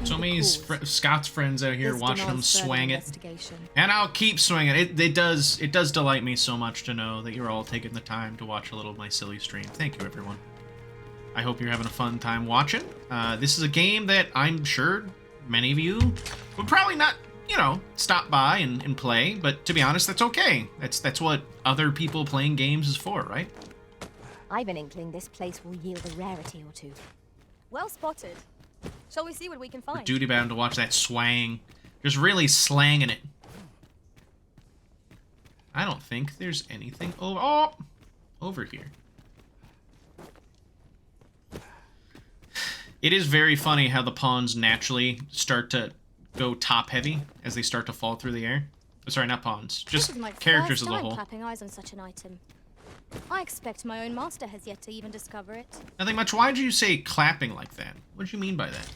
So many Scott's friends out here This watching him demands further swing it. investigation. And I'll keep swinging it. It does delight me so much to know that you're all taking the time to watch a little of my silly stream. Thank you, everyone. I hope you're having a fun time watching. This is a game that I'm sure many of you would probably not, you know, stop by and play, but to be honest, that's okay. That's what other people playing games is for, right? I've an inkling this place will yield a rarity or two. Well spotted. Shall we see what we can We're find? duty bound to watch that swang. Just really slanging it. I don't think there's anything over here. It is very funny how the pawns naturally start to go top heavy as they start to fall through the air. Sorry, not pawns, just This is my characters as first a time whole. clapping eyes on such an item. I expect my own master has yet to even discover it. Nothing much. Why'd you say clapping like that? What did you mean by that?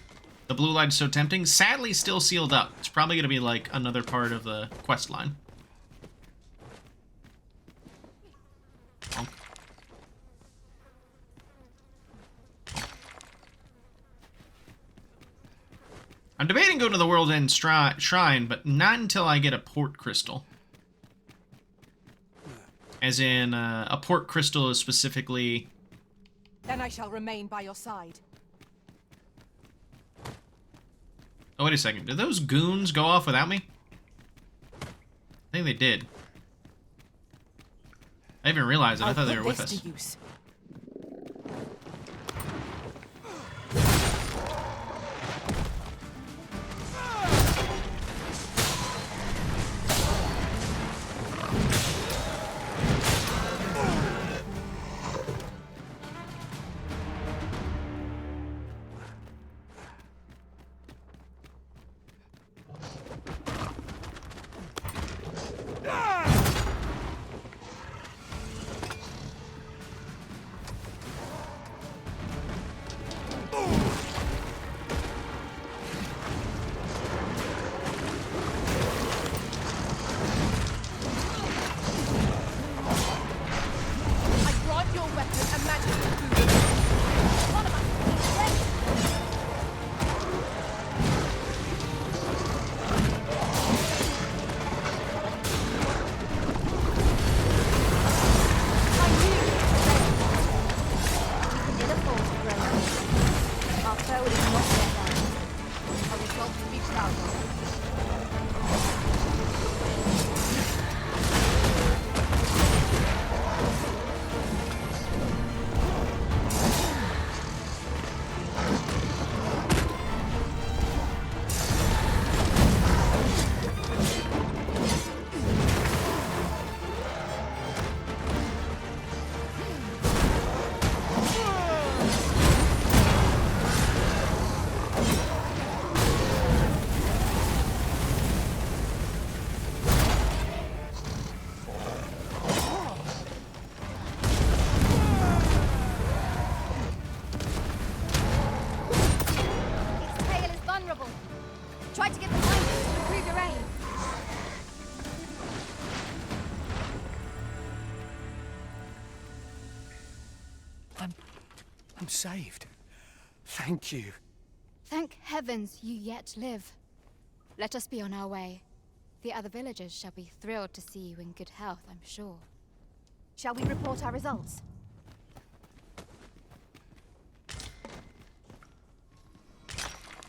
The blue light is so tempting. Sadly, still sealed up. It's probably going to be like another part of the quest line. Bonk. I'm debating going to the World's End Shrine, but not until I get a port crystal. As in, a port crystal is specifically... Then I shall remain by your side. Oh, wait a second. Did those goons go off without me? I think they did. I didn't even realize it. I thought they were with us. To use. Try to get behind it to improve your aim. I'm saved. Thank you. Thank heavens you yet live. Let us be on our way. The other villagers shall be thrilled to see you in good health, I'm sure. Shall we report our results?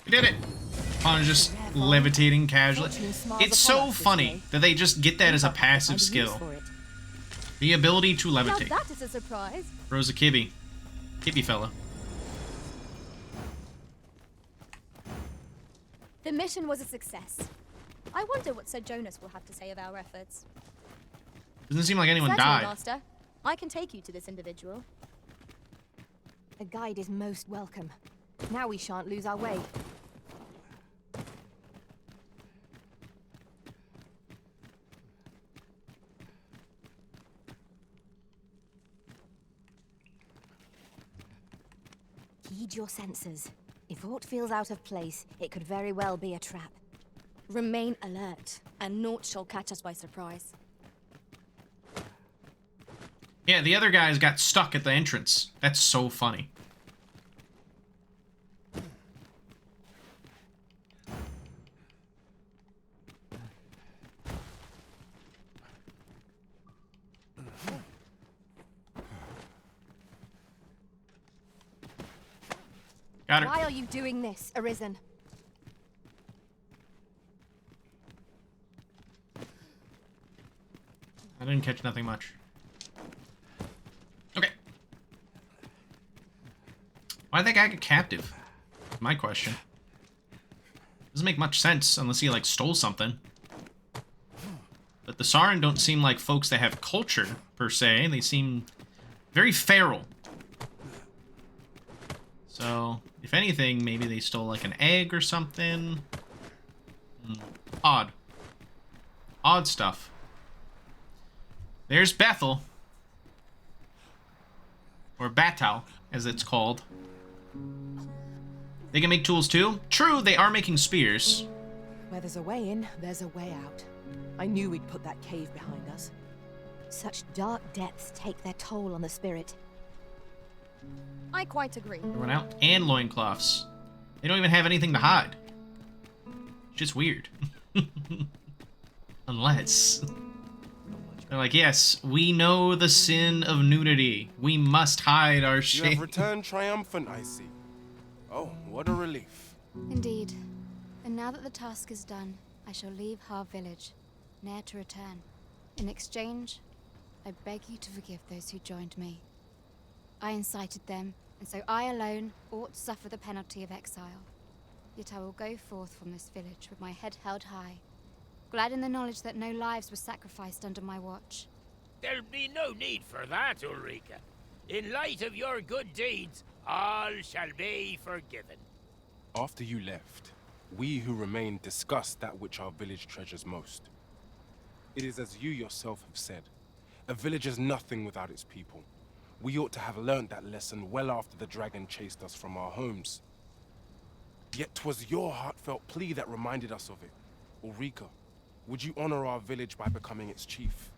We did it! On just levitating casually. It's so funny that they just get that as a passive skill. The ability to levitate. Now that is a surprise. Throws a kibby. Kibby fella. The mission was a success. I wonder what Sir Jonas will have to say of our efforts. Doesn't seem like anyone Certainly, died. Master. I can take you to this individual. A guide is most welcome. Now we shan't lose our way. Heed your senses. If aught feels out of place, it could very well be a trap. Remain alert, and naught shall catch us by surprise. Yeah, the other guys got stuck at the entrance. That's so funny. Got her. Why are you doing this, Arisen? I didn't catch nothing much. Okay. Why'd that guy get captive? My question. Doesn't make much sense unless he, like, stole something. But the Sarin don't seem like folks that have culture, per se. They seem very feral. So, if anything, maybe they stole, like, an egg or something. Odd. Odd stuff. There's Bethel. Or Batal, as it's called. They can make tools too? True, they are making spears. Where there's a way in, there's a way out. I knew we'd put that cave behind us. Such dark depths take their toll on the spirit. I quite agree. Everyone out. And loincloths. They don't even have anything to hide. It's just weird. Unless... They're like, yes, we know the sin of nudity. We must hide our You shame. have returned triumphant, I see. Oh, what a relief. Indeed. And now that the task is done, I shall leave Har village, ne'er to return. In exchange, I beg you to forgive those who joined me. I incited them, and so I alone ought to suffer the penalty of exile. Yet I will go forth from this village with my head held high, glad in the knowledge that no lives were sacrificed under my watch. There'll be no need for that, Ulrika. In light of your good deeds, all shall be forgiven. After you left, we who remain discussed that which our village treasures most. It is as you yourself have said, a village is nothing without its people. We ought to have learned that lesson well after the dragon chased us from our homes. Yet 'twas your heartfelt plea that reminded us of it. Ulrika, would you honor our village by becoming its chief?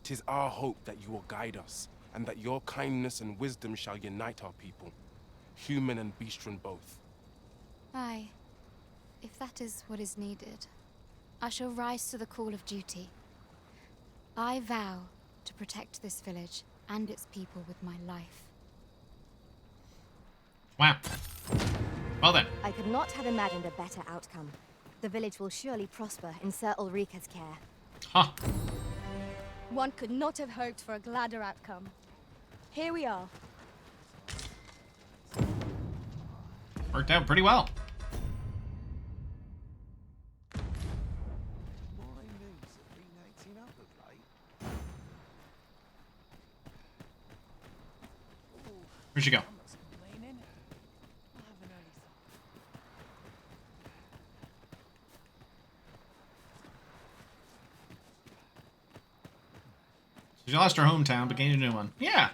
'Tis our hope that you will guide us, and that your kindness and wisdom shall unite our people, human and bestian both. Aye, if that is what is needed, I shall rise to the call of duty. I vow to protect this village and its people with my life. Wow. Well then. I could not have imagined a better outcome. The village will surely prosper in Sir Ulrika's care. Huh. One could not have hoped for a gladder outcome. Here we are. Worked out pretty well. Where'd you go? She lost her hometown, but gained a new one. Yeah.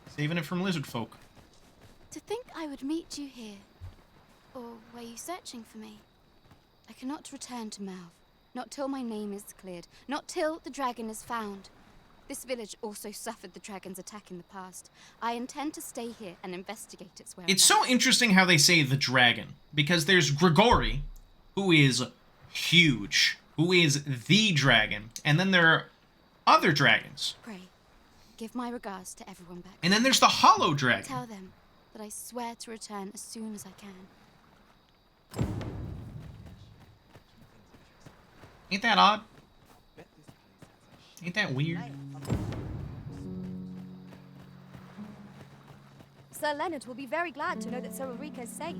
Saving it from lizard folk. To think I would meet you here. Or were you searching for me? I cannot return to Malv. Not till my name is cleared. Not till the dragon is found. This village also suffered the dragon's attack in the past. I intend to stay here and investigate its whereabouts. It's so interesting how they say the dragon. Because there's Grigori, who is huge. Who is the dragon. And then there are other dragons. Pray, Give my regards to everyone back. And then there's the Hollow Dragon. Tell them that I swear to return as soon as I can. Ain't that odd? Ain't that weird? Sir Leonard will be very glad to know that Sir Ulrika is safe.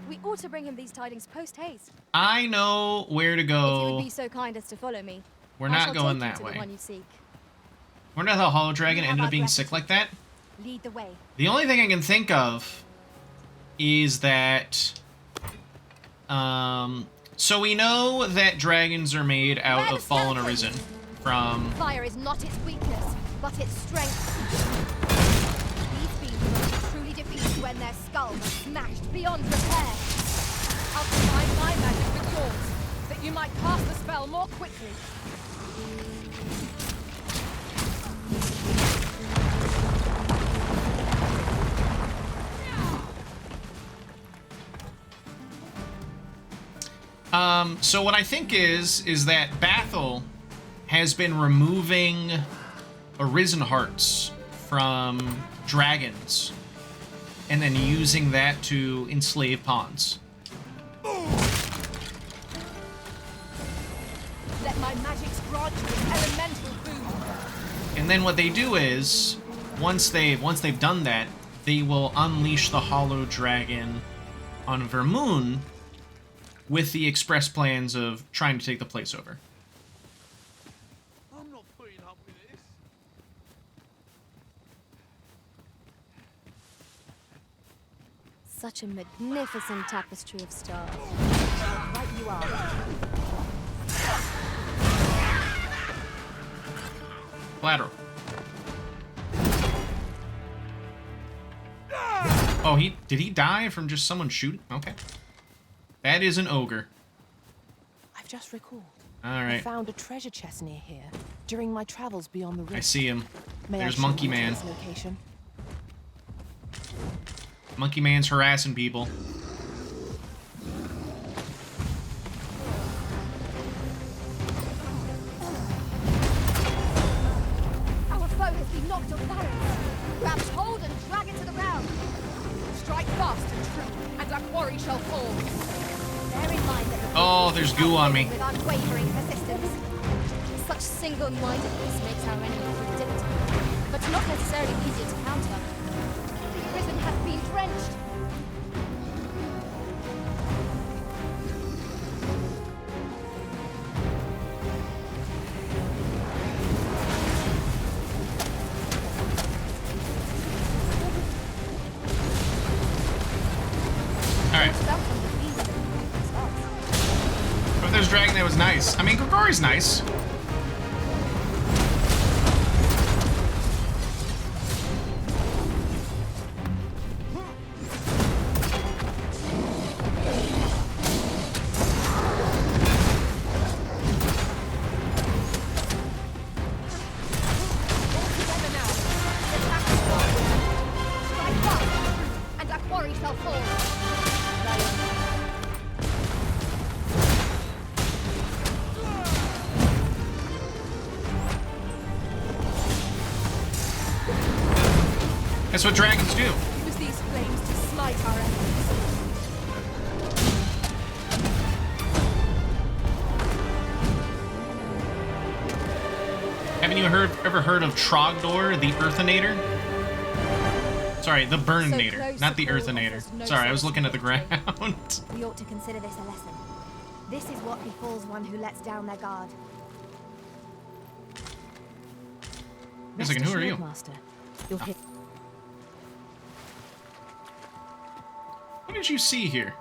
We ought to bring him these tidings post-haste. I know where to If you would go. be so kind as to follow me. We're I not shall going take you that to way. The one you seek. Wonder how the Hollow Dragon You have ended our up being gratitude. sick like that. Lead the way. The only thing I can think of is that... So we know that dragons are made out of fallen arisen from... Fire is not its weakness, but its strength. These beings will be truly defeated when their skulls are smashed beyond repair. I'll combine my magic with yours, that you might cast the spell more quickly. So what I think is that Bathel has been removing arisen hearts from dragons and then using that to enslave pawns. Let my magics grant you an elemental boon. And then what they do is, once they've done that, they will unleash the Hollow Dragon on Vermoon with the express plans of trying to take the place over. I'm not putting up with this. Such a magnificent tapestry of stars. Right you are. Collateral. Oh, did he die from just someone shooting? Okay. That is an ogre. I've just recalled. All I right. found a treasure chest near here during my travels beyond the rift. I see him. May There's I show Monkey you Man. its location? Monkey Man's harassing people. Our foe has been knocked off balance. Grab hold and drag it to the ground. Strike fast and true, and our quarry shall fall. Bear in mind that the Oh, there's goo on me. with unwavering persistence. Such single-mindedness makes our enemy predictable, but not necessarily easier to counter. The prison has been drenched. Alright. If there's dragon, that was nice. I mean, Grigori's nice. Strike fast, and our quarry shall fall. That's what dragons do. Use these flames to smite our enemies. Haven't you ever heard of Trogdor, the Earthinator? Sorry, the Burninator, close not the a call Earthinator. offers no Sorry, I was looking at the ground. We ought to consider this a lesson. This is what befalls one who lets down their guard. Wait a second, who are you? Master. You'll hit. What did you see here?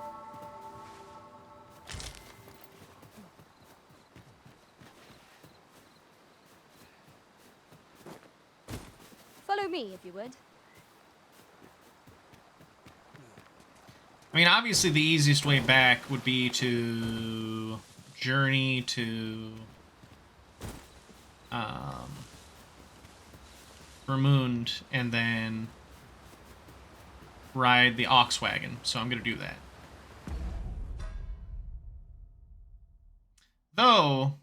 Follow me, if you would. I mean, obviously the easiest way back would be to journey to Vermund and then ride the ox wagon. So I'm gonna do that. Though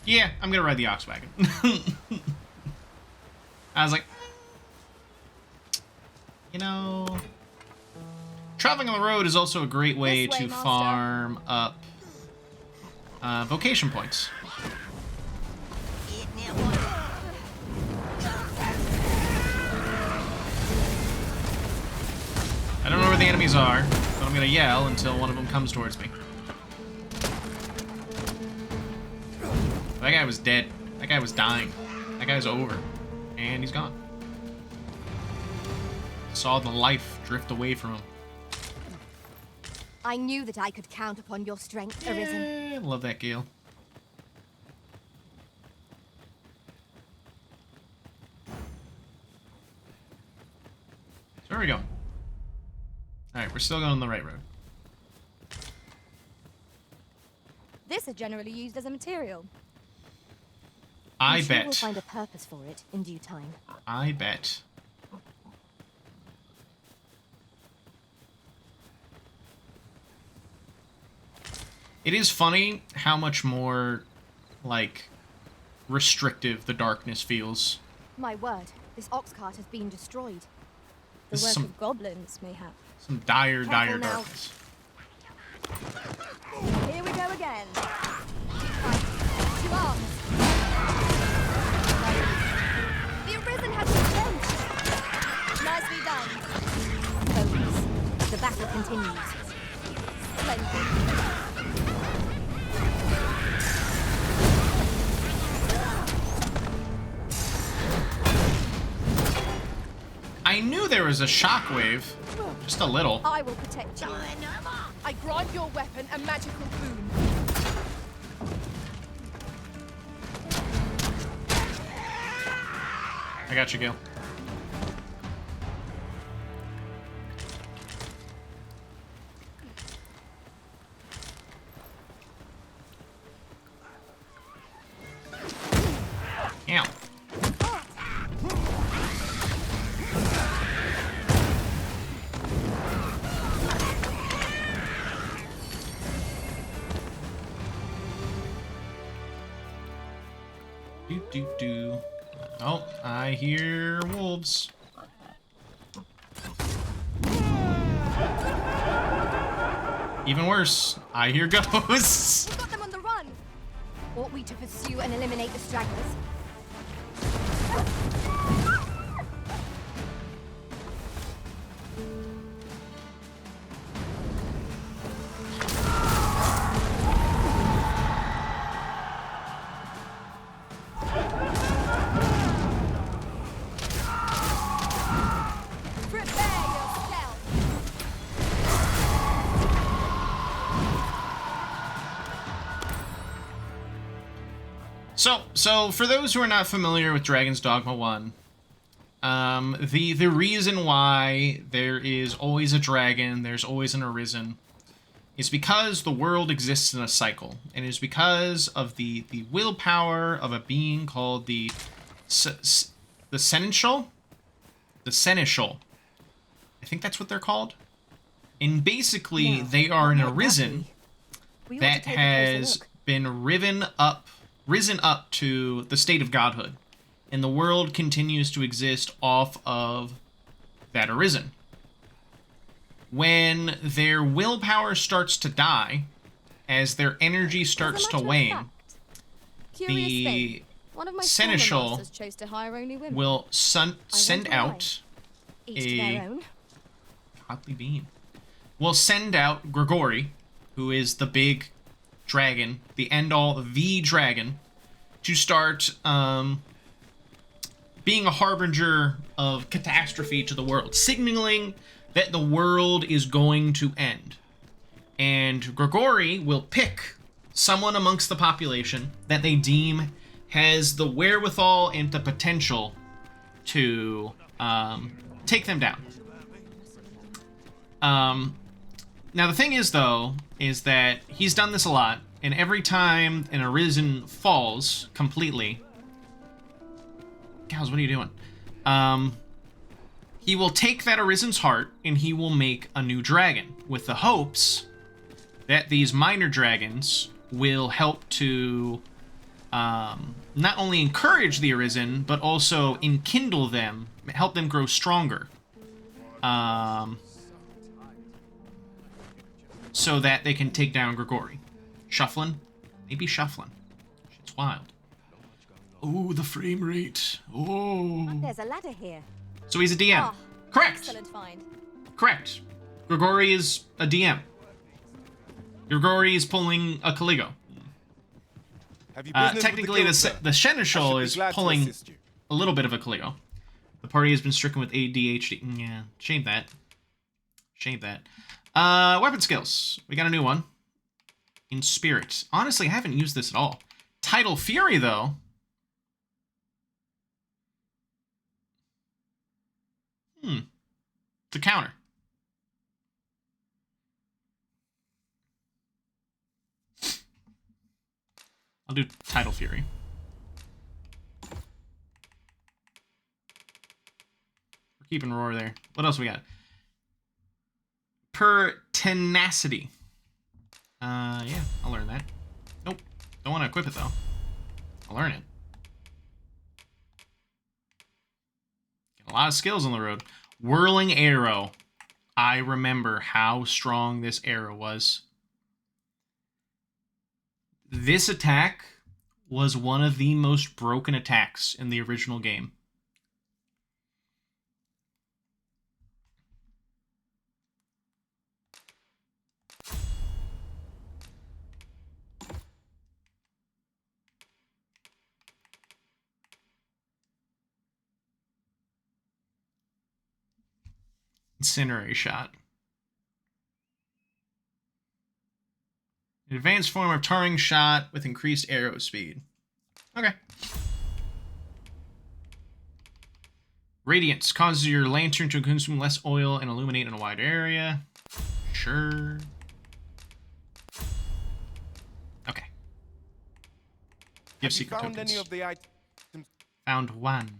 Yeah, I'm gonna ride the ox wagon. I was like, you know, traveling on the road is also a great way to farm up vocation points. I don't know where the enemies are, but I'm gonna yell until one of them comes towards me. That guy was dead. That guy was dying. That guy's over. And he's gone. Saw the life drift away from him. I knew that I could count upon your strength, Arisen. Love that, Gale. So where are we going? Alright, we're still going on the right road. This is generally used as a material. I I'm sure bet. we'll find a purpose for it in due time. I bet. It is funny how much more, like, restrictive the darkness feels. My word, this ox cart has been destroyed. This The is work some- of goblins, mayhap. Some dire, Careful dire now. darkness. Here we go again. To arms. The Arisen has been nicely done. Focus. The battle continues. Splendid. I knew there was a shockwave. Just a little. I will protect you. I grant your weapon a magical boon. I got you, Gil. Ow. Do. Oh, I hear wolves. Even worse, I hear ghosts. We've got them on the run. Ought we to pursue and eliminate the stragglers? So for those who are not familiar with Dragon's Dogma 1, the reason why there is always a dragon, there's always an Arisen, is because the world exists in a cycle, and it is because of the willpower of a being called the Seneschal? The Seneschal. I think that's what they're called. And basically, they are an Arisen that has been risen up to the state of godhood, and the world continues to exist off of that Arisen. When their willpower starts to die, as their energy starts to wane, the One of my Seneschal masters chose to hire only women. will send out Each to their own. godly being. Will send out Gregory, who is the big dragon, the end-all, the dragon, to start being a harbinger of catastrophe to the world, signaling that the world is going to end. And Gregory will pick someone amongst the population that they deem has the wherewithal and the potential to take them down. Now the thing is, though, is that he's done this a lot, and every time an Arisen falls completely... Gals, what are you doing? He will take that Arisen's heart, and he will make a new dragon, with the hopes that these minor dragons will help to not only encourage the Arisen, but also enkindle them, help them grow stronger. So that they can take down Grigori. Shuffling? Maybe shuffling. Shit's wild. Oh, the frame rate. Oh. There's a ladder here. So he's a DM. Ah, Correct. Excellent find. Correct. Grigori is a DM. Grigori is pulling a Caligo. Technically, the Seneschal is pulling a little bit of a Caligo. The party has been stricken with ADHD. Yeah, shame that. Shame that. Weapon skills. We got a new one. In Spirit. Honestly, I haven't used this at all. Tidal Fury, though. It's a counter. I'll do Tidal Fury. We're keeping Roar there. What else we got? Pertinacity. Yeah, I'll learn that. Nope. Don't want to equip it, though. I'll learn it. Got a lot of skills on the road. Whirling Arrow. I remember how strong this arrow was. This attack was one of the most broken attacks in the original game. Incinerary Shot. An advanced form of tarring shot with increased arrow speed. Okay. Radiance causes your lantern to consume less oil and illuminate in a wide area. Sure. Okay. Give secret found tokens. any of the items? Found one.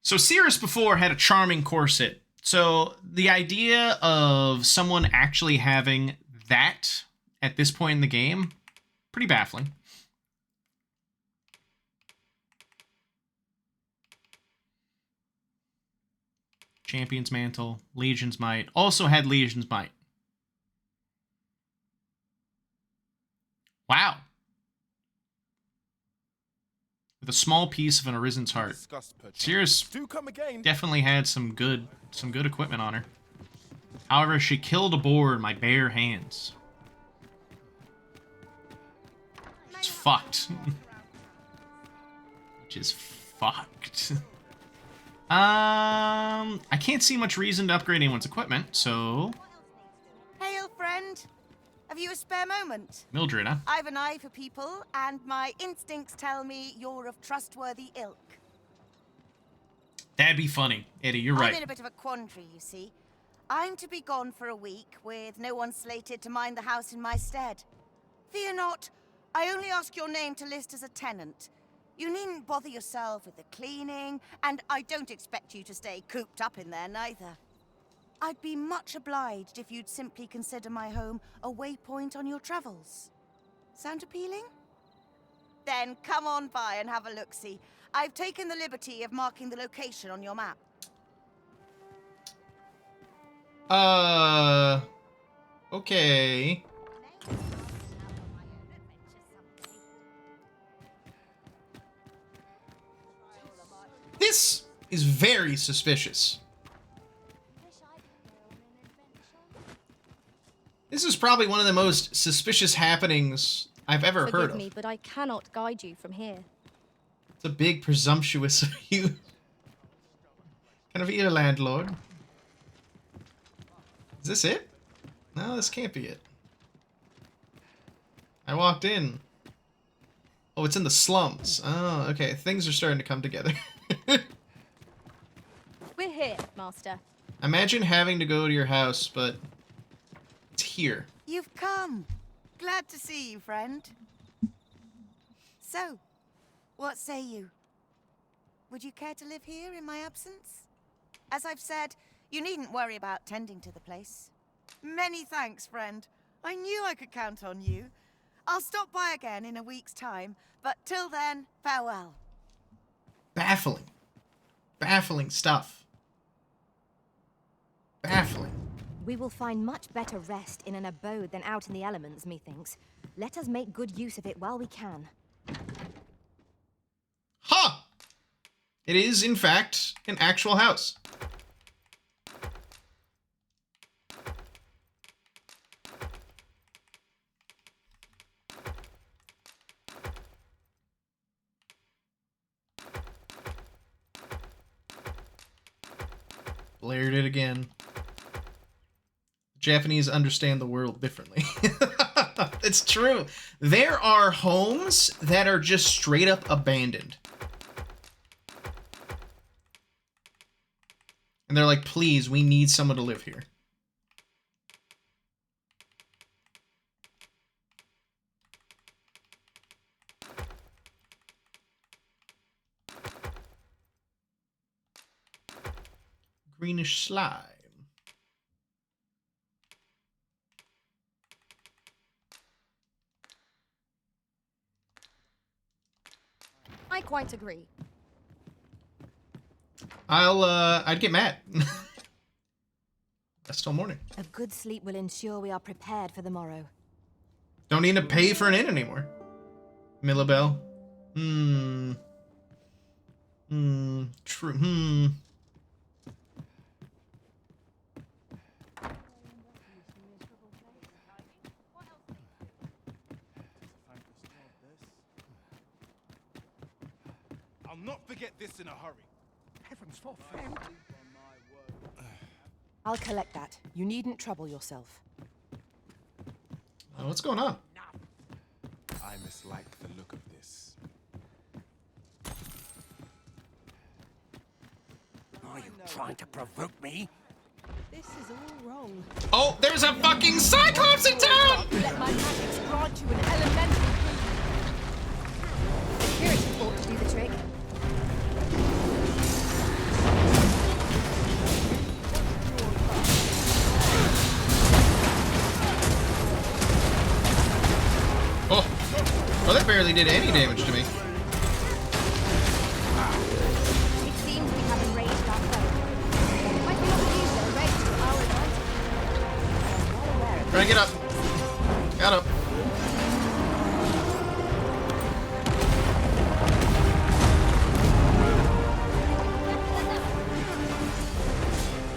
So Cirrus before had a charming corset. So the idea of someone actually having that at this point in the game, pretty baffling. Champion's Mantle, Legion's Might. Also had Legion's Might. Wow. With a small piece of an Arisen's heart. Cirrus definitely had some good equipment on her. However, she killed a boar in my bare hands. It's fucked. Which is fucked. I can't see much reason to upgrade anyone's equipment, so... Hail, friend. Have you a spare moment? Mildred, huh? I've an eye for people, and my instincts tell me you're of trustworthy ilk. That'd be funny. Eddie, you're right. I'm in a bit of a quandary, you see. I'm to be gone for a week, with no one slated to mind the house in my stead. Fear not. I only ask your name to list as a tenant. You needn't bother yourself with the cleaning, and I don't expect you to stay cooped up in there, neither. I'd be much obliged if you'd simply consider my home a waypoint on your travels. Sound appealing? Then come on by and have a look-see. I've taken the liberty of marking the location on your map. Okay. This is very suspicious. This is probably one of the most suspicious happenings I've ever heard Forgive of. me, but I cannot guide you from here. It's a big presumptuous of you. Can I be your landlord? Is this it? No, this can't be it. I walked in. Oh, it's in the slums. Oh, okay. Things are starting to come together. We're here, Master. Imagine having to go to your house, but it's here. You've come. Glad to see you, friend. So, what say you? Would you care to live here in my absence? As I've said, you needn't worry about tending to the place. Many thanks, friend. I knew I could count on you. I'll stop by again in a week's time, but till then, farewell. Baffling. Baffling stuff. Baffling. We will find much better rest in an abode than out in the elements, methinks. Let us make good use of it while we can. Ha! It is, in fact, an actual house. Blared it again. Japanese understand the world differently. It's true. There are homes that are just straight up abandoned. And they're like, please, we need someone to live here. Greenish slime. I quite agree. I'd get mad. That's till morning. A good sleep will ensure we are prepared for the morrow. Don't need to pay for an inn anymore. Millabelle. True. I'll not forget this in a hurry. Heavens forfend. I'll collect that. You needn't trouble yourself. What's going on? I mislike the look of this. Are you trying to provoke me? This is all wrong. Oh, there's a fucking Cyclops in town! Let my magic grant you an elemental boon. Here it's thought to do the trick. Oh, well, that barely did any damage to me. It seems we have enraged our foe. Might we not use their rage to our advantage? Trying to get up. Got up.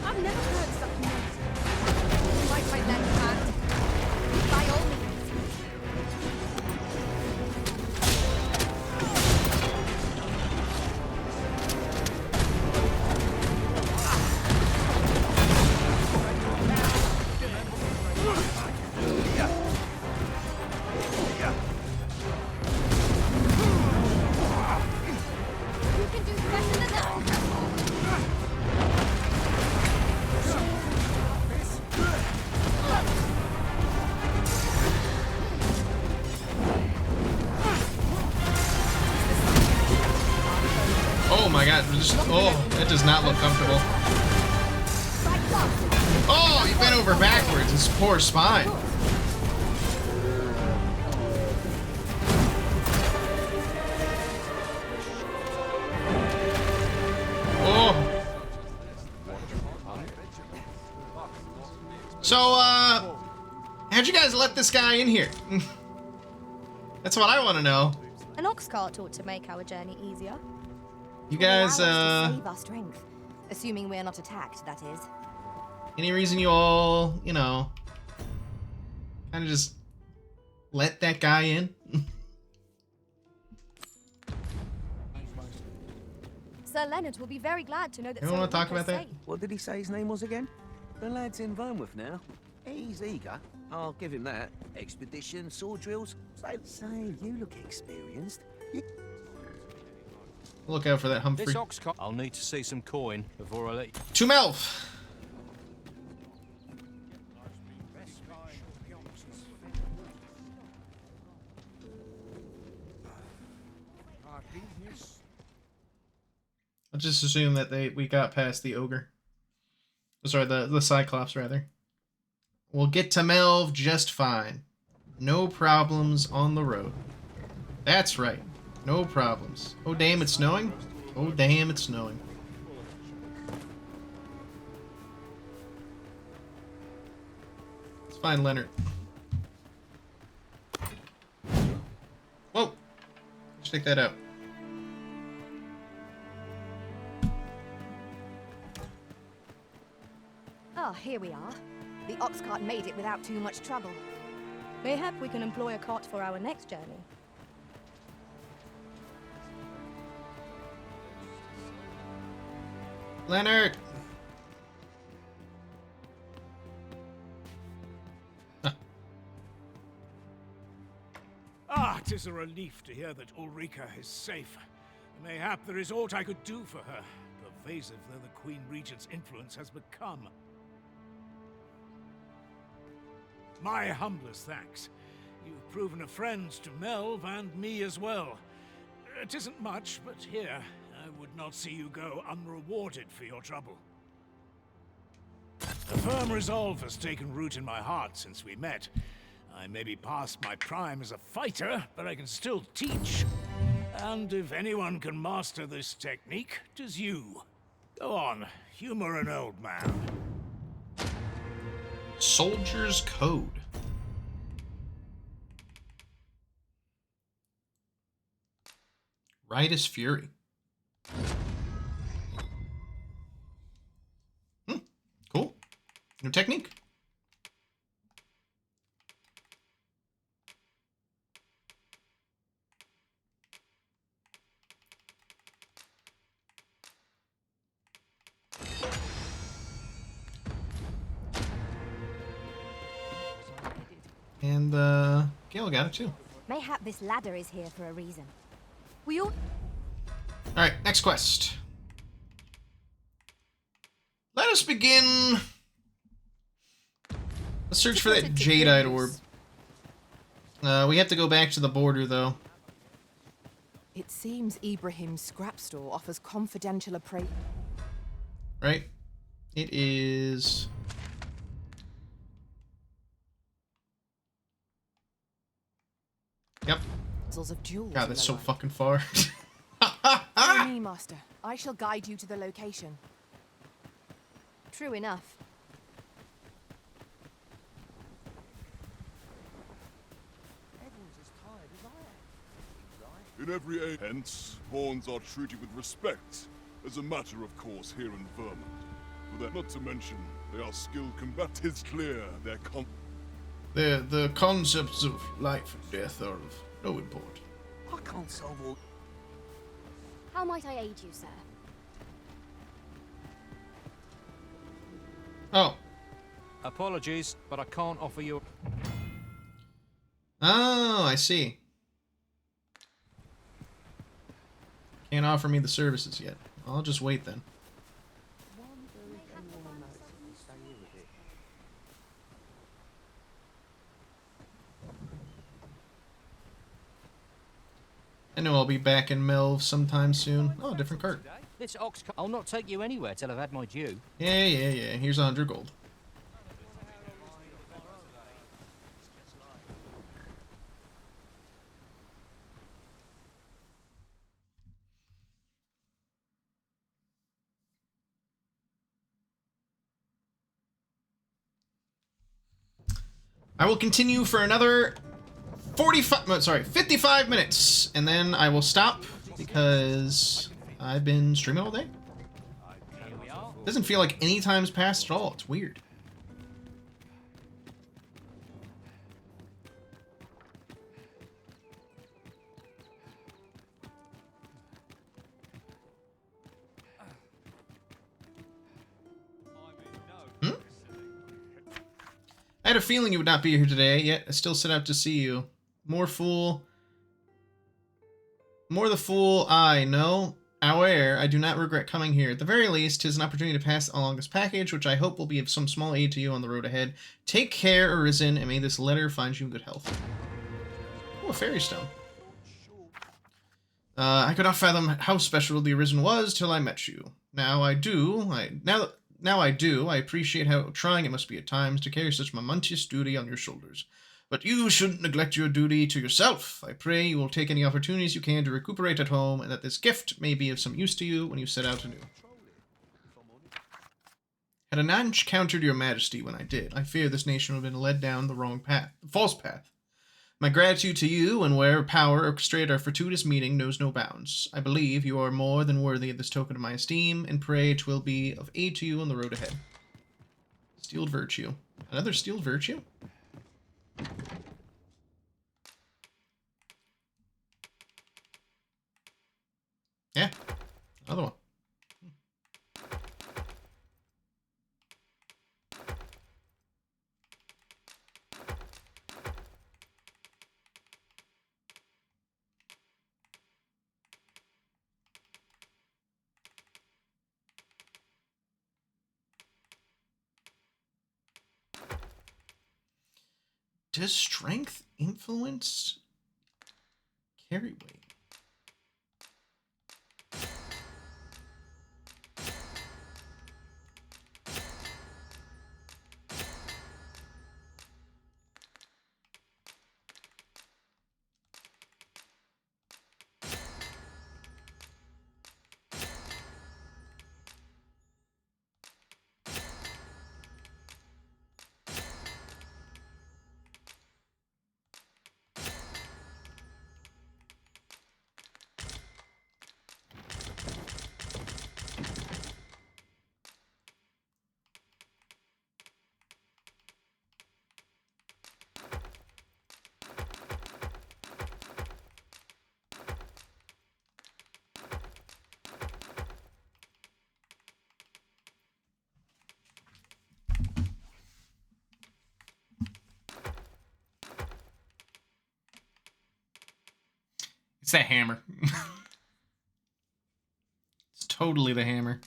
I've never heard such noise. Might I lend a hand? By all means. You can do better than that. Oh my god, that does not look comfortable. Oh, he bent over backwards, his poor spine. Oh. So, how'd you guys let this guy in here? That's what I want to know. An ox cart ought to make our journey easier. You guys, Allow us to save our strength. Assuming we're not attacked, that is. any reason you all, you know, kind of just let that guy in? Sir Leonard will be very glad to know that. Anyone want to talk about that? What did he say his name was again? The lad's in Vermouth now. He's eager. I'll give him that. Expedition, sword drills. Say, you look experienced. Look out for that Humphrey. This ox cart. I'll need to see some coin before I let you. To Melf. I'll just assume that we got past the ogre. Sorry, the Cyclops rather. We'll get to Melv just fine. No problems on the road. That's right. No problems. Oh, damn, it's snowing? Oh, damn, it's snowing. Let's find Leonard. Whoa! Let's take that out. Ah, here we are. The ox cart made it without too much trouble. Mayhap we can employ a cart for our next journey. Leonard! Ah, 'tis a relief to hear that Ulrika is safe. Mayhap there is aught I could do for her, pervasive though the Queen Regent's influence has become. My humblest thanks. You've proven a friend to Melv and me as well. It isn't much, but here, I would not see you go unrewarded for your trouble. A firm resolve has taken root in my heart since we met. I may be past my prime as a fighter, but I can still teach. And if anyone can master this technique, 'tis you. Go on, humor an old man. Soldier's Code. Riotous Fury. Cool. New technique. And, Gale got it too. Mayhap this ladder is here for a reason. We all... Alright, next quest. Let us begin... Let's search for that Jadeite orb. We have to go back to the border, though. It seems Ibrahim's scrap store offers confidential appraisal. Right? It is... Yep. Of jewels. God, that's so fucking far. Follow me, Master. I shall guide you to the location. True enough. In every age, hence, pawns are treated with respect, as a matter of course here in Vermont. For that, not to mention, they are skilled combatants. Clear their The concepts of life and death are of no import. I can't solve all... How might I aid you, sir? Oh. Apologies, but I can't offer you... Oh, I see. Can't offer me the services yet. I'll just wait then. I know I'll be back in Melv sometime soon. Oh, different cart. This ox... I'll not take you anywhere till I've had my due. Yeah. Here's 100 gold. I will continue for another 55 minutes, and then I will stop because I've been streaming all day. Doesn't feel like any time's passed at all. It's weird. I had a feeling you would not be here today, yet I still set out to see you. More the fool I know. However, I do not regret coming here. At the very least, 'tis an opportunity to pass along this package, which I hope will be of some small aid to you on the road ahead. Take care, Arisen, and may this letter find you in good health. Oh, a fairy stone. I could not fathom how special the Arisen was till I met you. Now I do. I appreciate how trying it must be at times to carry such momentous duty on your shoulders. But you shouldn't neglect your duty to yourself. I pray you will take any opportunities you can to recuperate at home, and that this gift may be of some use to you when you set out anew. Had I not encountered your majesty when I did, I fear this nation would have been led down the wrong path, the false path. My gratitude to you, and where power orchestrated our fortuitous meeting, knows no bounds. I believe you are more than worthy of this token of my esteem, and pray it will be of aid to you on the road ahead. Steeled virtue. Another steeled virtue? Yeah, another one. Does strength influence carry weight? It's that hammer. It's totally the hammer.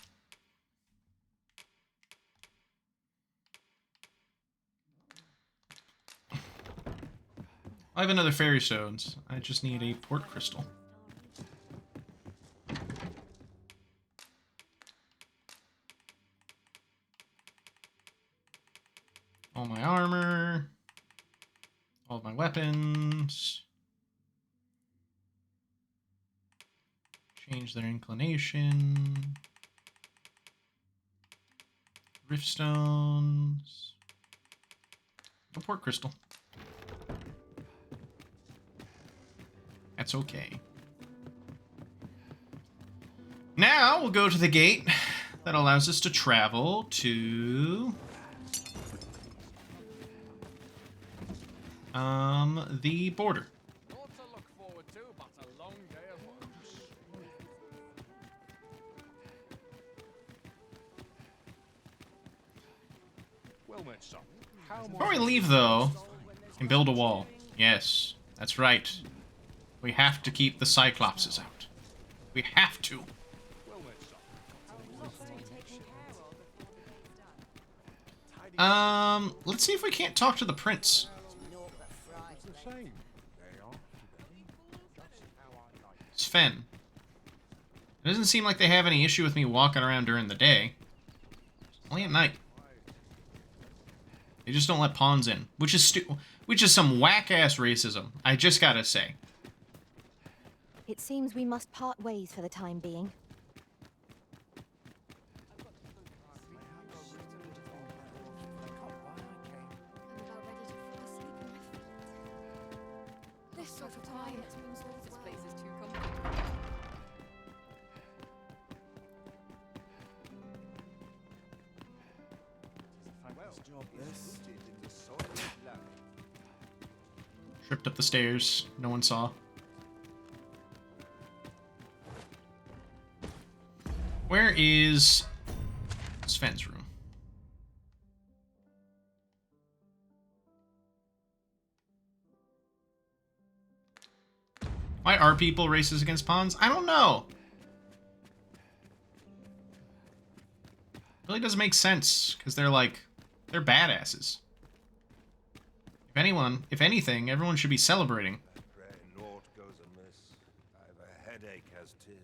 I have another fairy stones. I just need a port crystal. All my armor. All of my weapons. Change their inclination. Rift stones. No port crystal. That's okay. Now we'll go to the gate that allows us to travel to the border. Before we leave, though, we can build a wall. Yes, that's right. We have to keep the Cyclopses out. We have to. Let's see if we can't talk to the prince. Sven. It doesn't seem like they have any issue with me walking around during the day. Only at night. They just don't let pawns in, which is some whack-ass racism, I just gotta say. It seems we must part ways for the time being. This sort of time, this place is too comfortable. Tripped up the stairs. No one saw. Where is Sven's room? Why are people racist against pawns? I don't know. Really doesn't make sense, because they're badasses. If anything, everyone should be celebrating. Naught goes amiss. I've a headache as 'tis.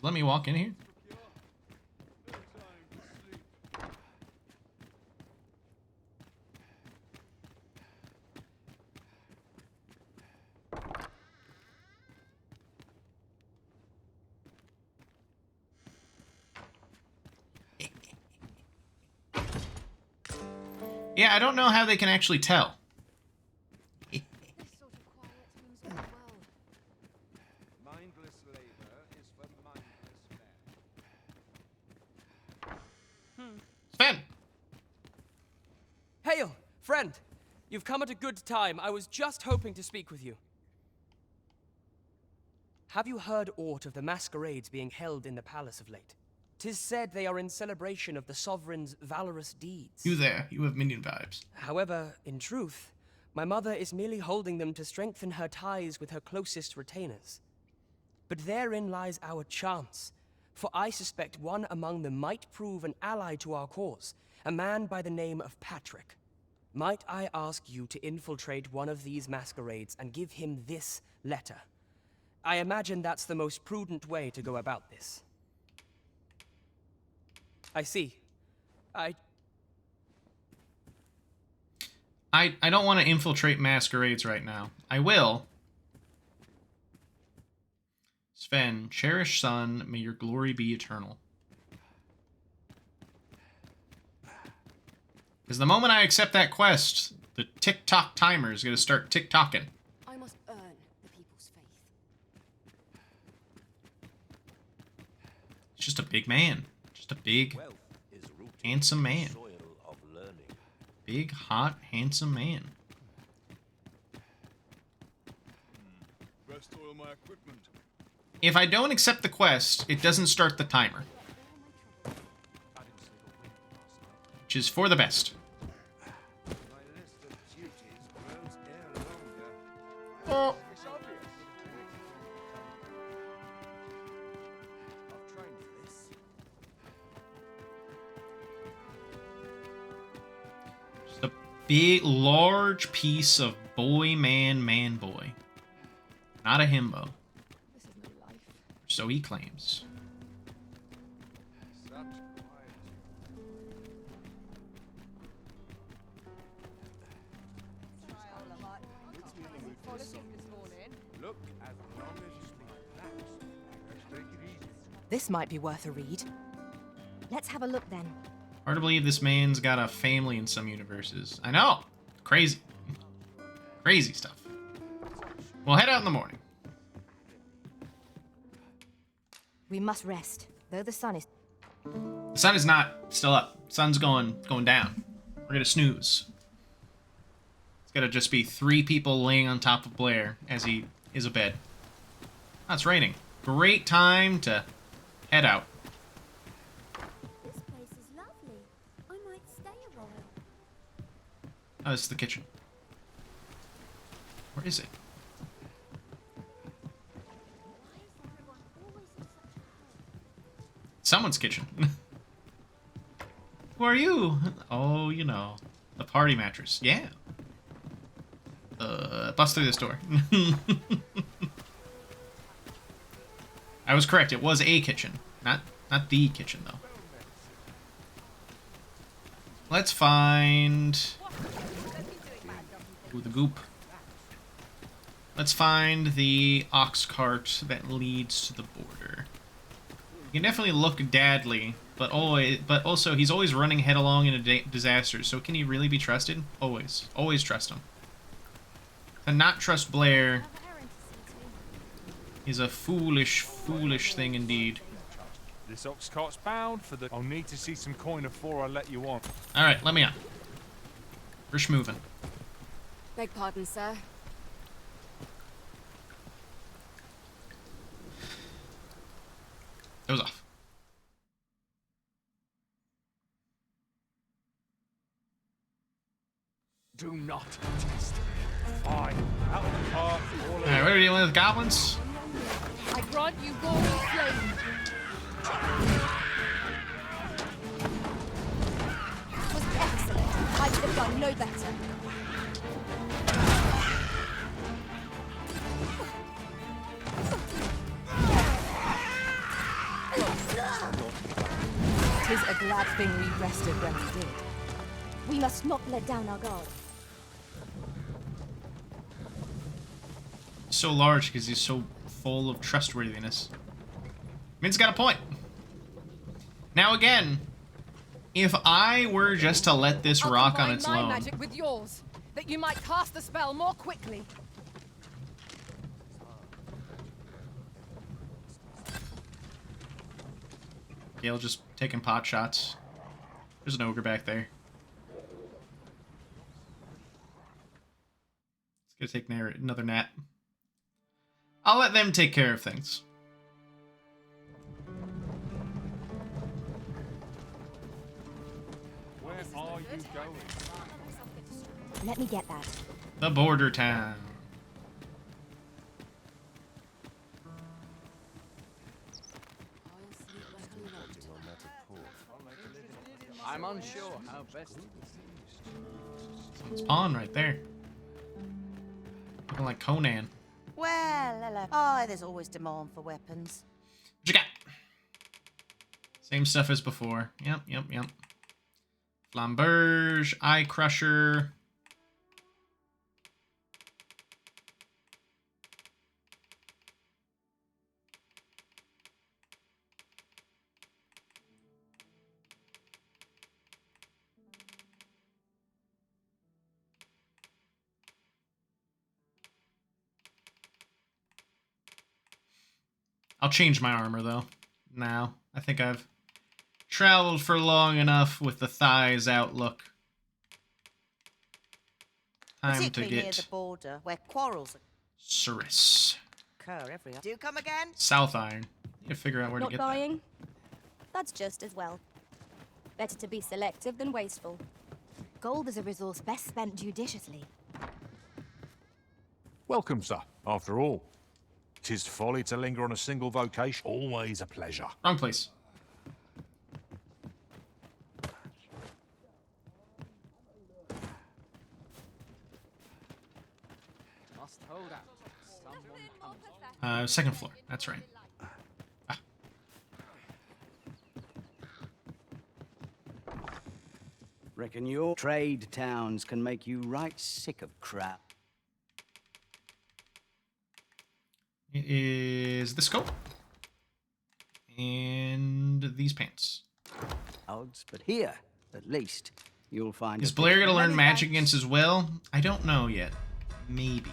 Let me walk in here. Yeah, I don't know how they can actually tell. Mindless labor is for mindless men. Sven! Hail, friend! You've come at a good time. I was just hoping to speak with you. Have you heard aught of the masquerades being held in the palace of late? 'Tis said they are in celebration of the sovereign's valorous deeds. You there. You have minion vibes. However, in truth, my mother is merely holding them to strengthen her ties with her closest retainers. But therein lies our chance, for I suspect one among them might prove an ally to our cause, a man by the name of Patrick. Might I ask you to infiltrate one of these masquerades and give him this letter? I imagine that's the most prudent way to go about this. I see. I don't want to infiltrate masquerades right now. I will. Sven, cherished son, may your glory be eternal. Because the moment I accept that quest, the tick-tock timer is going to start tick-tocking. I must earn the people's faith. It's just a big man. Just a big, handsome man. Big, hot, handsome man. Best oil my equipment. If I don't accept the quest, it doesn't start the timer. Which is for the best. Oh. Just a big, large piece of boy, man, boy. Not a himbo. So he claims. This might be worth a read. Let's have a look then. Hard to believe this man's got a family in some universes. I know. Crazy. Crazy stuff. We'll head out in the morning. We must rest, though the sun is... The sun is not still up. Sun's going down. We're gonna snooze. It's gotta just be 3 people laying on top of Blair as he is abed. Oh, it's raining. Great time to head out. This place is lovely. I might stay a while. Oh, this is the kitchen. Where is it? Someone's kitchen. Who are you? Oh, you know. The party mattress. Yeah. Bust through this door. I was correct. It was a kitchen. Not the kitchen, though. Let's find... Ooh, the goop. Let's find the ox cart that leads to the border. He can definitely look dadly, but also he's always running headlong into disasters, so can he really be trusted? Always. Always trust him. To not trust Blair is a foolish, foolish thing indeed. This ox cart's bound for the... I'll need to see some coin before I let you on. Alright, let me on. We're schmoving. Beg pardon, sir. It was off. Do not test. Fine. Out of the path. Alright, what are we dealing with? Goblins? I grant you royal flame. It was excellent. I could have done no better. 'Tis a glad thing we rested when we did. We must not let down our guard. So large because he's so full of trustworthiness. Min's got a point. Now again, if I were just to let this rock on its my own, magic with yours, that you might cast the spell more quickly. Gale just taking pot shots. There's an ogre back there. It's gonna take another nap. I'll let them take care of things. Where are you going? Let me get that. The border town. I'm unsure how best. It's Pawn right there. Looking like Conan. Well, hello. Oh, there's always demand for weapons. What you got? Same stuff as before. Yep. Flamberge, Eye Crusher. I'll change my armor, though. Now, I think I've traveled for long enough with the thighs out look. Time to Particularly near get the border, where quarrels Cirrus. occur every. Do you come again? South Iron. You gotta figure out where Not to get buying? That's just as well. Better to be selective than wasteful. Gold is a resource best spent judiciously. Welcome, sir. After all, 'tis folly to linger on a single vocation. Always a pleasure. that. Wrong place. Must hold out. Someone comes. Second floor. That's right. Reckon your trade towns can make you right sick of crap. It is this coat. And these pants. Odds, but here, at least, you'll find. Is Blair gonna learn magic against as well? I don't know yet. Maybe.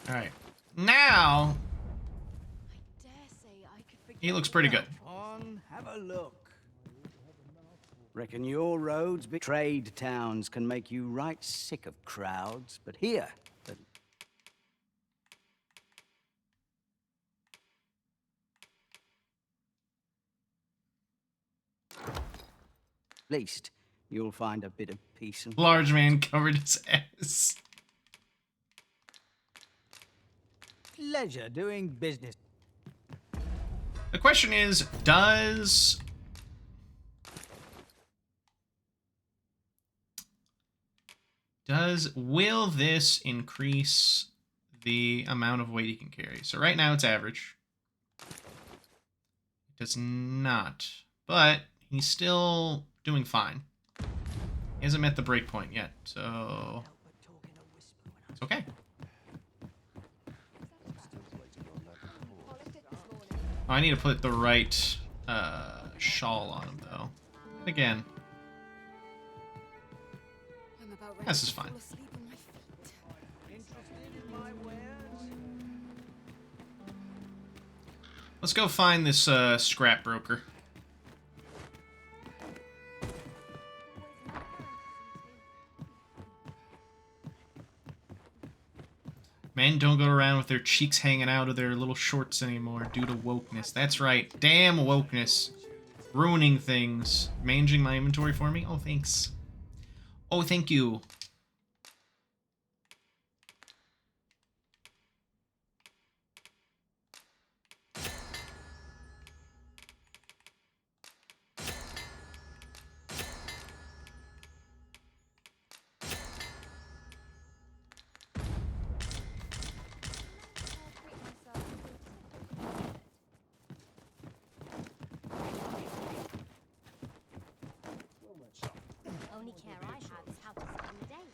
Alright. Now, he looks pretty good. On, have a look. Reckon your roads, big trade towns, can make you right sick of crowds, but here, at least, you'll find a bit of peace and Large man covered his ass. pleasure doing business. The question is, will this increase the amount of weight he can carry? So right now it's average. It does not, but he's still doing fine. He hasn't met the break point yet, so it's okay. Oh, I need to put the right shawl on him, though. And again, this is fine. Let's go find this scrapbroker. Men don't go around with their cheeks hanging out of their little shorts anymore due to wokeness. That's right. Damn wokeness. Ruining things. Managing my inventory for me? Oh, thanks. Oh, thank you. only care I have is how to spend the day.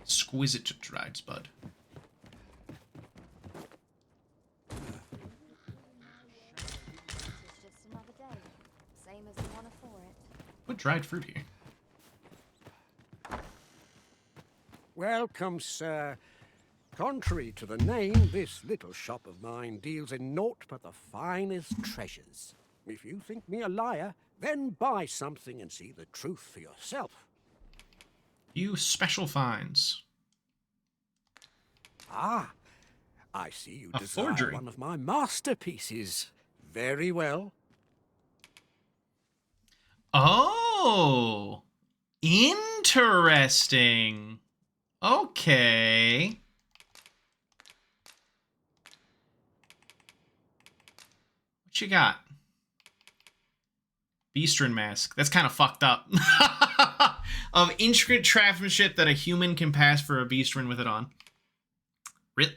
Exquisite dried spud. It's just another day, same as the one afore it. Put dried fruit here. Welcome, sir. Contrary to the name, this little shop of mine deals in naught but the finest treasures. If you think me a liar, then buy something and see the truth for yourself. Few special finds. Ah, I see you A desire forgery. one of my masterpieces. Very well. Oh, interesting. Okay. What you got? Beastren mask. That's kind of fucked up. Of intricate craftsmanship that a human can pass for a Beastren with it on. Rip.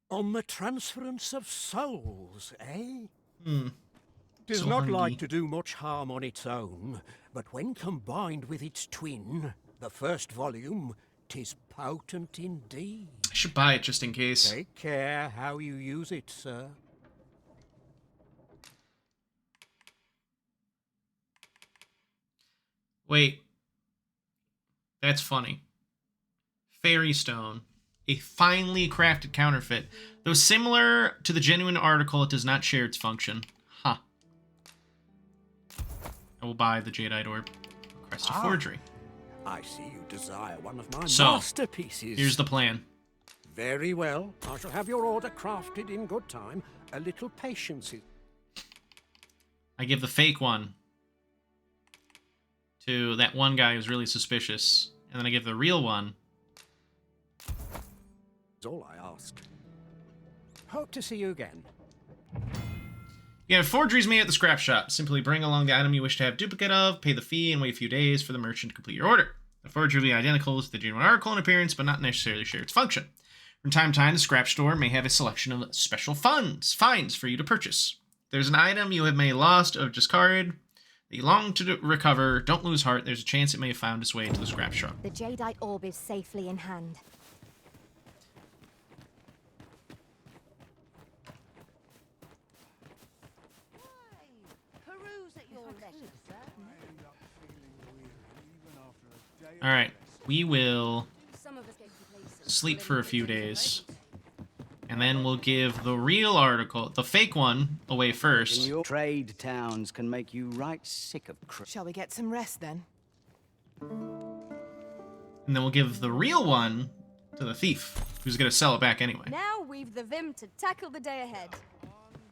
On the transference of souls, eh? Hmm. Tis So not hungry. like to do much harm on its own, but when combined with its twin, the first volume, 'tis potent indeed. I should buy it just in case. Take care how you use it, sir. Wait. That's funny. Fairy Stone. A finely crafted counterfeit. Though similar to the genuine article, it does not share its function. Huh. I will buy the Jadeite Orb. Crest of Forgery. I see you desire one of my So, masterpieces. here's the plan. Very well. I shall have your order crafted in good time. A little patience is... I give the fake one to that one guy who's really suspicious. And then I give the real one. That's all I ask. Hope to see you again. You have forgeries made at the scrap shop. Simply bring along the item you wish to have duplicate of, pay the fee, and wait a few days for the merchant to complete your order. The forgery will be identical to the genuine article in appearance, but not necessarily share its function. From time to time, the scrap store may have a selection of special finds for you to purchase. If there's an item you have may lost or discarded that you long to recover, don't lose heart. There's a chance it may have found its way into the scrap shop. The Jadeite Orb is safely in hand. Peruse at your leisure, sir. All right, we will Some of us get complacent. sleep for a few days. And then we'll give the real article, the fake one, away first. Your trade towns can make you right sick of Shall we get some rest then? And then we'll give the real one to the thief, who's going to sell it back anyway. Now we've the vim to tackle the day ahead.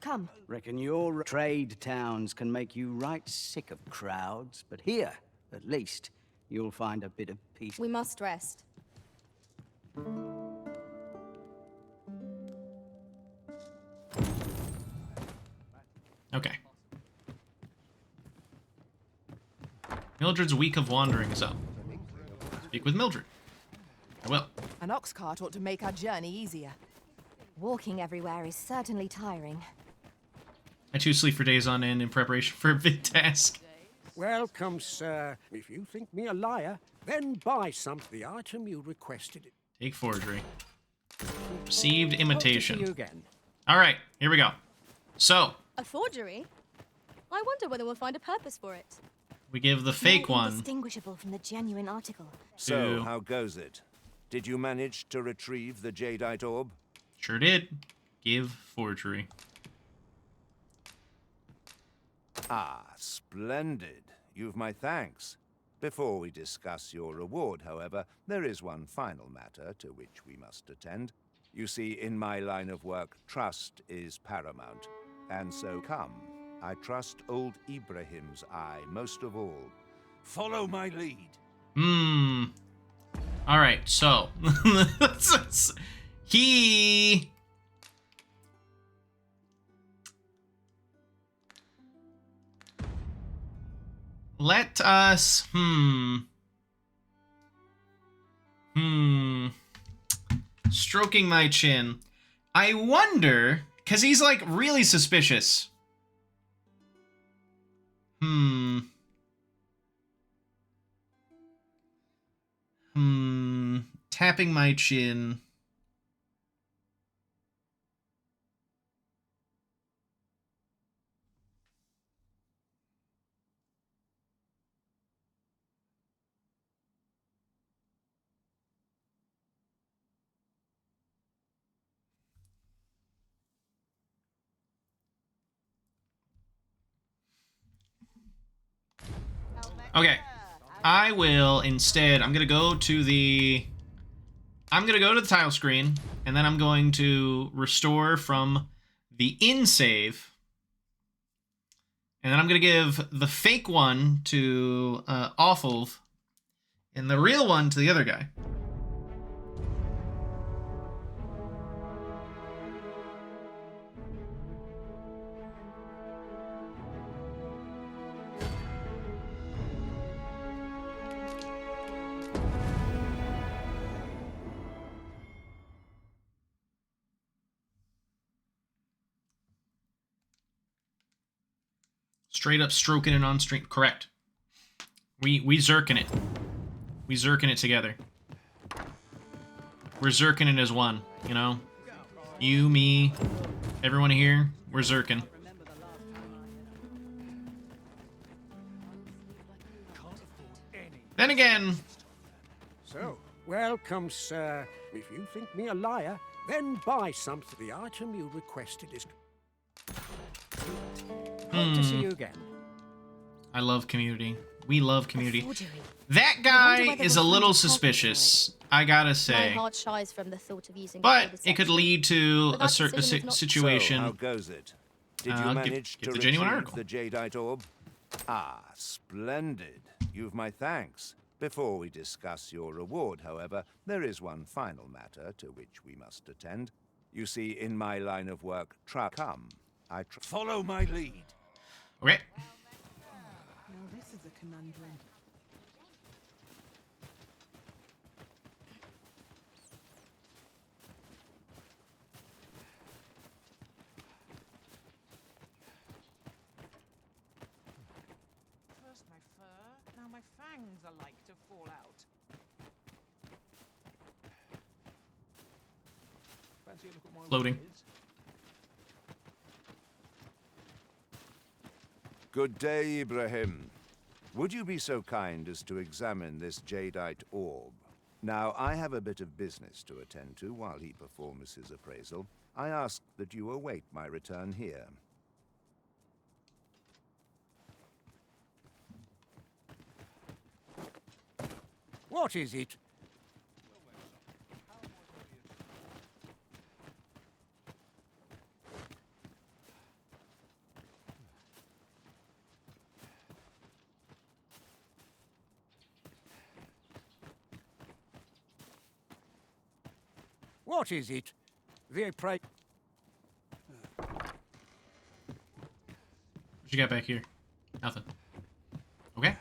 Come. Reckon your trade towns can make you right sick of crowds, but here, at least, you'll find a bit of peace. We must rest. Okay. Mildred's week of wandering is up. Speak with Mildred. I will. An ox cart ought to make our journey easier. Walking everywhere is certainly tiring. I too sleep for days on end in preparation for a big task. Welcome, sir. If you think me a liar, then buy some the item you requested. Take forgery. Received Hope to imitation. see you again. All right, here we go. So, A forgery? I wonder whether we'll find a purpose for it. we give the fake More one. indistinguishable from the genuine article. So, how goes it? Did you manage to retrieve the Jadeite Orb? Sure did. Give forgery. Ah, splendid. You've my thanks. Before we discuss your reward, however, there is one final matter to which we must attend. You see, in my line of work, trust is paramount. And so come. I trust old Ibrahim's eye most of all. Follow my lead. All right, so he let us stroking my chin. I wonder, because he's like really suspicious. Tapping my chin. Okay. I will instead, I'm going to go to the title screen, and then I'm going to restore from the in save. And then I'm going to give the fake one to Awful, and the real one to the other guy. Straight up stroking it on stream. Correct. We zerking it. We zerking it together. We're zerking it as one, you know? You, me, everyone here, we're zerking. Then again... So, welcome, sir. If you think me a liar, then buy something. The item you requested is... Hope to see you again. I love Community. We love Community. That guy is a little suspicious, I gotta My say. heart shies from the thought of using But it could lead to a certain situation. So, how goes it? Did you manage to the genuine retrieve article. the jadeite orb? Ah, splendid. You've my thanks. Before we discuss your reward, however, there is one final matter to which we must attend. You see, in my line of work, follow my lead. Okay. Now this is a conundrum. First my fur, now my fangs are like to fall out. Fancy a look at my Loading. wares? Good day, Ibrahim. Would you be so kind as to examine this jadeite orb? Now, I have a bit of business to attend to while he performs his appraisal. I ask that you await my return here. What is it? What is it? The prey. What you got back here? Nothing. Okay.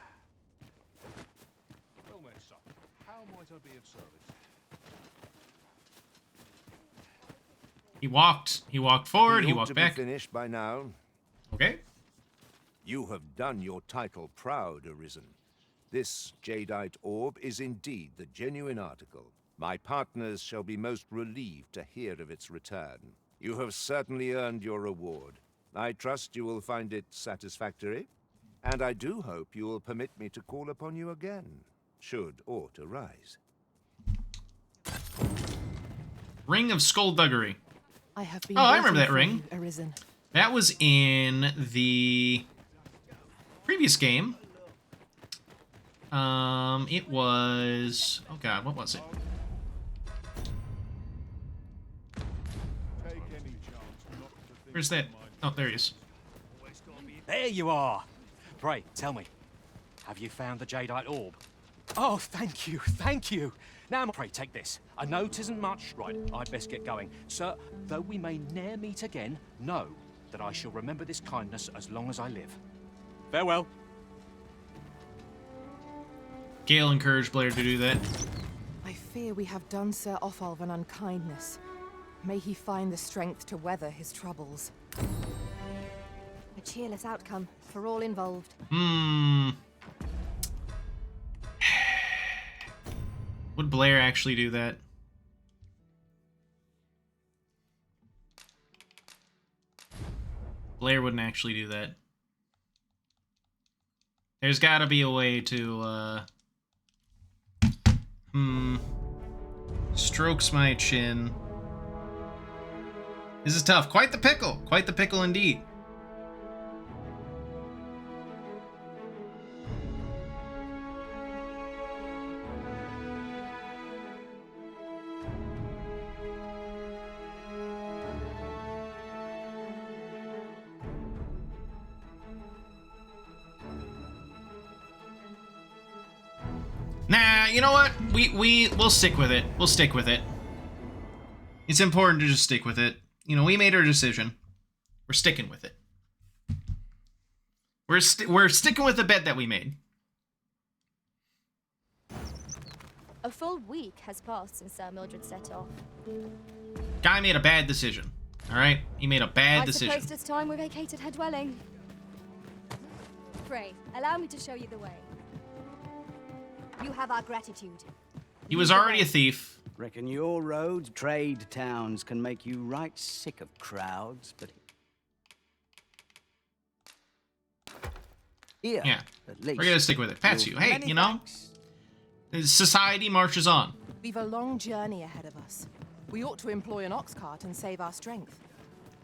Well met, son. How might I be of service? He walked forward, he ought walked to back. Be finished by now. Okay. You have done your title proud, Arisen. This jadeite orb is indeed the genuine article. My partners shall be most relieved to hear of its return. You have certainly earned your reward. I trust you will find it satisfactory, and I do hope you will permit me to call upon you again, should aught arise. Ring of Skullduggery. I have been I remember waiting that for ring. you, Arisen. That was in the previous game. It was... Oh god, what was it? Where's that? Oh, there he is. There you are. Pray, tell me, have you found the jadeite orb? Oh, thank you, thank you. Now, pray, take this. I know 'tisn't much. Right, I'd best get going. Sir, though we may ne'er meet again, know that I shall remember this kindness as long as I live. Farewell. Gale encouraged Blair to do that. I fear we have done Sir Offalv an unkindness. May he find the strength to weather his troubles. A cheerless outcome for all involved. Would Blair actually do that? Blair wouldn't actually do that. There's gotta be a way to, strokes my chin. This is tough. Quite the pickle. Quite the pickle indeed. Nah, you know what? We'll stick with it. We'll stick with it. It's important to just stick with it. You know, we made our decision. We're sticking with it. We're sticking with the bet that we made. A full week has passed since Sir Mildred set off. Guy made a bad decision. All right, he made a bad decision. I suppose it's time we vacated her dwelling. Pray, allow me to show you the way. You have our gratitude. He was already a thief. Reckon your roads, trade towns can make you right sick of crowds, but here, Yeah, at least, we're gonna stick with it. Pass you. Hey, you know, society marches on. We've a long journey ahead of us. We ought to employ an ox cart and save our strength.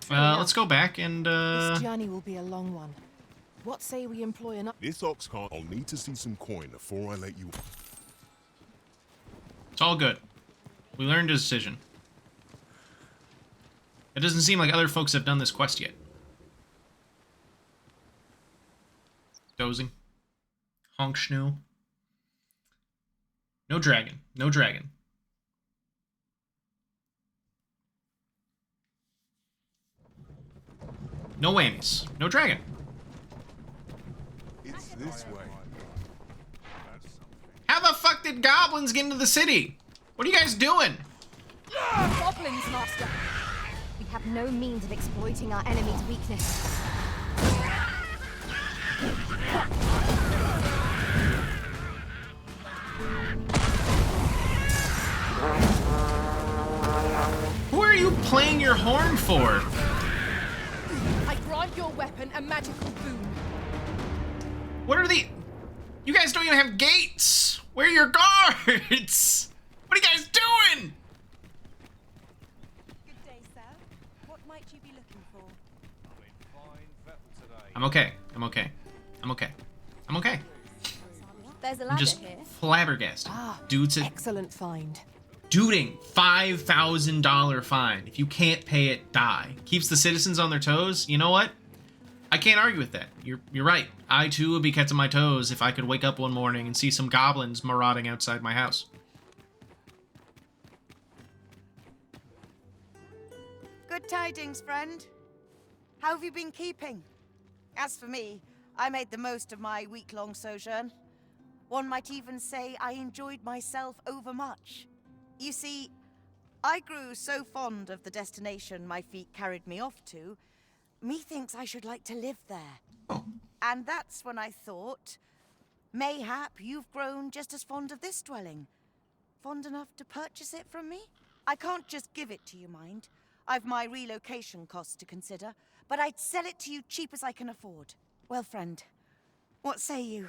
Let's go back and This journey will be a long one. What say we employ an... This ox cart, I'll need to see some coin before I let you... It's all good. We learned a decision. It doesn't seem like other folks have done this quest yet. Dozing. Honk schnoo. No dragon. No dragon. No whammies. No dragon. It's this way. How the fuck did goblins get into the city? What are you guys doing? Goblins, Master. We have no means of exploiting our enemy's weakness. Who are you playing your horn for? I grant your weapon a magical boon. What are the... You guys don't even have gates! Where are your guards? What are you guys doing? Good day, sir. What might you be looking for? I'm okay. I'm okay. I'm okay. I'm okay. There's a I'm ladder just here. flabbergasted. Dude's a Excellent find. duding $5,000 fine. If you can't pay it, die. Keeps the citizens on their toes. You know what? I can't argue with that. You're right. I too would be kept on my toes if I could wake up one morning and see some goblins marauding outside my house. Good tidings, friend. How have you been keeping? As for me, I made the most of my week-long sojourn. One might even say I enjoyed myself overmuch. You see, I grew so fond of the destination my feet carried me off to, methinks I should like to live there. And that's when I thought, mayhap you've grown just as fond of this dwelling. Fond enough to purchase it from me? I can't just give it to you, mind. I've my relocation costs to consider, but I'd sell it to you cheap as I can afford. Well, friend, what say you?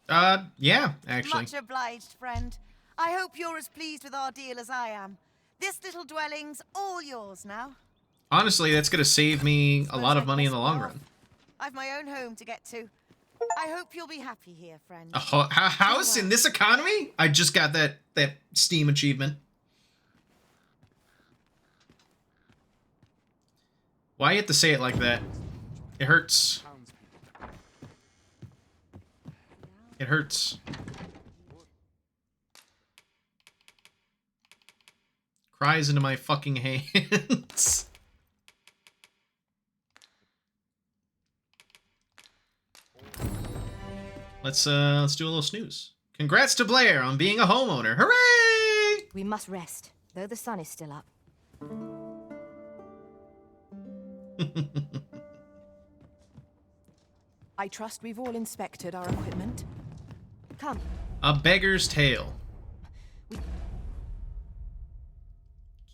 Yeah, actually. Much obliged, friend. I hope you're as pleased with our deal as I am. This little dwelling's all yours now. Honestly, that's gonna save me a lot of money in the long run. I've my own home to get to. I hope you'll be happy here, friend. A house in this economy? I just got that Steam achievement. Why you have to say it like that? It hurts. It hurts. Cries into my fucking hands. Let's do a little snooze. Congrats to Blair on being a homeowner. Hooray! We must rest, though the sun is still up. I trust we've all inspected our equipment. Come. A beggar's tale.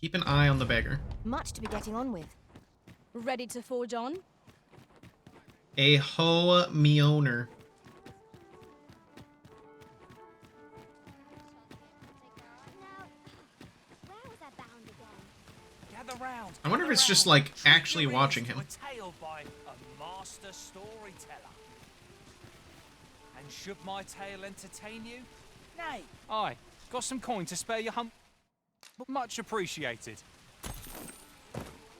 Keep an eye on the beggar. Much to be getting on with. Ready to forge on? A ho me owner. I wonder if it's just like actually watching him. A tale by a master storyteller. And should my tale entertain you? Nay. Aye. Got some coin to spare your hump. Much appreciated.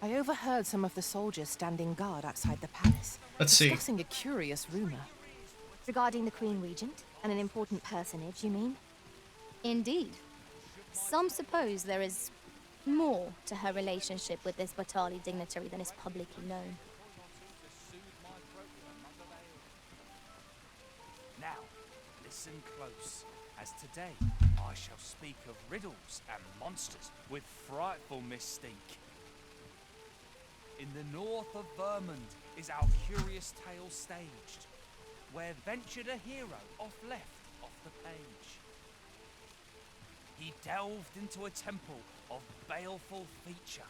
I overheard some of the soldiers standing guard outside the palace. Let's see. Discussing a curious rumor. Regarding the Queen Regent and an important personage, you mean? Indeed. Some suppose there is more to her relationship with this Batali dignitary than is publicly known. Now, listen close, as today I shall speak of riddles and monsters with frightful mystique. In the north of Vermund is our curious tale staged, where ventured a hero off the page. He delved into a temple of baleful feature,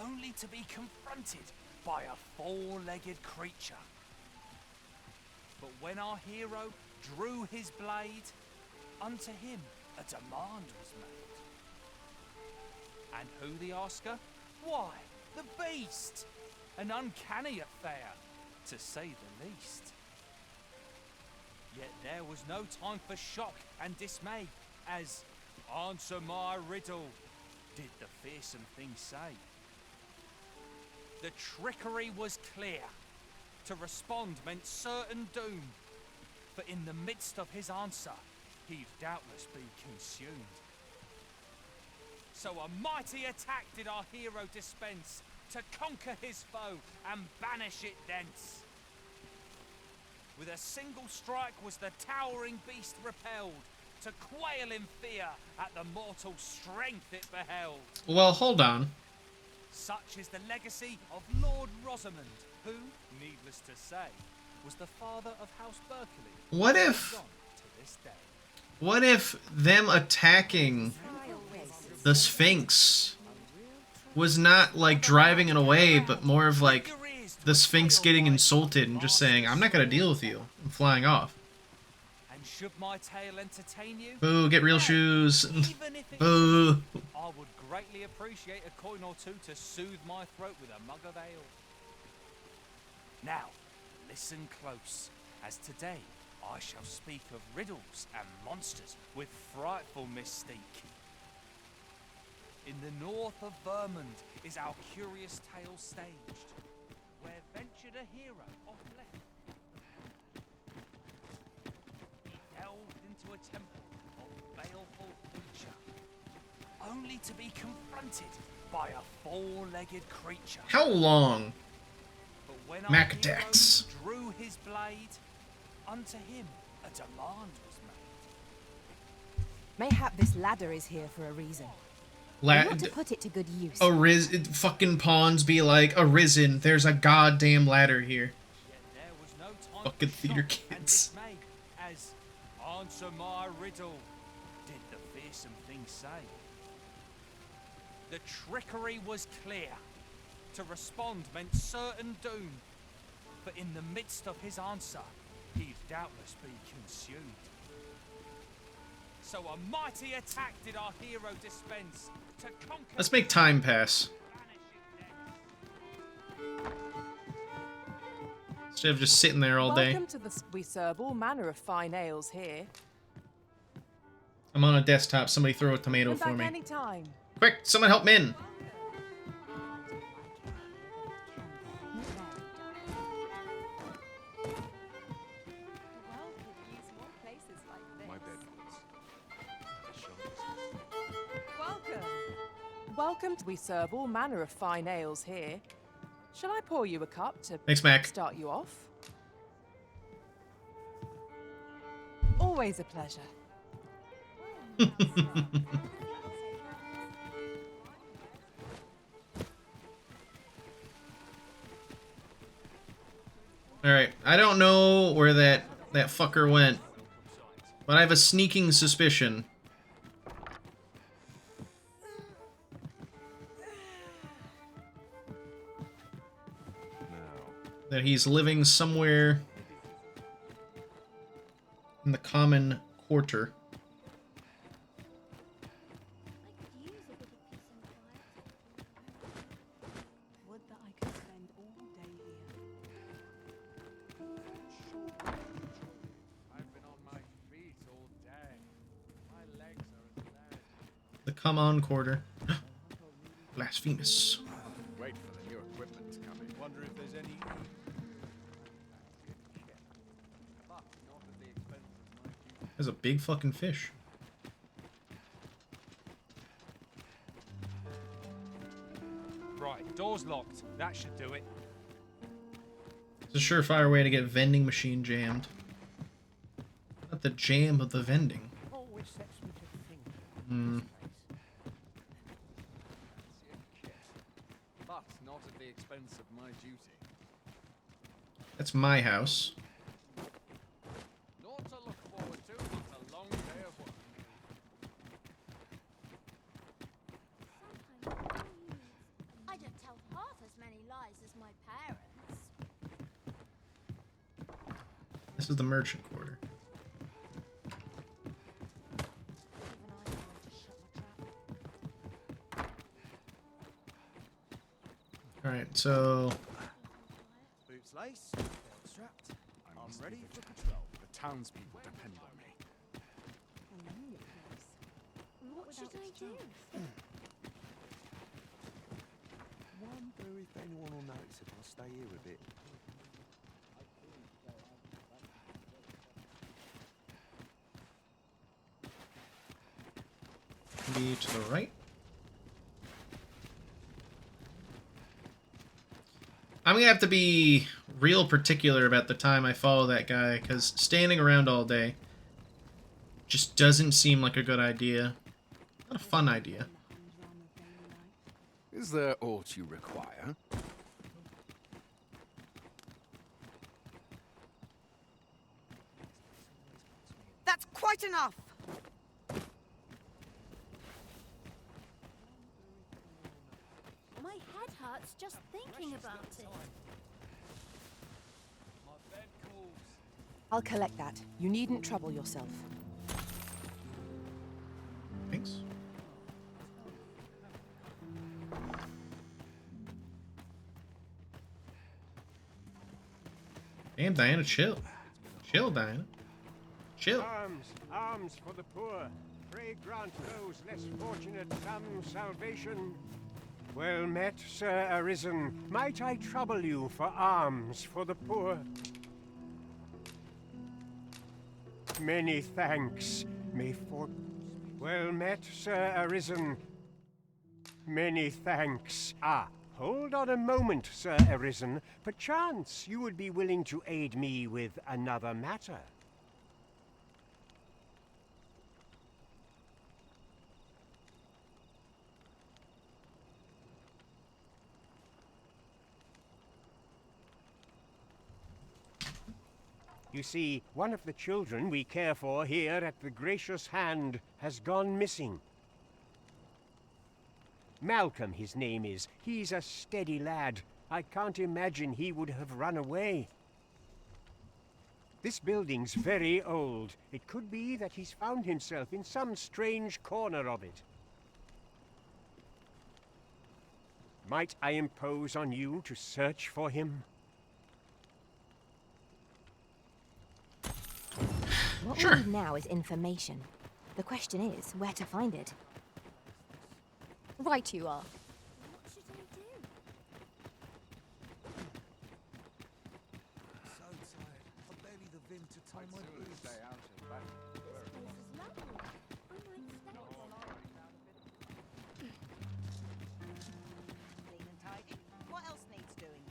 only to be confronted by a four-legged creature. But when our hero drew his blade, unto him a demand was made. And who the asker? Why, the beast! An uncanny affair, to say the least. Yet there was no time for shock and dismay, as answer my riddle, did the fearsome thing say. The trickery was clear. To respond meant certain doom. For in the midst of his answer, he'd doubtless be consumed. So a mighty attack did our hero dispense, to conquer his foe and banish it thence. With a single strike was the towering beast repelled, to quail in fear at the mortal strength it beheld. Well, hold on. Such is the legacy of Lord Rosamond, who, needless to say, was the father of House Berkeley. What if them attacking the Sphinx was not like driving it away, but more of like the Sphinx getting insulted and just saying, I'm not gonna deal with you, and flying off. And should my tale entertain you? Boo, get real shoes. Boo. I would greatly appreciate a coin or two to soothe my throat with a mug of ale. Now, listen close, as today I shall speak of riddles and monsters with frightful mystique. In the north of Vermund is our curious tale staged, where ventured a hero off left. He delved into a temple of baleful feature, only to be confronted by a four-legged creature. How long? But when Macdex drew his blade, unto him a demand was made. Mayhap this ladder is here for a reason. We want to put it to good use. Fucking pawns be like, arisen, there's a goddamn ladder here. Fucking theater kids. As answer my riddle, did the fearsome thing say. The trickery was clear. To respond meant certain doom. For in the midst of his answer, he'd doubtless be consumed. So a mighty attack did our hero dispense to conquer. Let's make time pass. Instead of just sitting there all day. Welcome to the... We serve all manner of fine ales here. I'm on a desktop. Somebody throw a tomato for me. Anytime. Quick, someone help Min. Welcome. We serve all manner of fine ales here. Shall I pour you a cup to Thanks, Mac. start you off? Always a pleasure. Alright, I don't know where that fucker went, but I have a sneaking suspicion. That he's living somewhere in the common quarter. Would that I could spend all day here. I've been on my feet all day. My legs are as bad. The come on quarter. Blasphemous. Wait for the new equipment to come in. Wonder if there's any. There's a big fucking fish. Right, door's locked. That should do it. It's a surefire way to get vending machine jammed. Not the jam of the vending. Always sets me to think. Hmm. But not at the expense of my duty. That's my house. Not to look forward to, but a long day of work. I don't tell half as many lies as my parents. This is the merchant quarter. Alright, so... Boots laced, belt strapped. I'm ready for patrol. The townspeople depend on me. What should I do? Wonder if anyone will notice if I stay here a bit. Be to the right. I'm gonna have to be real particular about the time I follow that guy, because standing around all day just doesn't seem like a good idea. Not a fun idea. Is there aught you require? That's quite enough! My head hurts just thinking about it. I'll collect that. You needn't trouble yourself. Thanks. Damn, Diana, chill. Chill, Diana. Chill. Alms for the poor. Pray grant those less fortunate some salvation. Well met, Sir Arisen. Might I trouble you for alms for the poor? Many thanks. Well met, Sir Arisen. Many thanks. Ah, hold on a moment, Sir Arisen. Perchance you would be willing to aid me with another matter. You see, one of the children we care for here at the Gracious Hand has gone missing. Malcolm, his name is. He's a steady lad. I can't imagine he would have run away. This building's very old. It could be that he's found himself in some strange corner of it. Might I impose on you to search for him? What we need now is information. The question is, where to find it? Right you are. So tired. I barely the vim to tie my boots. Clean and tidy. What else needs doing?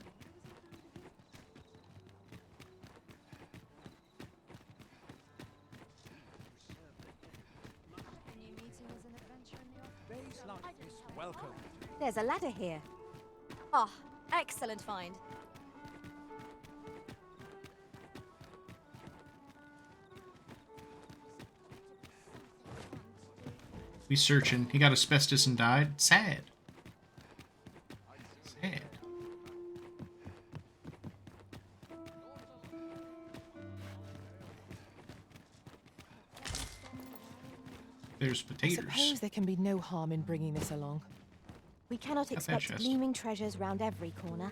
Days like this, welcome. There's a ladder here. Ah, excellent find. We searching. He got asbestos and died. Sad. Sad. There's I potatoes. suppose there can be no harm in bringing this along. We cannot Got that expect chest. gleaming treasures round every corner.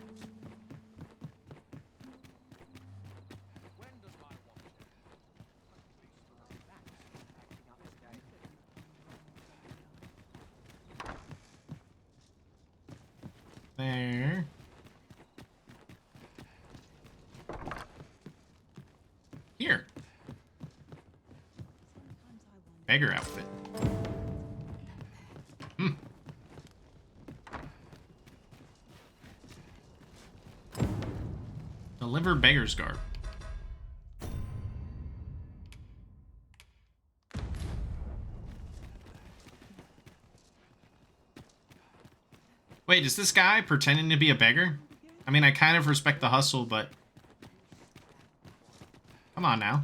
There. Here. Beggar outfit. Hmm. Deliver beggar's garb. Wait, is this guy pretending to be a beggar? I mean, I kind of respect the hustle, but... Come on now.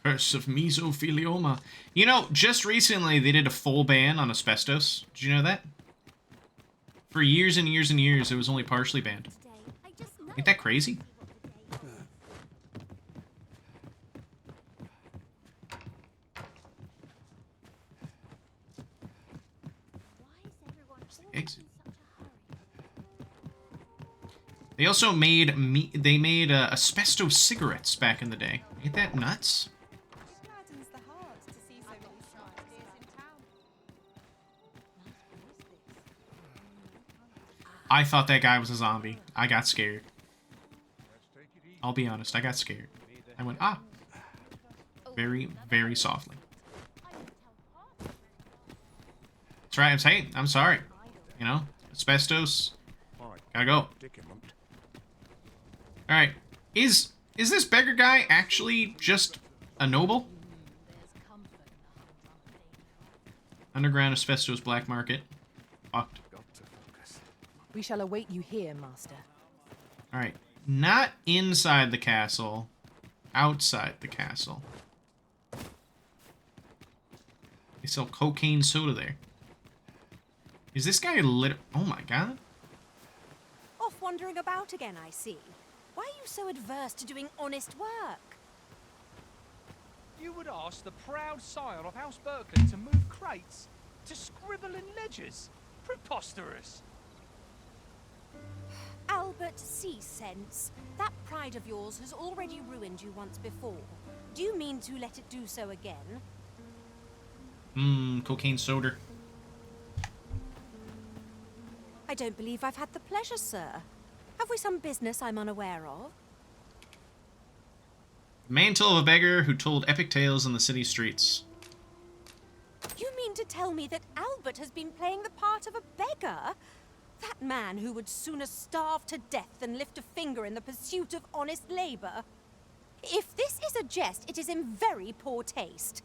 Curse of mesothelioma. You know, just recently they did a full ban on asbestos. Did you know that? For years and years and years, it was only partially banned. Ain't that crazy? Exit. They also made asbestos cigarettes back in the day. Ain't that nuts? I thought that guy was a zombie. I got scared. I'll be honest, I got scared. I went, ah. Very, very softly. That's right, I'm saying, I'm sorry. You know, asbestos. Gotta go. Alright. Is this beggar guy actually just a noble? Underground asbestos black market. Fucked. We shall await you here, Master. Alright. Not inside the castle. Outside the castle. They sell cocaine soda there. Is this guy lit? Oh my god. Off wandering about again, I see. Why are you so adverse to doing honest work? You would ask the proud scion of House Berkeley to move crates? To scribble in ledgers? Preposterous! Albert, cease sense. That pride of yours has already ruined you once before. Do you mean to let it do so again? Cocaine soda. I don't believe I've had the pleasure, sir. Have we some business I'm unaware of? Mantle of a beggar who told epic tales in the city streets. You mean to tell me that Albert has been playing the part of a beggar? That man who would sooner starve to death than lift a finger in the pursuit of honest labor? If this is a jest, it is in very poor taste.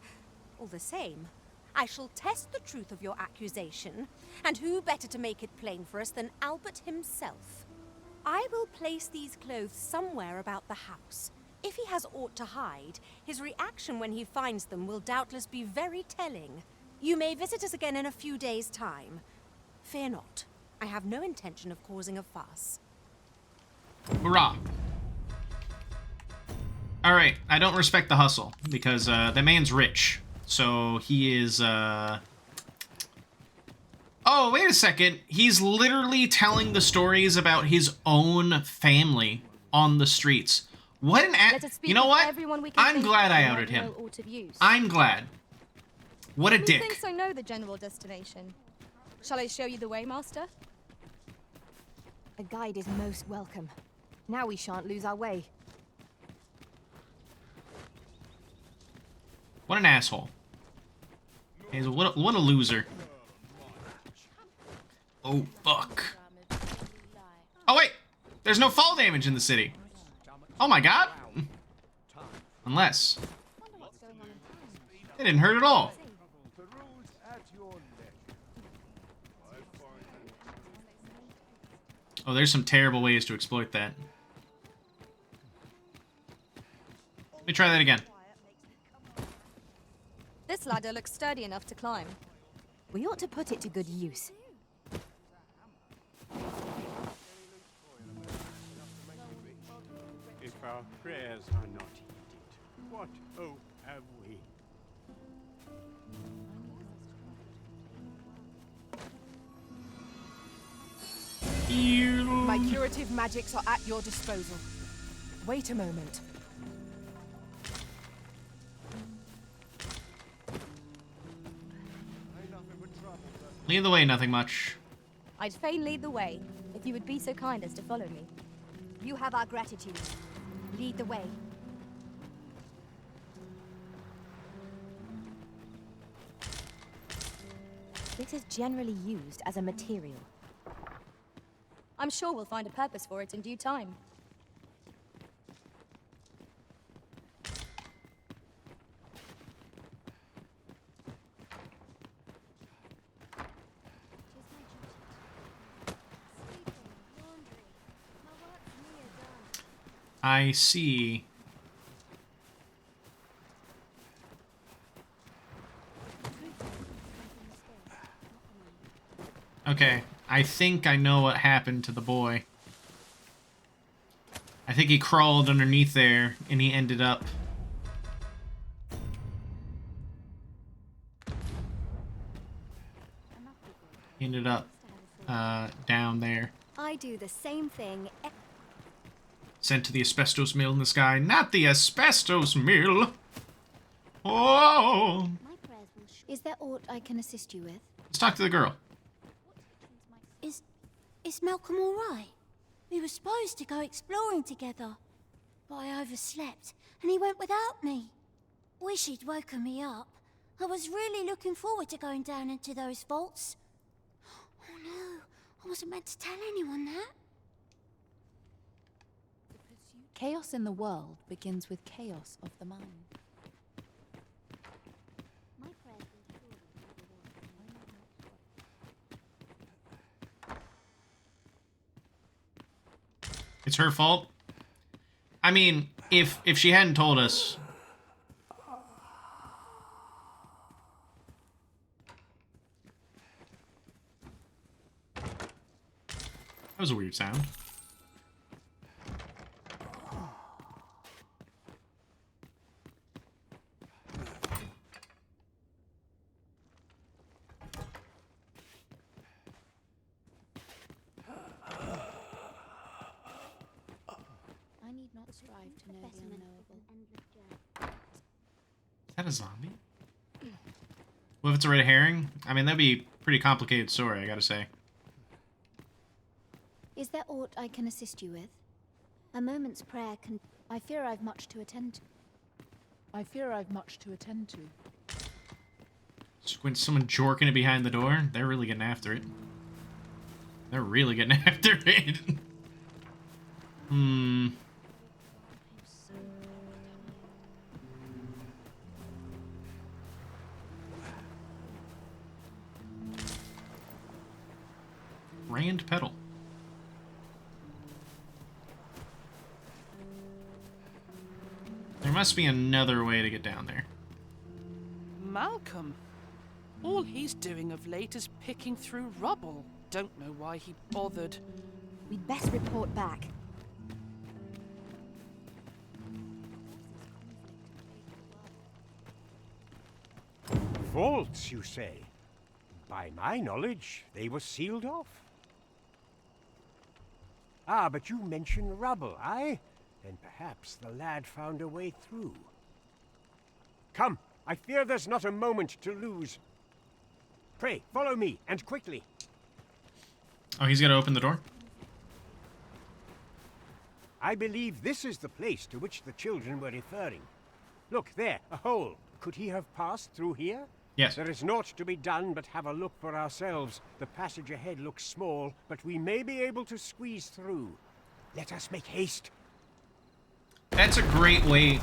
All the same, I shall test the truth of your accusation, and who better to make it plain for us than Albert himself? I will place these clothes somewhere about the house. If he has aught to hide, his reaction when he finds them will doubtless be very telling. You may visit us again in a few days' time. Fear not. I have no intention of causing a fuss. Hurrah. Alright, I don't respect the hustle, because that man's rich. So he is, Oh, wait a second. He's literally telling the stories about his own family on the streets. What an You know what? I'm glad I outed him. I'm glad. What a dick. Who thinks I know the general destination? Shall I show you the way, Master? A guide is most welcome. Now we shan't lose our way. What an asshole. What a loser. Oh, fuck. Oh, wait! There's no fall damage in the city. Oh my god. Unless. It didn't hurt at all. Oh, there's some terrible ways to exploit that. try that again. This ladder looks sturdy enough to climb. We ought to put it to good use. If our prayers are not heeded, what hope have we? My curative magics are at your disposal. Wait a moment. Lead the way, nothing much. I'd fain lead the way, if you would be so kind as to follow me. You have our gratitude. Lead the way. This is generally used as a material. I'm sure we'll find a purpose for it in due time. I see. Okay, I think I know what happened to the boy. I think he crawled underneath there, and he ended up... down there. I do the same thing. Sent to the asbestos mill in the sky. Not the asbestos mill! Oh! Is there aught I can assist you with? Let's talk to the girl. Is Malcolm all right? We were supposed to go exploring together, but I overslept and he went without me. Wish he'd woken me up. I was really looking forward to going down into those vaults. Oh no, I wasn't meant to tell anyone that. Chaos in the world begins with chaos of the mind. It's her fault. I mean, if she hadn't told us. That was a weird sound. Strive to know the unknowable. Is that a zombie? Well, if it's a red herring, I mean, that'd be a pretty complicated story, I gotta say. Is there aught I can assist you with? A moment's prayer can... I fear I've much to attend to. So when someone jorking it behind the door, they're really getting after it. They're really getting after it. Rand pedal. There must be another way to get down there. Malcolm. All he's doing of late is picking through rubble. Don't know why he bothered. We'd best report back. Vaults, you say? By my knowledge, they were sealed off. Ah, but you mentioned rubble, aye? Then perhaps the lad found a way through. Come, I fear there's not a moment to lose. Pray, follow me, and quickly. Oh, he's got to open the door? I believe this is the place to which the children were referring. Look, there, a hole. Could he have passed through here? Yes. There is naught to be done but have a look for ourselves. The passage ahead looks small, but we may be able to squeeze through. Let us make haste. That's a great way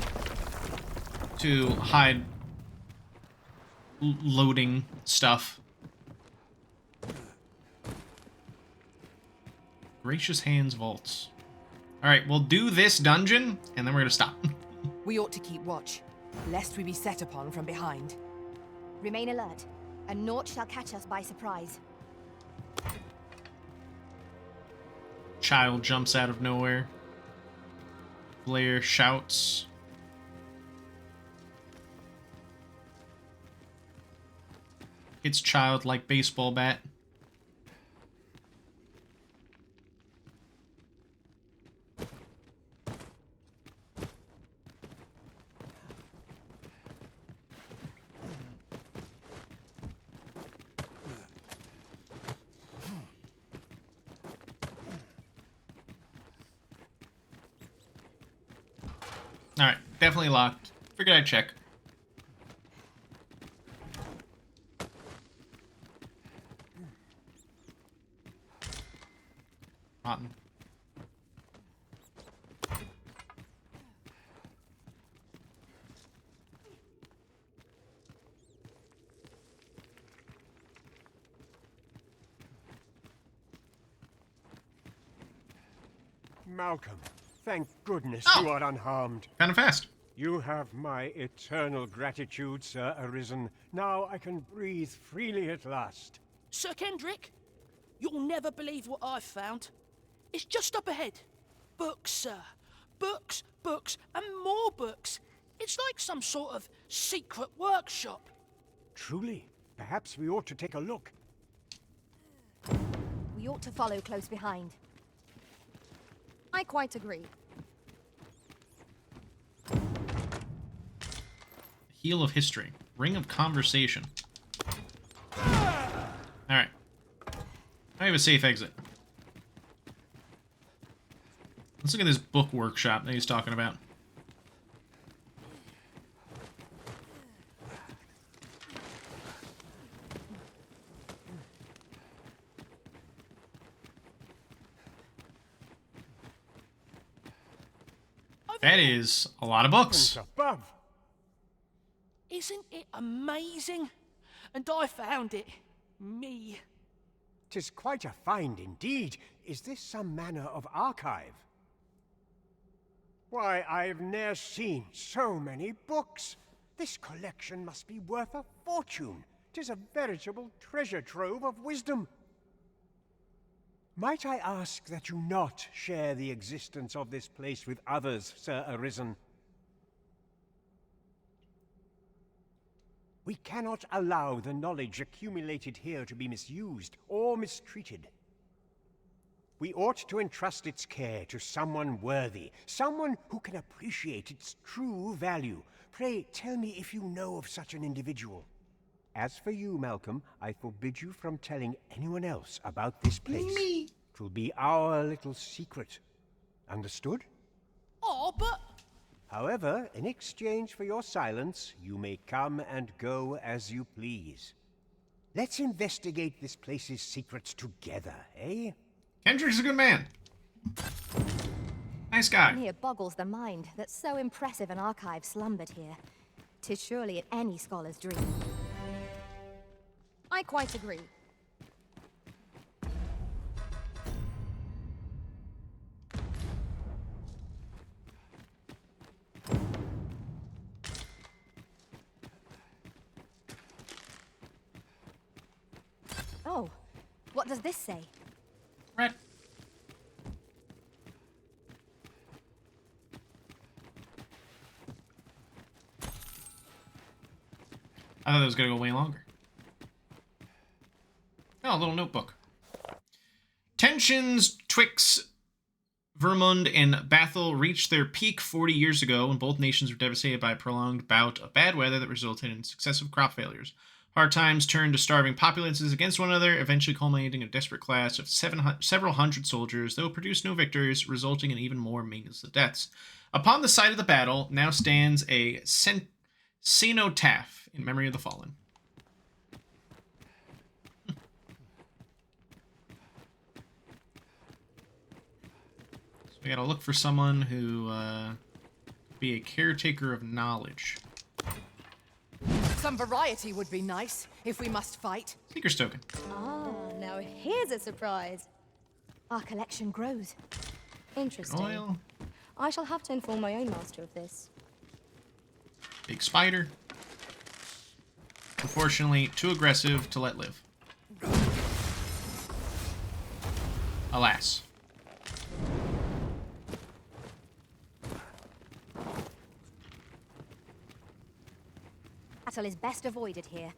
to hide loading stuff. Gracious Hands vaults. Alright, we'll do this dungeon, and then we're gonna stop. We ought to keep watch, lest we be set upon from behind. Remain alert, and naught shall catch us by surprise. Child jumps out of nowhere. Blair shouts. Hits child like baseball bat. Alright, definitely locked. Figured I'd check. Rotten. Malcolm, thank goodness Oh. you are unharmed. Kind of fast. You have my eternal gratitude, Sir Arisen. Now I can breathe freely at last. Sir Kendrick, you'll never believe what I've found. It's just up ahead. Books, sir. Books, books, and more books. It's like some sort of secret workshop. Truly, perhaps we ought to take a look. We ought to follow close behind. I quite agree. Heel of History. Ring of Conversation. Alright. I have a safe exit. Let's look at this book workshop that he's talking about. That is a lot of books. Above. Isn't it amazing? And I found it. Me. 'Tis quite a find indeed. Is this some manner of archive? Why, I've ne'er seen so many books. This collection must be worth a fortune. 'Tis a veritable treasure trove of wisdom. Might I ask that you not share the existence of this place with others, Sir Arisen? We cannot allow the knowledge accumulated here to be misused or mistreated. We ought to entrust its care to someone worthy, someone who can appreciate its true value. Pray, tell me if you know of such an individual. As for you, Malcolm, I forbid you from telling anyone else about this place. Me? 'Twill be our little secret. Understood? Oh, but... However, in exchange for your silence, you may come and go as you please. Let's investigate this place's secrets together, eh? Kendrick's a good man. Nice guy. Here boggles the mind that so impressive an archive slumbered here. 'Tis surely any scholar's dream. I quite agree. Oh, what does this say? Red. I thought it was going to go way longer. Oh, a little notebook. Tensions twixt Vermund and Bathel reached their peak 40 years ago when both nations were devastated by a prolonged bout of bad weather that resulted in successive crop failures. Hard times turned to starving populaces against one another, eventually culminating in a desperate clash of several hundred soldiers, though produced no victories, resulting in even more meaningless deaths. Upon the site of the battle now stands a cenotaph in memory of the fallen. So we gotta look for someone who be a caretaker of knowledge. Some variety would be nice, if we must fight. Seeker's token. Ah, now here's a surprise. Our collection grows. Interesting. Oil. I shall have to inform my own master of this. Big spider. Unfortunately, too aggressive to let live. Alas. Battle is best avoided here.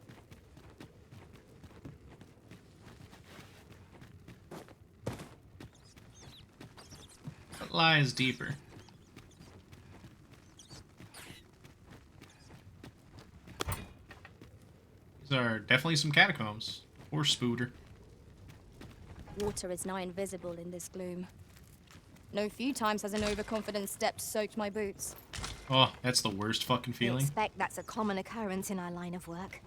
What lies deeper? These are definitely some catacombs. Or spooter. Water is nigh invisible in this gloom. No few times has an overconfident step soaked my boots. Oh, that's the worst fucking I feeling. expect that's a common occurrence in our line of work.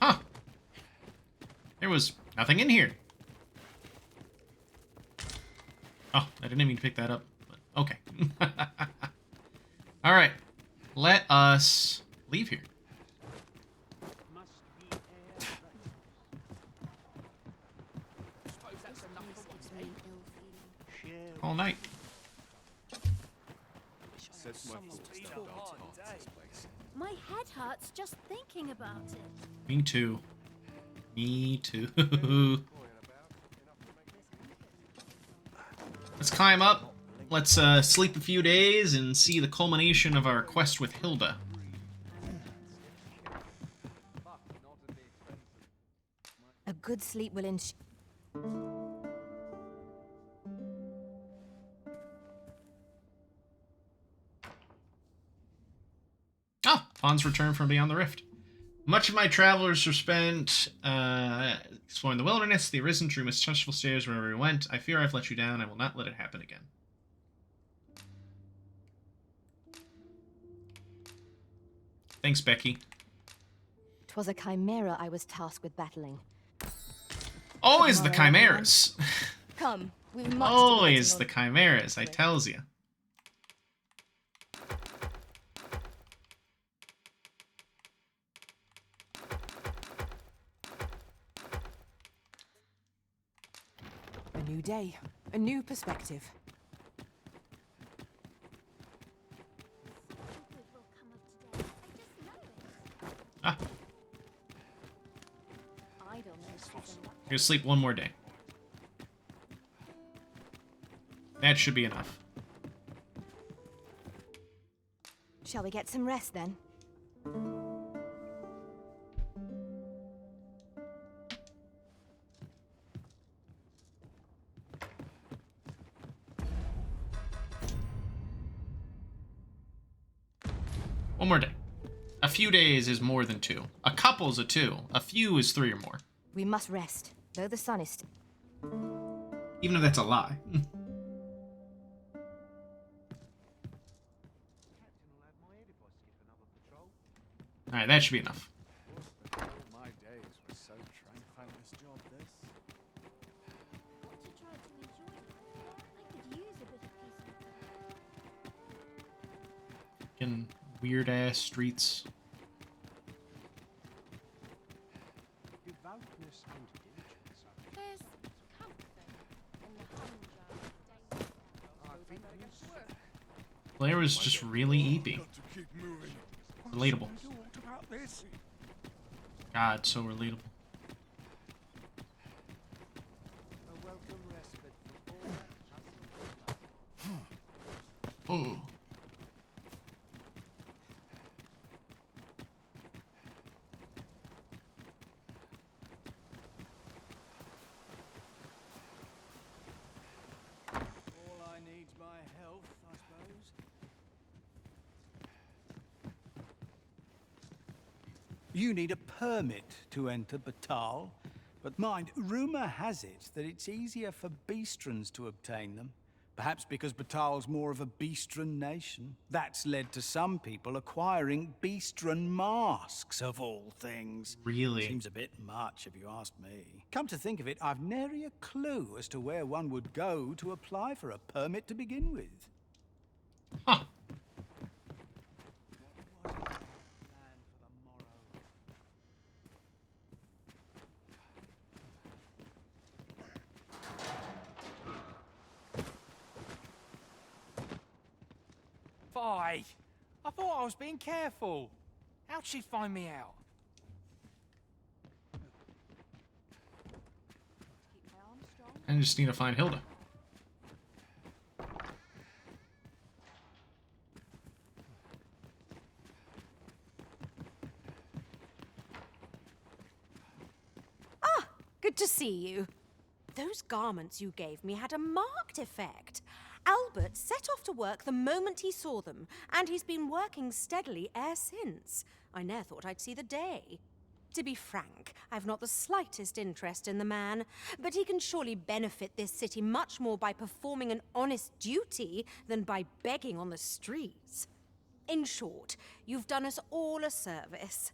Huh. There was nothing in here. Oh, I didn't even pick that up. But okay. Alright. Let us leave here. All night. My head hurts just thinking about it. Me too. Me too. Let's climb up. Let's sleep a few days and see the culmination of our quest with Hilda. A good sleep will Ah, Fawn's returned from beyond the rift. Much of my travelers were spent exploring the wilderness, the arisen through mistrustful stairs wherever we went. I fear I've let you down. I will not let it happen again. Thanks, Becky. 'Twas a chimera I was tasked with battling. Always the chimeras. Come, we've much Always the chimeras, I tells you. A new day, a new perspective. Ah. I'm gonna sleep one more day. That should be enough. Shall we get some rest then? One more day. A few days is more than 2. A couple's a 2. A few is 3 or more. We must rest, though the sun is Even if that's a lie. Alright, that should be enough. My days were so trying to find this job Fucking weird ass streets. Devoutness and diligence are There's comfort in the hunger. Blair was just really eepy. Relatable. God, so relatable. Oh. All I need's my health, I suppose. You need a permit to enter Batal, but mind, rumor has it that it's easier for Beastrons to obtain them. Perhaps because Batal's more of a Beastron nation. That's led to some people acquiring Beastron masks, of all things. Really? Seems a bit much, if you ask me. Come to think of it, I've nary a clue as to where one would go to apply for a permit to begin with. Huh. Why? I thought I was being careful. How'd she find me out? I just need to find Hilda. Good to see you. Those garments you gave me had a marked effect. Albert set off to work the moment he saw them, and he's been working steadily e'er since. I ne'er thought I'd see the day. To be frank, I've not the slightest interest in the man, but he can surely benefit this city much more by performing an honest duty than by begging on the streets. In short, you've done us all a service.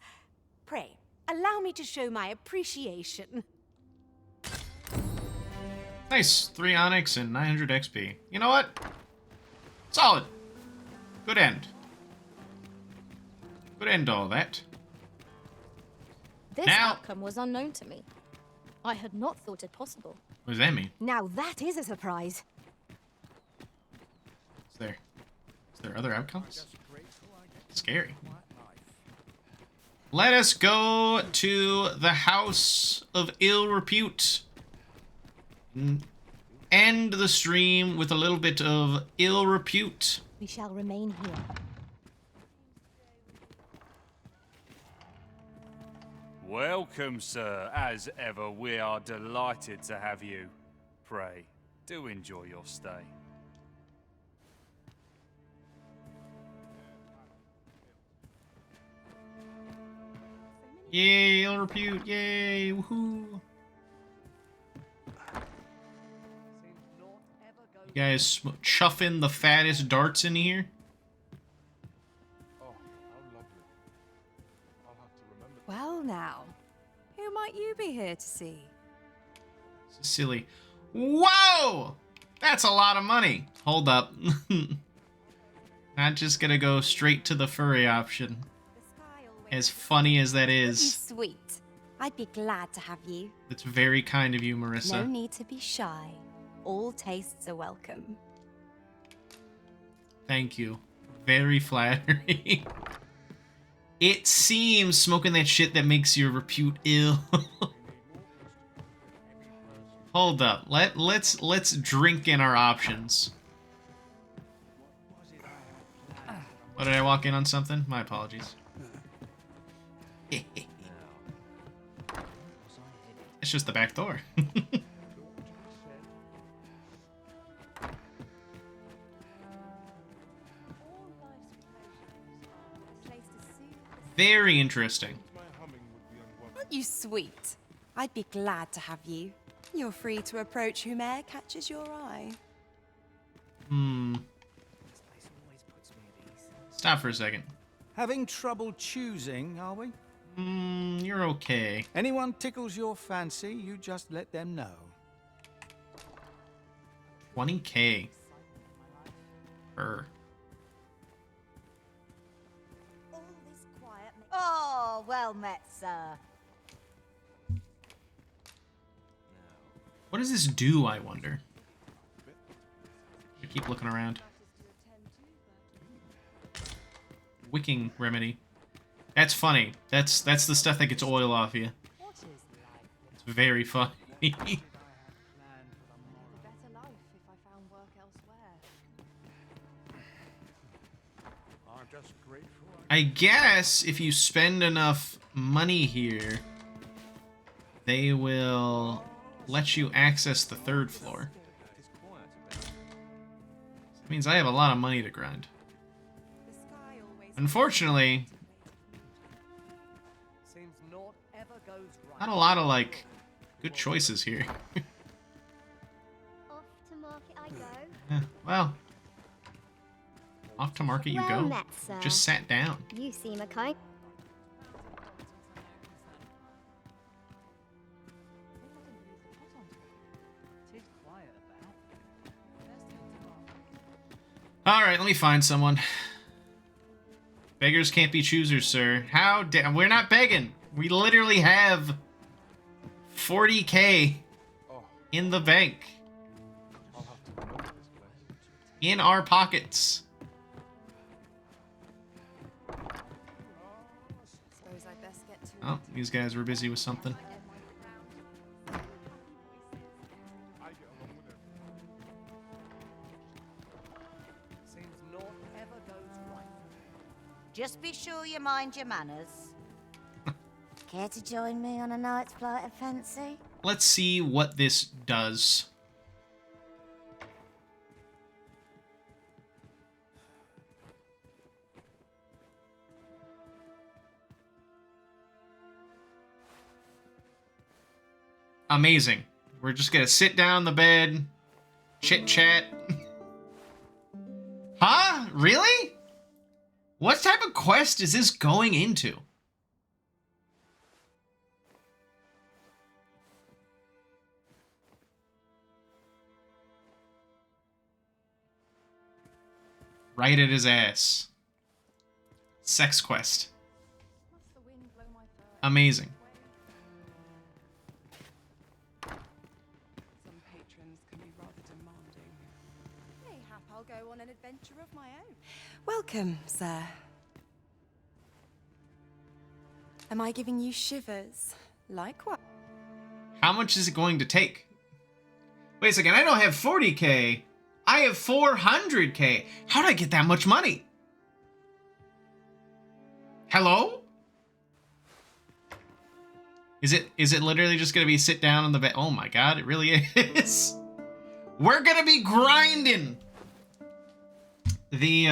Pray, allow me to show my appreciation. Nice. 3 onyx and 900 XP. You know what? Solid. Good end. Good end to all that. This outcome was unknown to me. I had not thought it possible. What does that mean? Now that is a surprise. Is there other outcomes? Scary. Let us go to the House of Ill Repute. End the stream with a little bit of ill repute. We shall remain here. Welcome, sir. As ever, we are delighted to have you. Pray, do enjoy your stay. Yay, ill repute, yay, woohoo. You guys chuffing the fattest darts in here? Well now, who might you be here to see? This is silly. Whoa! That's a lot of money. Hold up. Not just gonna go straight to the furry option. As funny as that is. Sweet. I'd be glad to have you. That's very kind of you, Marissa. No need to be shy. All tastes are welcome. Thank you. Very flattering. It seems smoking that shit that makes your repute ill. Hold up. Let's drink in our options. Oh, did I walk in on something? My apologies. It's just the back door. Very interesting. Aren't you sweet? I'd be glad to have you. You're free to approach whome'er catches your eye. Stop for a second. Having trouble choosing, are we? You're okay. Anyone tickles your fancy, you just let them know. 20K. Oh, well met, sir. What does this do, I wonder? I keep looking around. Wicking remedy. That's funny. That's the stuff that gets oil off you. It's very funny. I guess if you spend enough money here, they will let you access the 3rd floor. That means I have a lot of money to grind. Unfortunately, not a lot of, like, good choices here. Off to market I go. Well, off to market you Well go. met, sir. Just sat down. You seem a kind. Alright, let me find someone. Beggars can't be choosers, sir. How we're not begging. We literally have 40K in the bank. In our pockets. Oh, these guys were busy with something. Just be sure you mind your manners. Care to join me on a night's flight of fancy? Let's see what this does. Amazing. We're just gonna sit down on the bed, chit-chat. Huh? Really? What type of quest is this going into? Right at his ass. Sex quest. Amazing. Some patrons can be rather demanding. Mayhap I'll go on an adventure of my own. Welcome, sir. Am I giving you shivers? Likewise. How much is it going to take? Wait a second, I don't have 40k. I have 400k. How did I get that much money? Hello? Is it literally just gonna be sit down on the bed? Oh my god, it really is. We're gonna be grinding the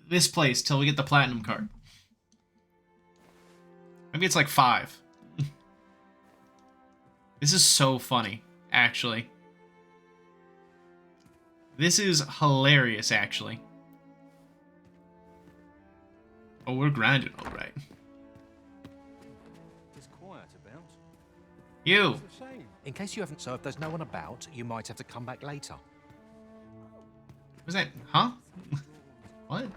this place till we get the platinum card. Maybe it's like 5. This is so funny, actually. This is hilarious, actually. Oh, we're grinding, all right. It's quiet about. You. In case you haven't served, there's no one about. You might have to come back later. Was that? Huh? What?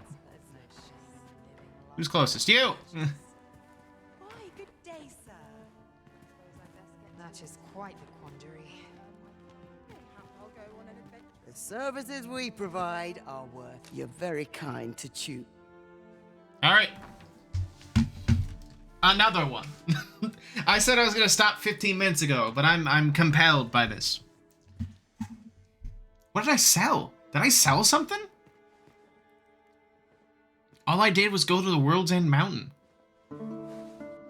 Who's closest? You. Why, good day, sir. That is quite the quandary. I'll go on an adventure. The services we provide are worth. You're very kind to choose. All right. Another one. I said I was gonna stop 15 minutes ago, but I'm compelled by this. What did I sell? Did I sell something? All I did was go to the World's End Mountain. I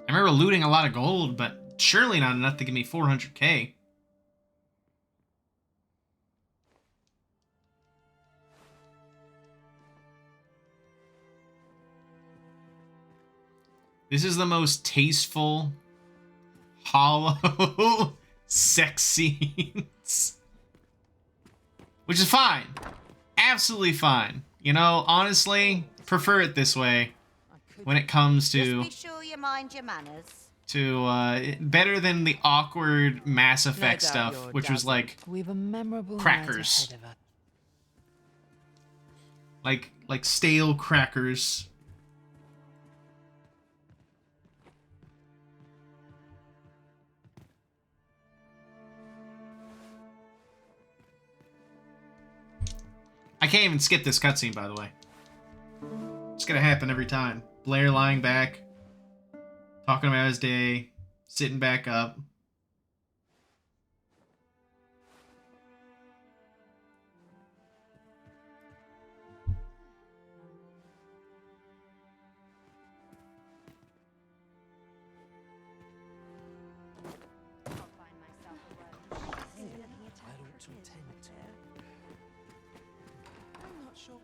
remember looting a lot of gold, but surely not enough to give me 400k. This is the most tasteful, hollow sex scenes. Which is fine. Absolutely fine. You know, honestly, prefer it this way when it comes to... Just be sure you mind your manners. Better than the awkward Mass Effect stuff, which was like We've a memorable crackers. night ahead of us. Like stale crackers. I can't even skip this cutscene, by the way. It's gonna happen every time. Blair lying back, talking about his day, sitting back up.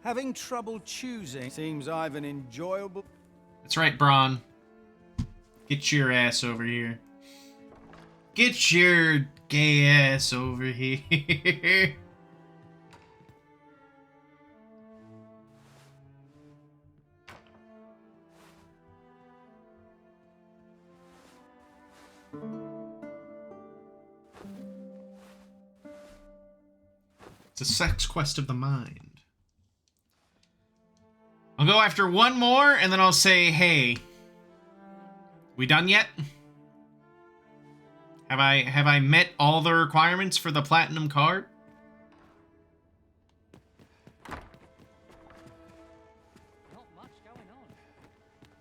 Having trouble choosing seems I've an enjoyable... That's right, Braun. Get your ass over here. Get your gay ass over here. It's a sex quest of the mind. I'll go after one more, and then I'll say, hey, we done yet? Have I met all the requirements for the platinum card?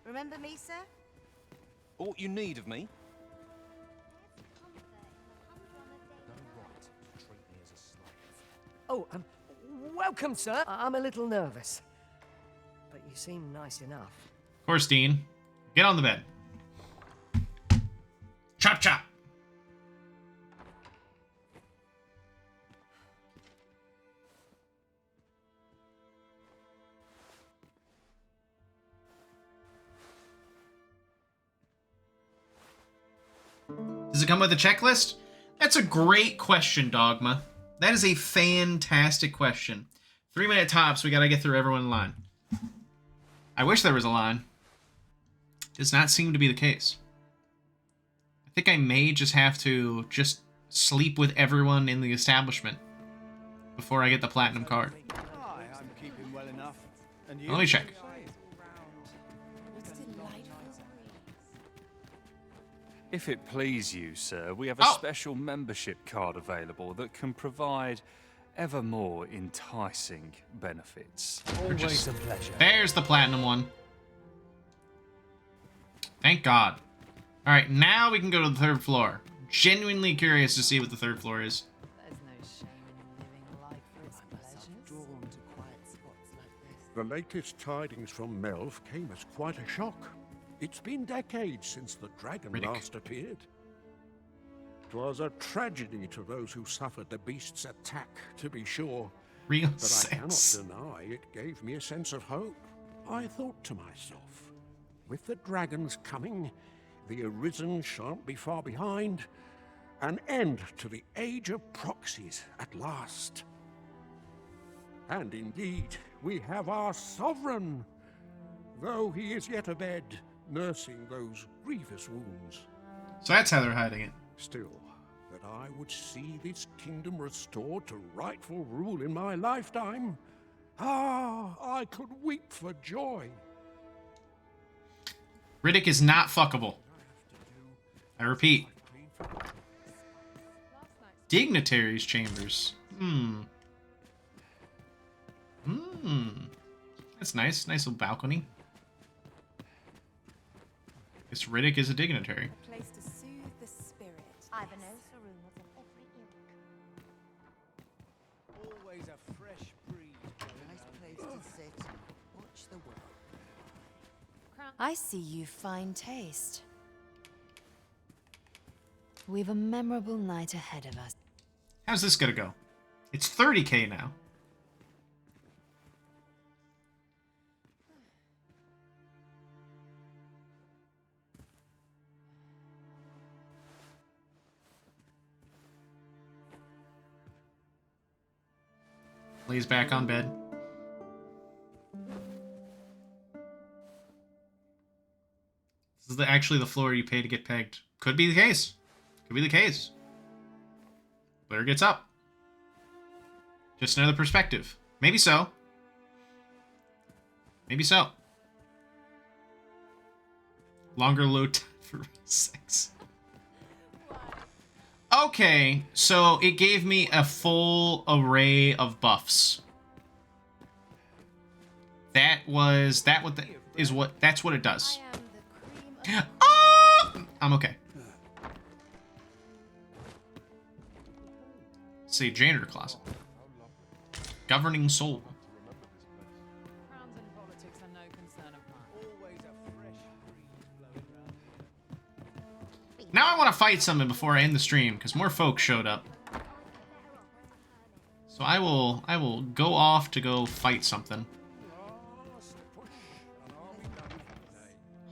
Remember me, sir? Aught you need of me? No right to treat me as a slave. Oh, welcome, sir. I'm a little nervous. But you seem nice enough. Of course, Dean. Get on the bed. Chop chop. Does it come with a checklist? That's a great question, Dogma. That is a fantastic question. 3-minute tops, we gotta get through everyone in line. I wish there was a line. Does not seem to be the case. I think I may just have to just sleep with everyone in the establishment before I get the platinum card. Aye, I'm keeping well enough. And you? Let me check. If it please you, sir, we have a special membership card available that can provide ever more enticing benefits. Always a pleasure. There's the platinum one. Thank God. Alright, now we can go to the 3rd floor. Genuinely curious to see what the 3rd floor is. There's no shame in living life for its pleasures. Drawn to quiet spots like this. The latest tidings from Melv came as quite a shock. It's been decades since the dragon last appeared. 'Twas a tragedy to those who suffered the beast's attack, to be sure. Real but sense. I cannot deny it gave me a sense of hope. I thought to myself, with the dragons coming, the Arisen shan't be far behind. An end to the age of proxies at last. And indeed, we have our sovereign, though he is yet abed, nursing those grievous wounds. So that's how they're hiding it. Still, that I would see this kingdom restored to rightful rule in my lifetime, I could weep for joy. Riddick is not fuckable. I repeat. Dignitaries' chambers. That's nice. Nice little balcony. Guess Riddick is a dignitary. Place to soothe the spirit. I've a nose for rumors of every ilk. Always a fresh breeze. Nice place to sit. Watch the world. I see you fine taste. We've a memorable night ahead of us. How's this gonna go? It's 30k now. Lays back on bed. This is actually the floor you pay to get pegged. Could be the case. Could be the case. Blair gets up. Just another perspective. Maybe so. Maybe so. Longer load time for sex. Okay, so it gave me a full array of buffs. That's what it does. Oh! I'm okay. Say janitor closet. Governing soul. Crowns and politics are no concern of mine. Now I want to fight something before I end the stream, because more folks showed up. So I will go off to go fight something.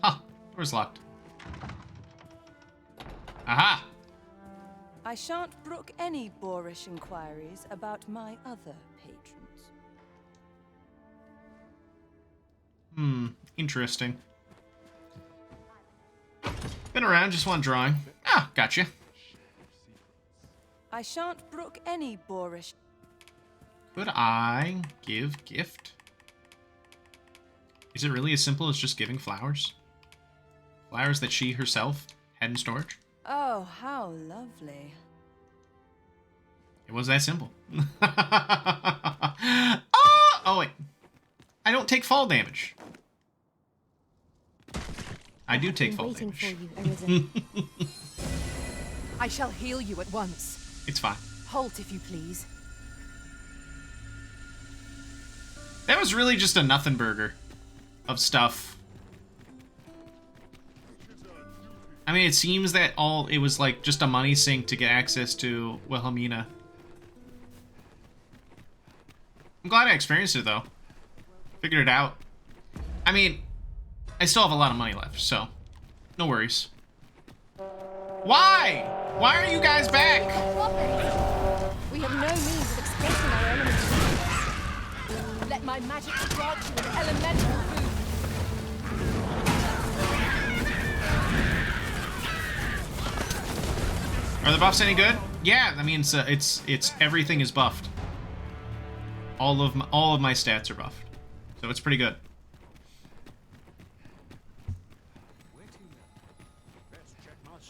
Huh, door's locked. Aha! I shan't brook any boorish inquiries about my other patrons. Interesting. Been around, just one drawing. Ah, gotcha. I shan't brook any boorish... Could I give gift? Is it really as simple as just giving flowers? Flowers that she herself had in storage? Oh, how lovely. It was that simple. Oh, wait. I don't take fall damage. I do have take been fall waiting damage. for you, Arisen. I shall heal you at once. It's fine. Halt, if you please. That was really just a nothing burger of stuff. I mean, it seems that it was like just a money sink to get access to Wilhelmina. I'm glad I experienced it, though. Figured it out. I mean, I still have a lot of money left, so no worries. Why? Why are you guys back? We have no means of expressing our elemental weakness. Let my magic grant you an elemental food. Are the buffs any good? Yeah, I mean it's everything is buffed. All of my stats are buffed, so it's pretty good.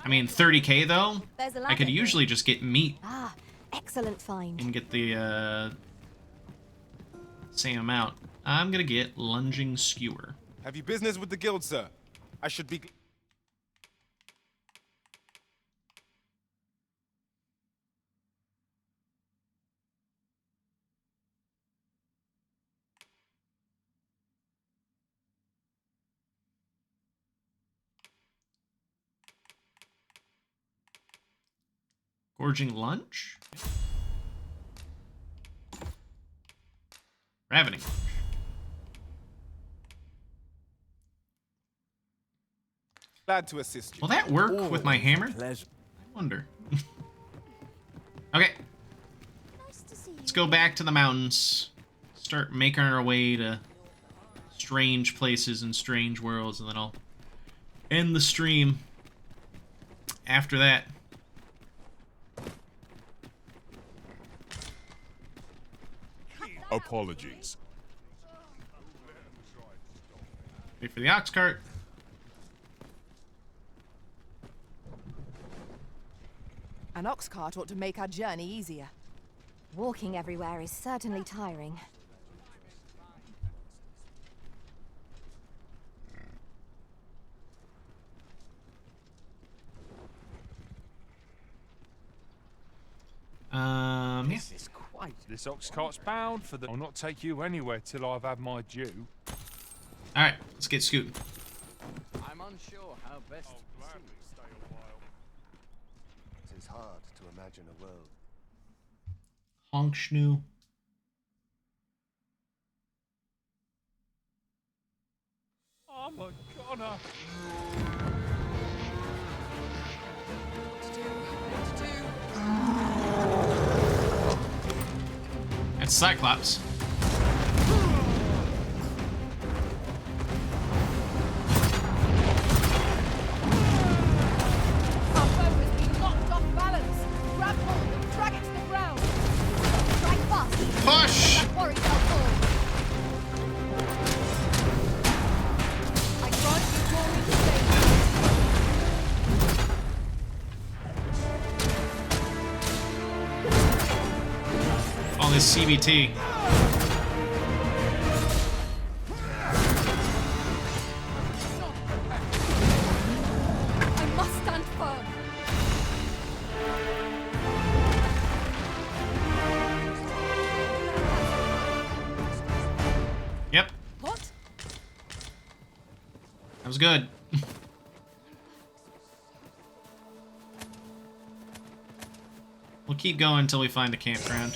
I mean, 30k though. There's a I could ladder. usually just get meat Ah, excellent find. and get the same amount. I'm gonna get lunging skewer. Have you business with the guild, sir? I should be... Gorging lunge. Ravening. Glad to assist you. Will that work with my hammer? I wonder. Okay. Let's go back to the mountains. Start making our way to strange places and strange worlds, and then I'll end the stream after that. Apologies. Wait for the ox cart. An ox cart ought to make our journey easier. Walking everywhere is certainly tiring. Yeah. This ox cart's bound for the... I'll not take you anywhere till I've had my due. Alright, let's get scooting. I'm unsure how best to proceed. It is hard to imagine a world. Honk schnoo. I'm a goner. That's Cyclops. Our bow has been knocked off balance. Grab hold and drag it to the ground. Strike fast. Push! That worry shall fall. I grant you glory to save. All this CBT. I must stand firm. Yep, What? that was good. We'll keep going until we find a campground.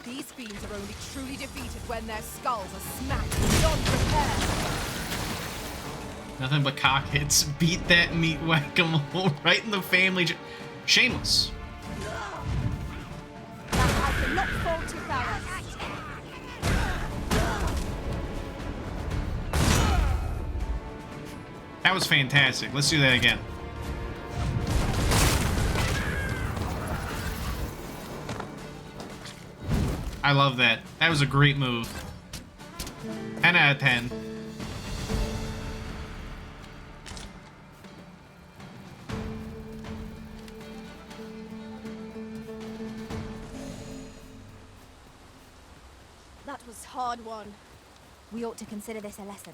These fiends are only truly defeated when their skulls are smashed beyond repair. Nothing but cock hits. Beat that meat whack-a-mole right in the family. Shameless. That I cannot fall to Pharaoh. That was fantastic. Let's do that again. I love that. That was a great move. 10 out of 10. That was hard won. We ought to consider this a lesson.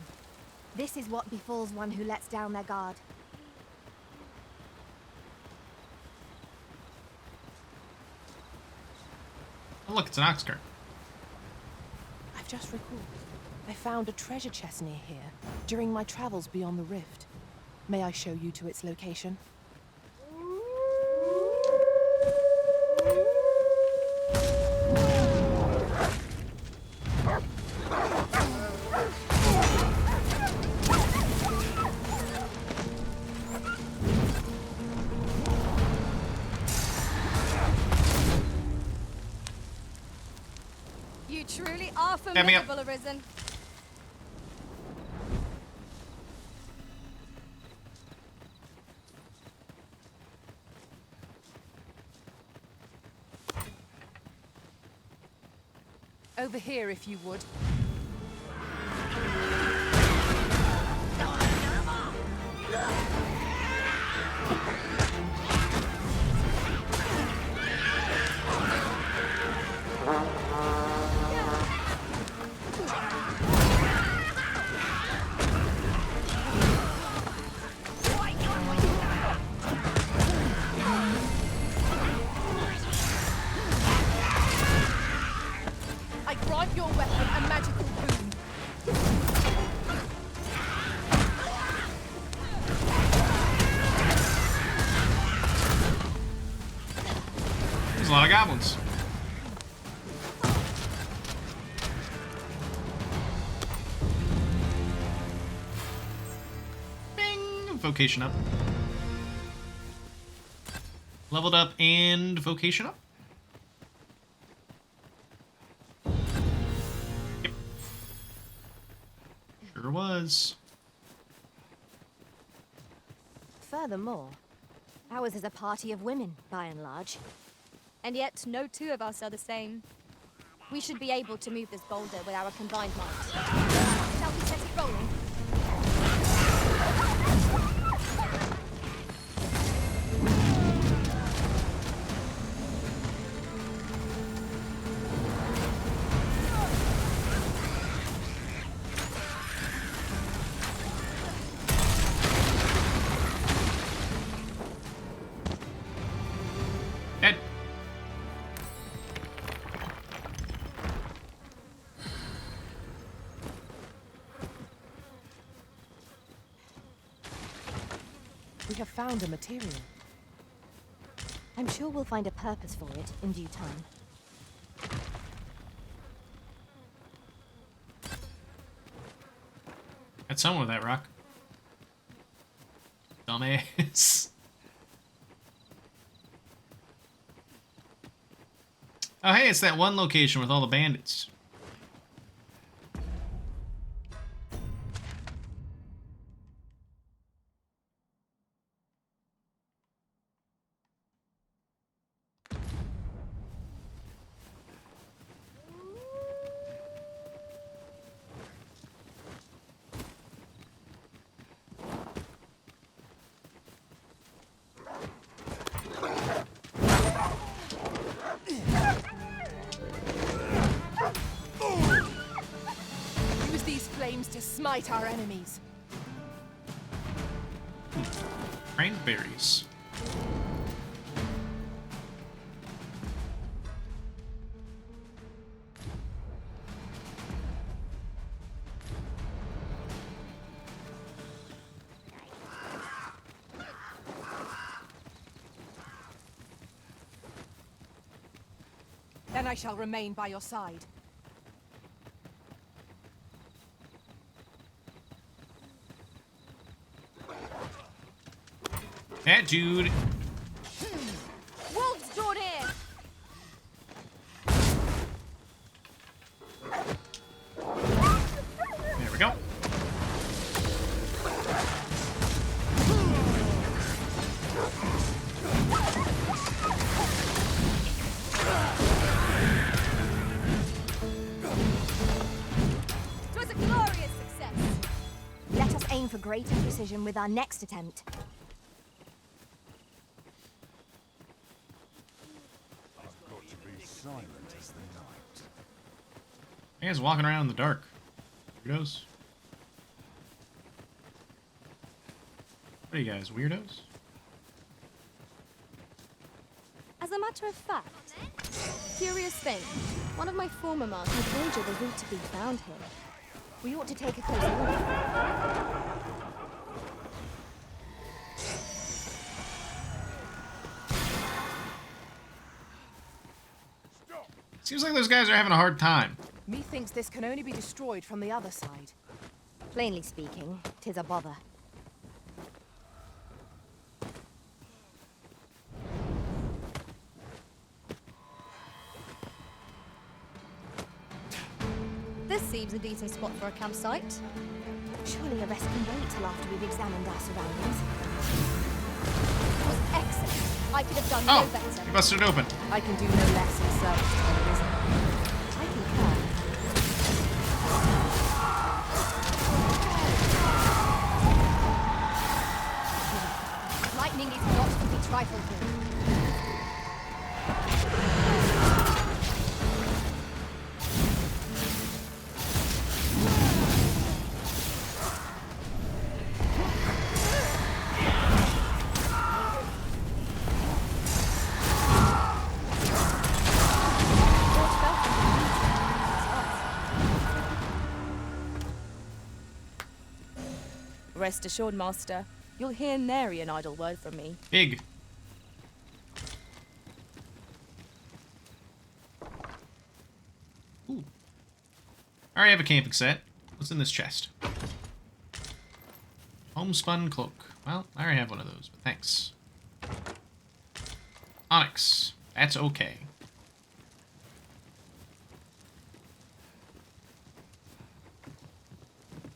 This is what befalls one who lets down their guard. Oh, look, it's an ox cart. I've just recalled. I found a treasure chest near here during my travels beyond the rift. May I show you to its location? You truly are Get me up. formidable, Arisen. Over here, if you would. I grant your weapon a magical boon. There's a lot of goblins. Bing! Vocation up. Leveled up and vocation up. Yep. Sure was. Furthermore, ours is a party of women, by and large. And yet, no two of us are the same. We should be able to move this boulder with our combined might. Shall we set it rolling? Dead. We have found a material. I'm sure we'll find a purpose for it in due time. Got someone with that rock. Dumbass. Oh, hey, it's that one location with all the bandits. Use these flames to smite our enemies. Cranberries. Then I shall remain by your side. That dude. Wolves drawn in! There we go. It was a glorious success! Let us aim for greater precision with our next attempt. Silent as the night. He's walking around in the dark. Here he goes. What are you guys, weirdos? As a matter of fact, curious thing. One of my former masters wagered the route to be found here. We ought to take a closer look. Seems like those guys are having a hard time. Methinks this can only be destroyed from the other side. Plainly speaking, 'tis a bother. This seems a decent spot for a campsite. Surely a rest can wait till after we've examined our surroundings. It was excellent. I could have done Oh, no better. you busted it open. I can do no less in service to the Risen. I concur. Lightning is not to be trifled with. Rest assured, Master, you'll hear nary an idle word from me. Big. Ooh. I already have a camping set. What's in this chest? Homespun cloak. Well, I already have one of those, but thanks. Onyx. That's okay.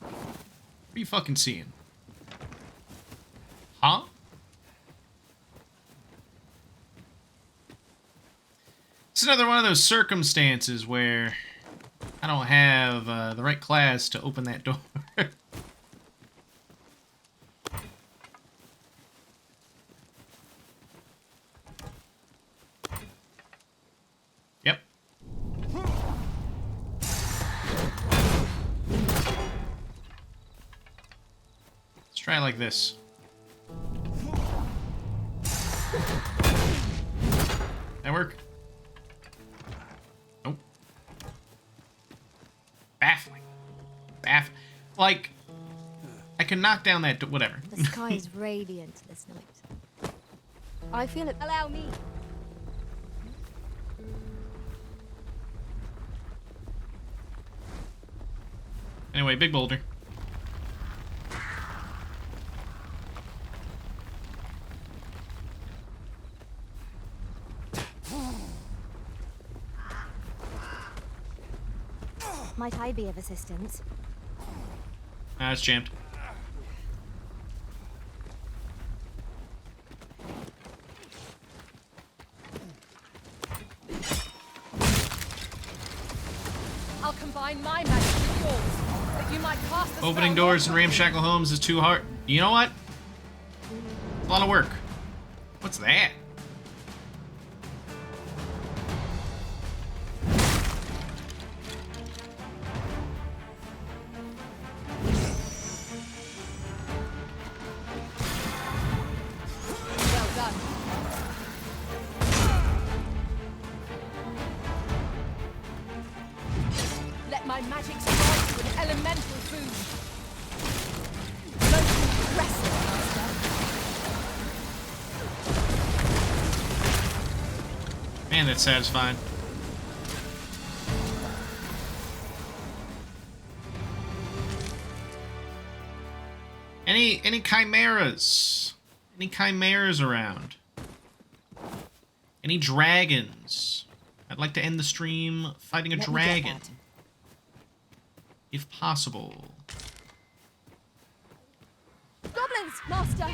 What are you fucking seeing? Huh? It's another one of those circumstances where I don't have the right class to open that door. Yep. Let's try it like this. That work? Nope. Baffling. Like, I can knock down that whatever. The sky is radiant this night. I feel it. Allow me. Anyway, big boulder. Might I be of assistance? Ah, it's jammed. I'll combine my magic with yours, that you might cast the Opening spell doors in ramshackle homes is too hard. You know what? A lot of work. What's that? Well done. Let my magic strike you with elemental food. Most impressive, Master. Man, that's satisfying. Any chimeras? Any chimeras around? Any dragons? I'd like to end the stream fighting a Let me get dragon. that. If possible. Goblins, Master.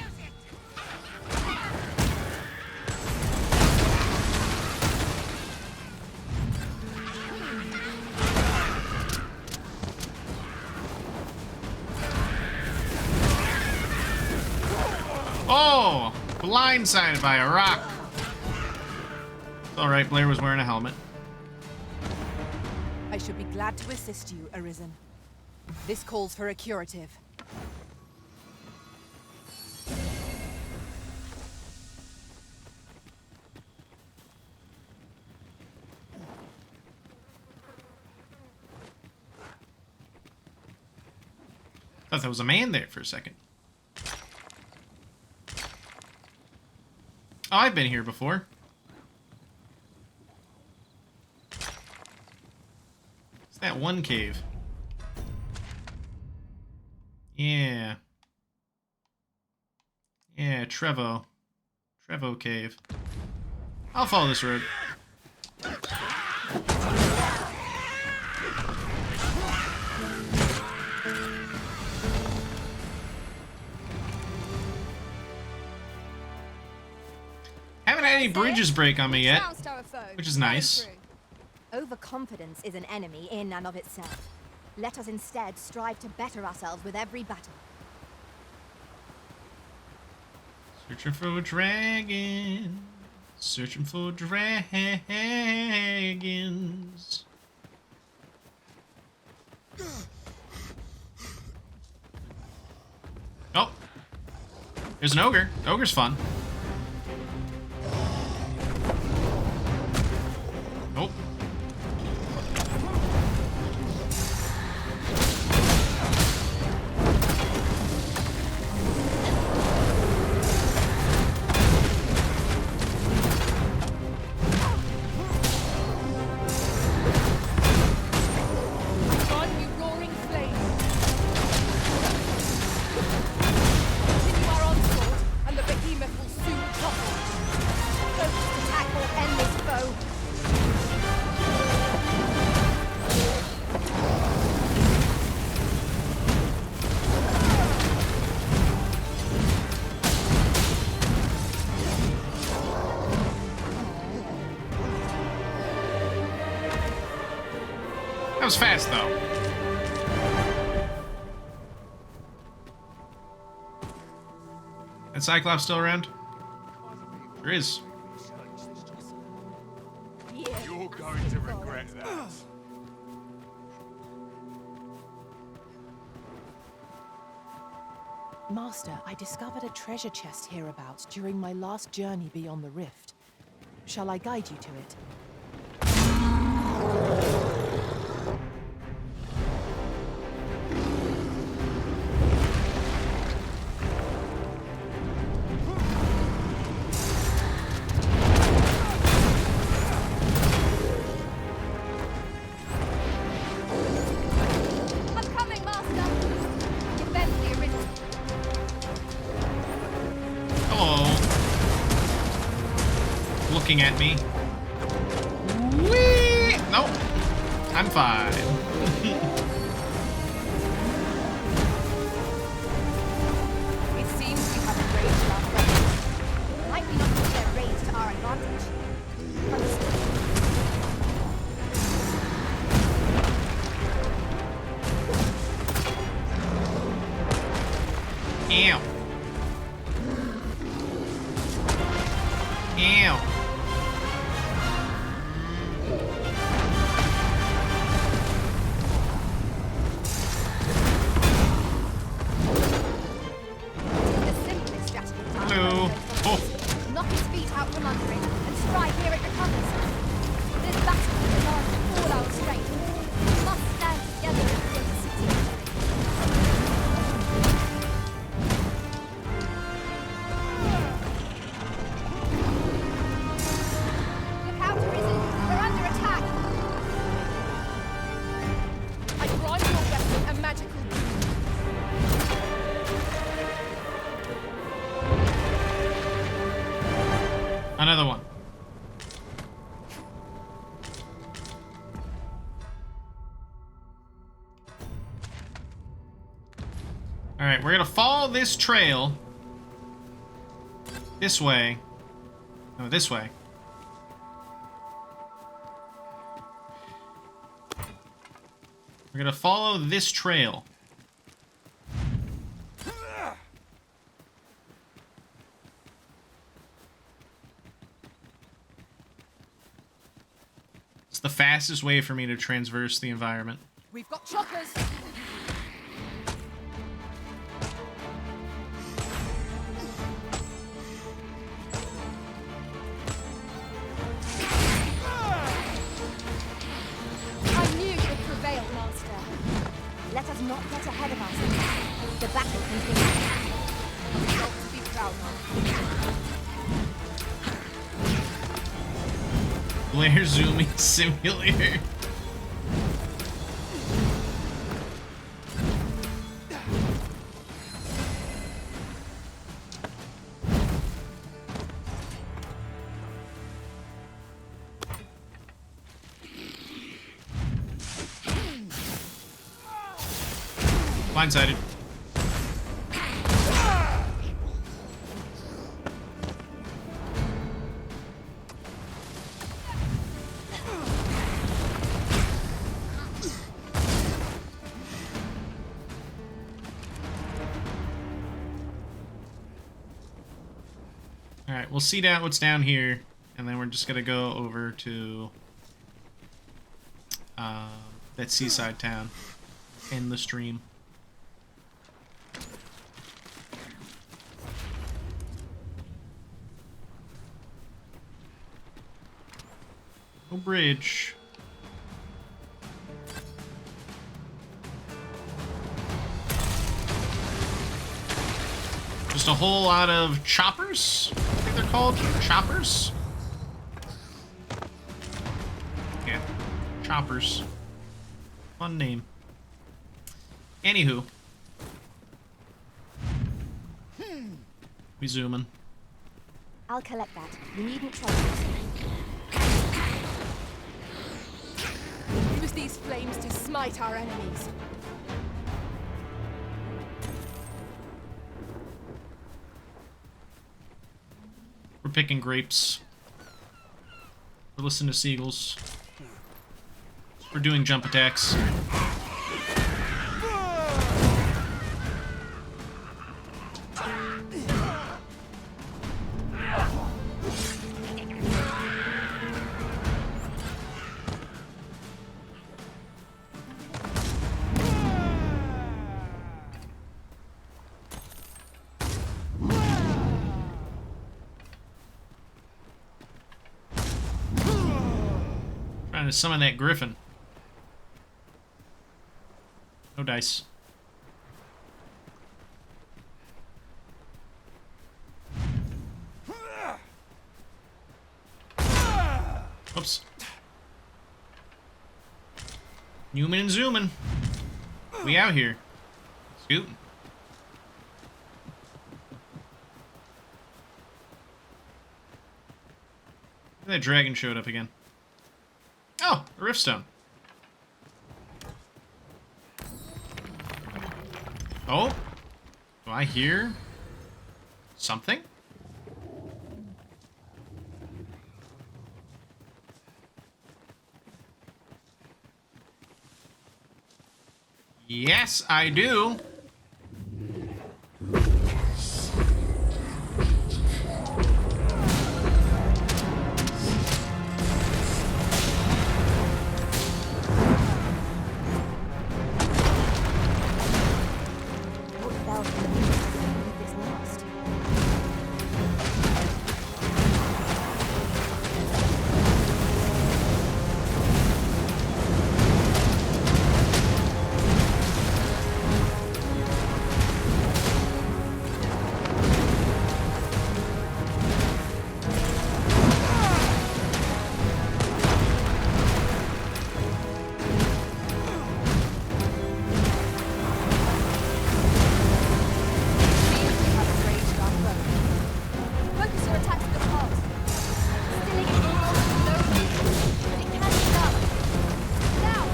Oh! Blindsided by a rock. Alright, Blair was wearing a helmet. I should be glad to assist you, Arisen. This calls for a curative. Thought there was a man there for a second. Oh, I've been here before. It's that one cave. Yeah. Yeah, Trevo Cave. I'll follow this road. Haven't had any bridges break on me yet, which is nice. Overconfidence is an enemy in and of itself. Let us instead strive to better ourselves with every battle. Searching for a dragon. Searching for dragons. Oh. There's an ogre. Ogre's fun. Nope. That was fast, though. That Cyclops still around? Sure is. You're going to regret that. Master, I discovered a treasure chest hereabouts during my last journey beyond the rift. Shall I guide you to it? Looking at me. Whee! Nope. I'm fine. It seems we have enraged our friends. Might we not use their rage to our advantage? Ew. Ew. Knock his feet out from under it and strike here it recovers. This battle demands all our strength. We must stand together against the city. Look out, Arisen. We're under attack. I grant your weapon a magical doom. Another one. All right, we're gonna follow this trail. This way. No, this way. We're gonna follow this trail. It's the fastest way for me to traverse the environment. We've got choppers. I knew you would prevail, Master. Let us does not get ahead of us. The battle continues. A result to be proud of. Glare zooming simulator. Blindsided. Alright, we'll see what's down here, and then we're just gonna go over to that seaside town, end the stream. No bridge. Just a whole lot of choppers? I think they're called choppers? Yeah, choppers. Fun name. Anywho. We zooming. I'll collect that. You needn't trouble yourself. Use these flames to smite our enemies. We're picking grapes. We're listening to seagulls. We're doing jump attacks. Trying to summon that griffin. No dice. Oops. Newman and zooming. We out here. Scooting. That dragon showed up again. Oh, a riftstone. Oh, do I hear something? Yes, I do.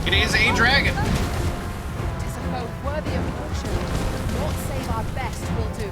It is a dragon. Tis a foe worthy of caution. Naught save our best will do.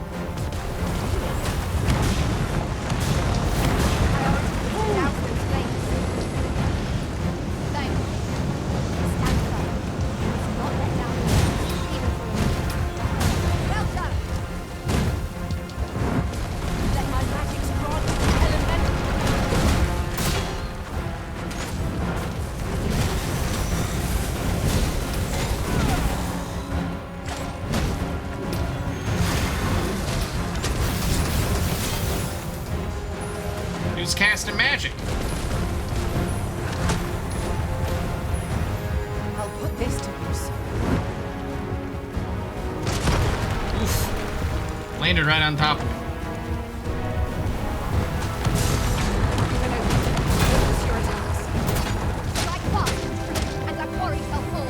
Who's casting magic? I'll put this to use. Landed right on top of me. Strike fast, and our quarry shall fall.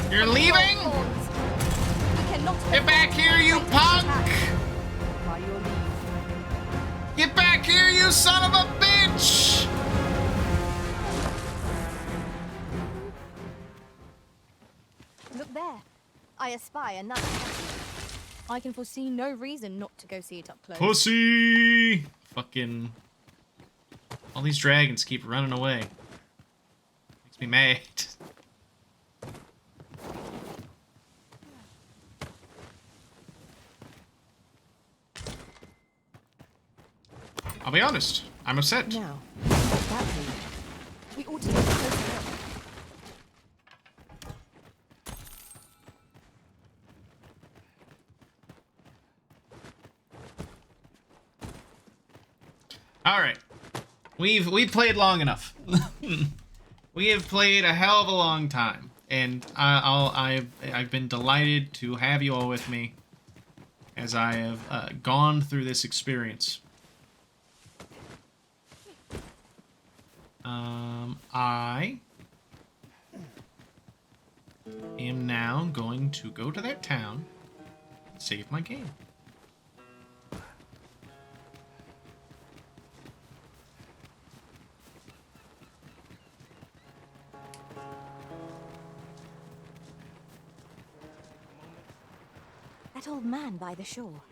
You're leaving? Get back here, you punk! Get back here, you son of a bitch! Look there. I espy another castle. I can foresee no reason not to go see it up close. Pussy! Fucking... All these dragons keep running away. Makes me mad. I'll be honest, I'm upset. Now, that lead. We ought to take a closer look. All right, we've played long enough. We have played a hell of a long time, and I've been delighted to have you all with me as I have gone through this experience. I am now going to go to that town and save my game. That old man by the shore.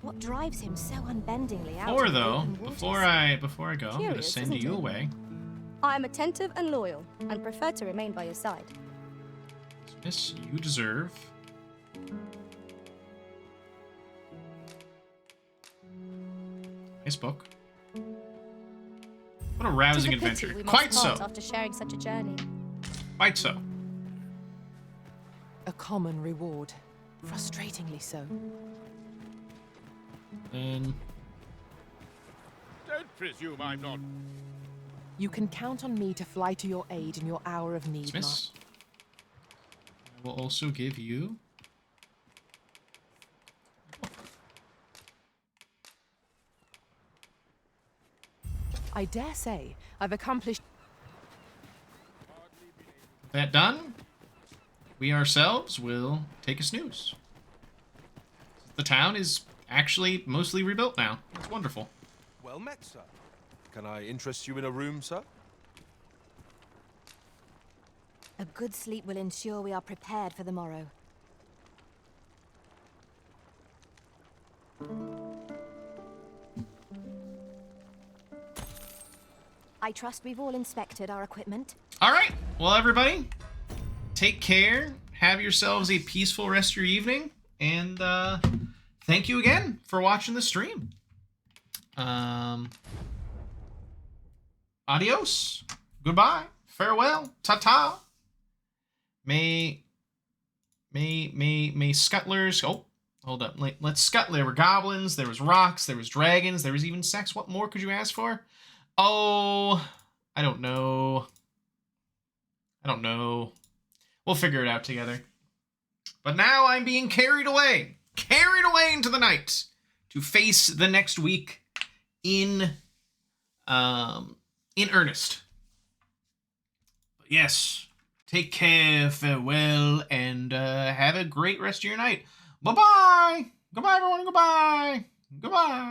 What drives him so unbendingly out? Or though, before I go, I'm gonna send you away. I am attentive and loyal, and prefer to remain by your side. This you deserve. Nice book. What a rousing adventure. Quite so. After sharing such a journey. Quite so. A common reward. Frustratingly so. And Don't presume I'm not. You can count on me to fly to your aid in your hour of need, Miss. I will also give you... I dare say I've accomplished... That done, we ourselves will take a snooze. The town is actually mostly rebuilt now. It's wonderful. Well met, sir. Can I interest you in a room, sir? A good sleep will ensure we are prepared for the morrow. I trust we've all inspected our equipment. All right. Well, everybody, take care. Have yourselves a peaceful rest of your evening. And thank you again for watching the stream. Adios. Goodbye. Farewell. Ta-ta. May scuttlers... Oh, hold up. Let's scuttle. There were goblins. There was rocks. There was dragons. There was even sex. What more could you ask for? Oh, I don't know. We'll figure it out together. But now I'm being carried away into the night to face the next week in earnest. But yes, take care, farewell, and have a great rest of your night. Bye-bye. Goodbye, everyone. Goodbye. Goodbye.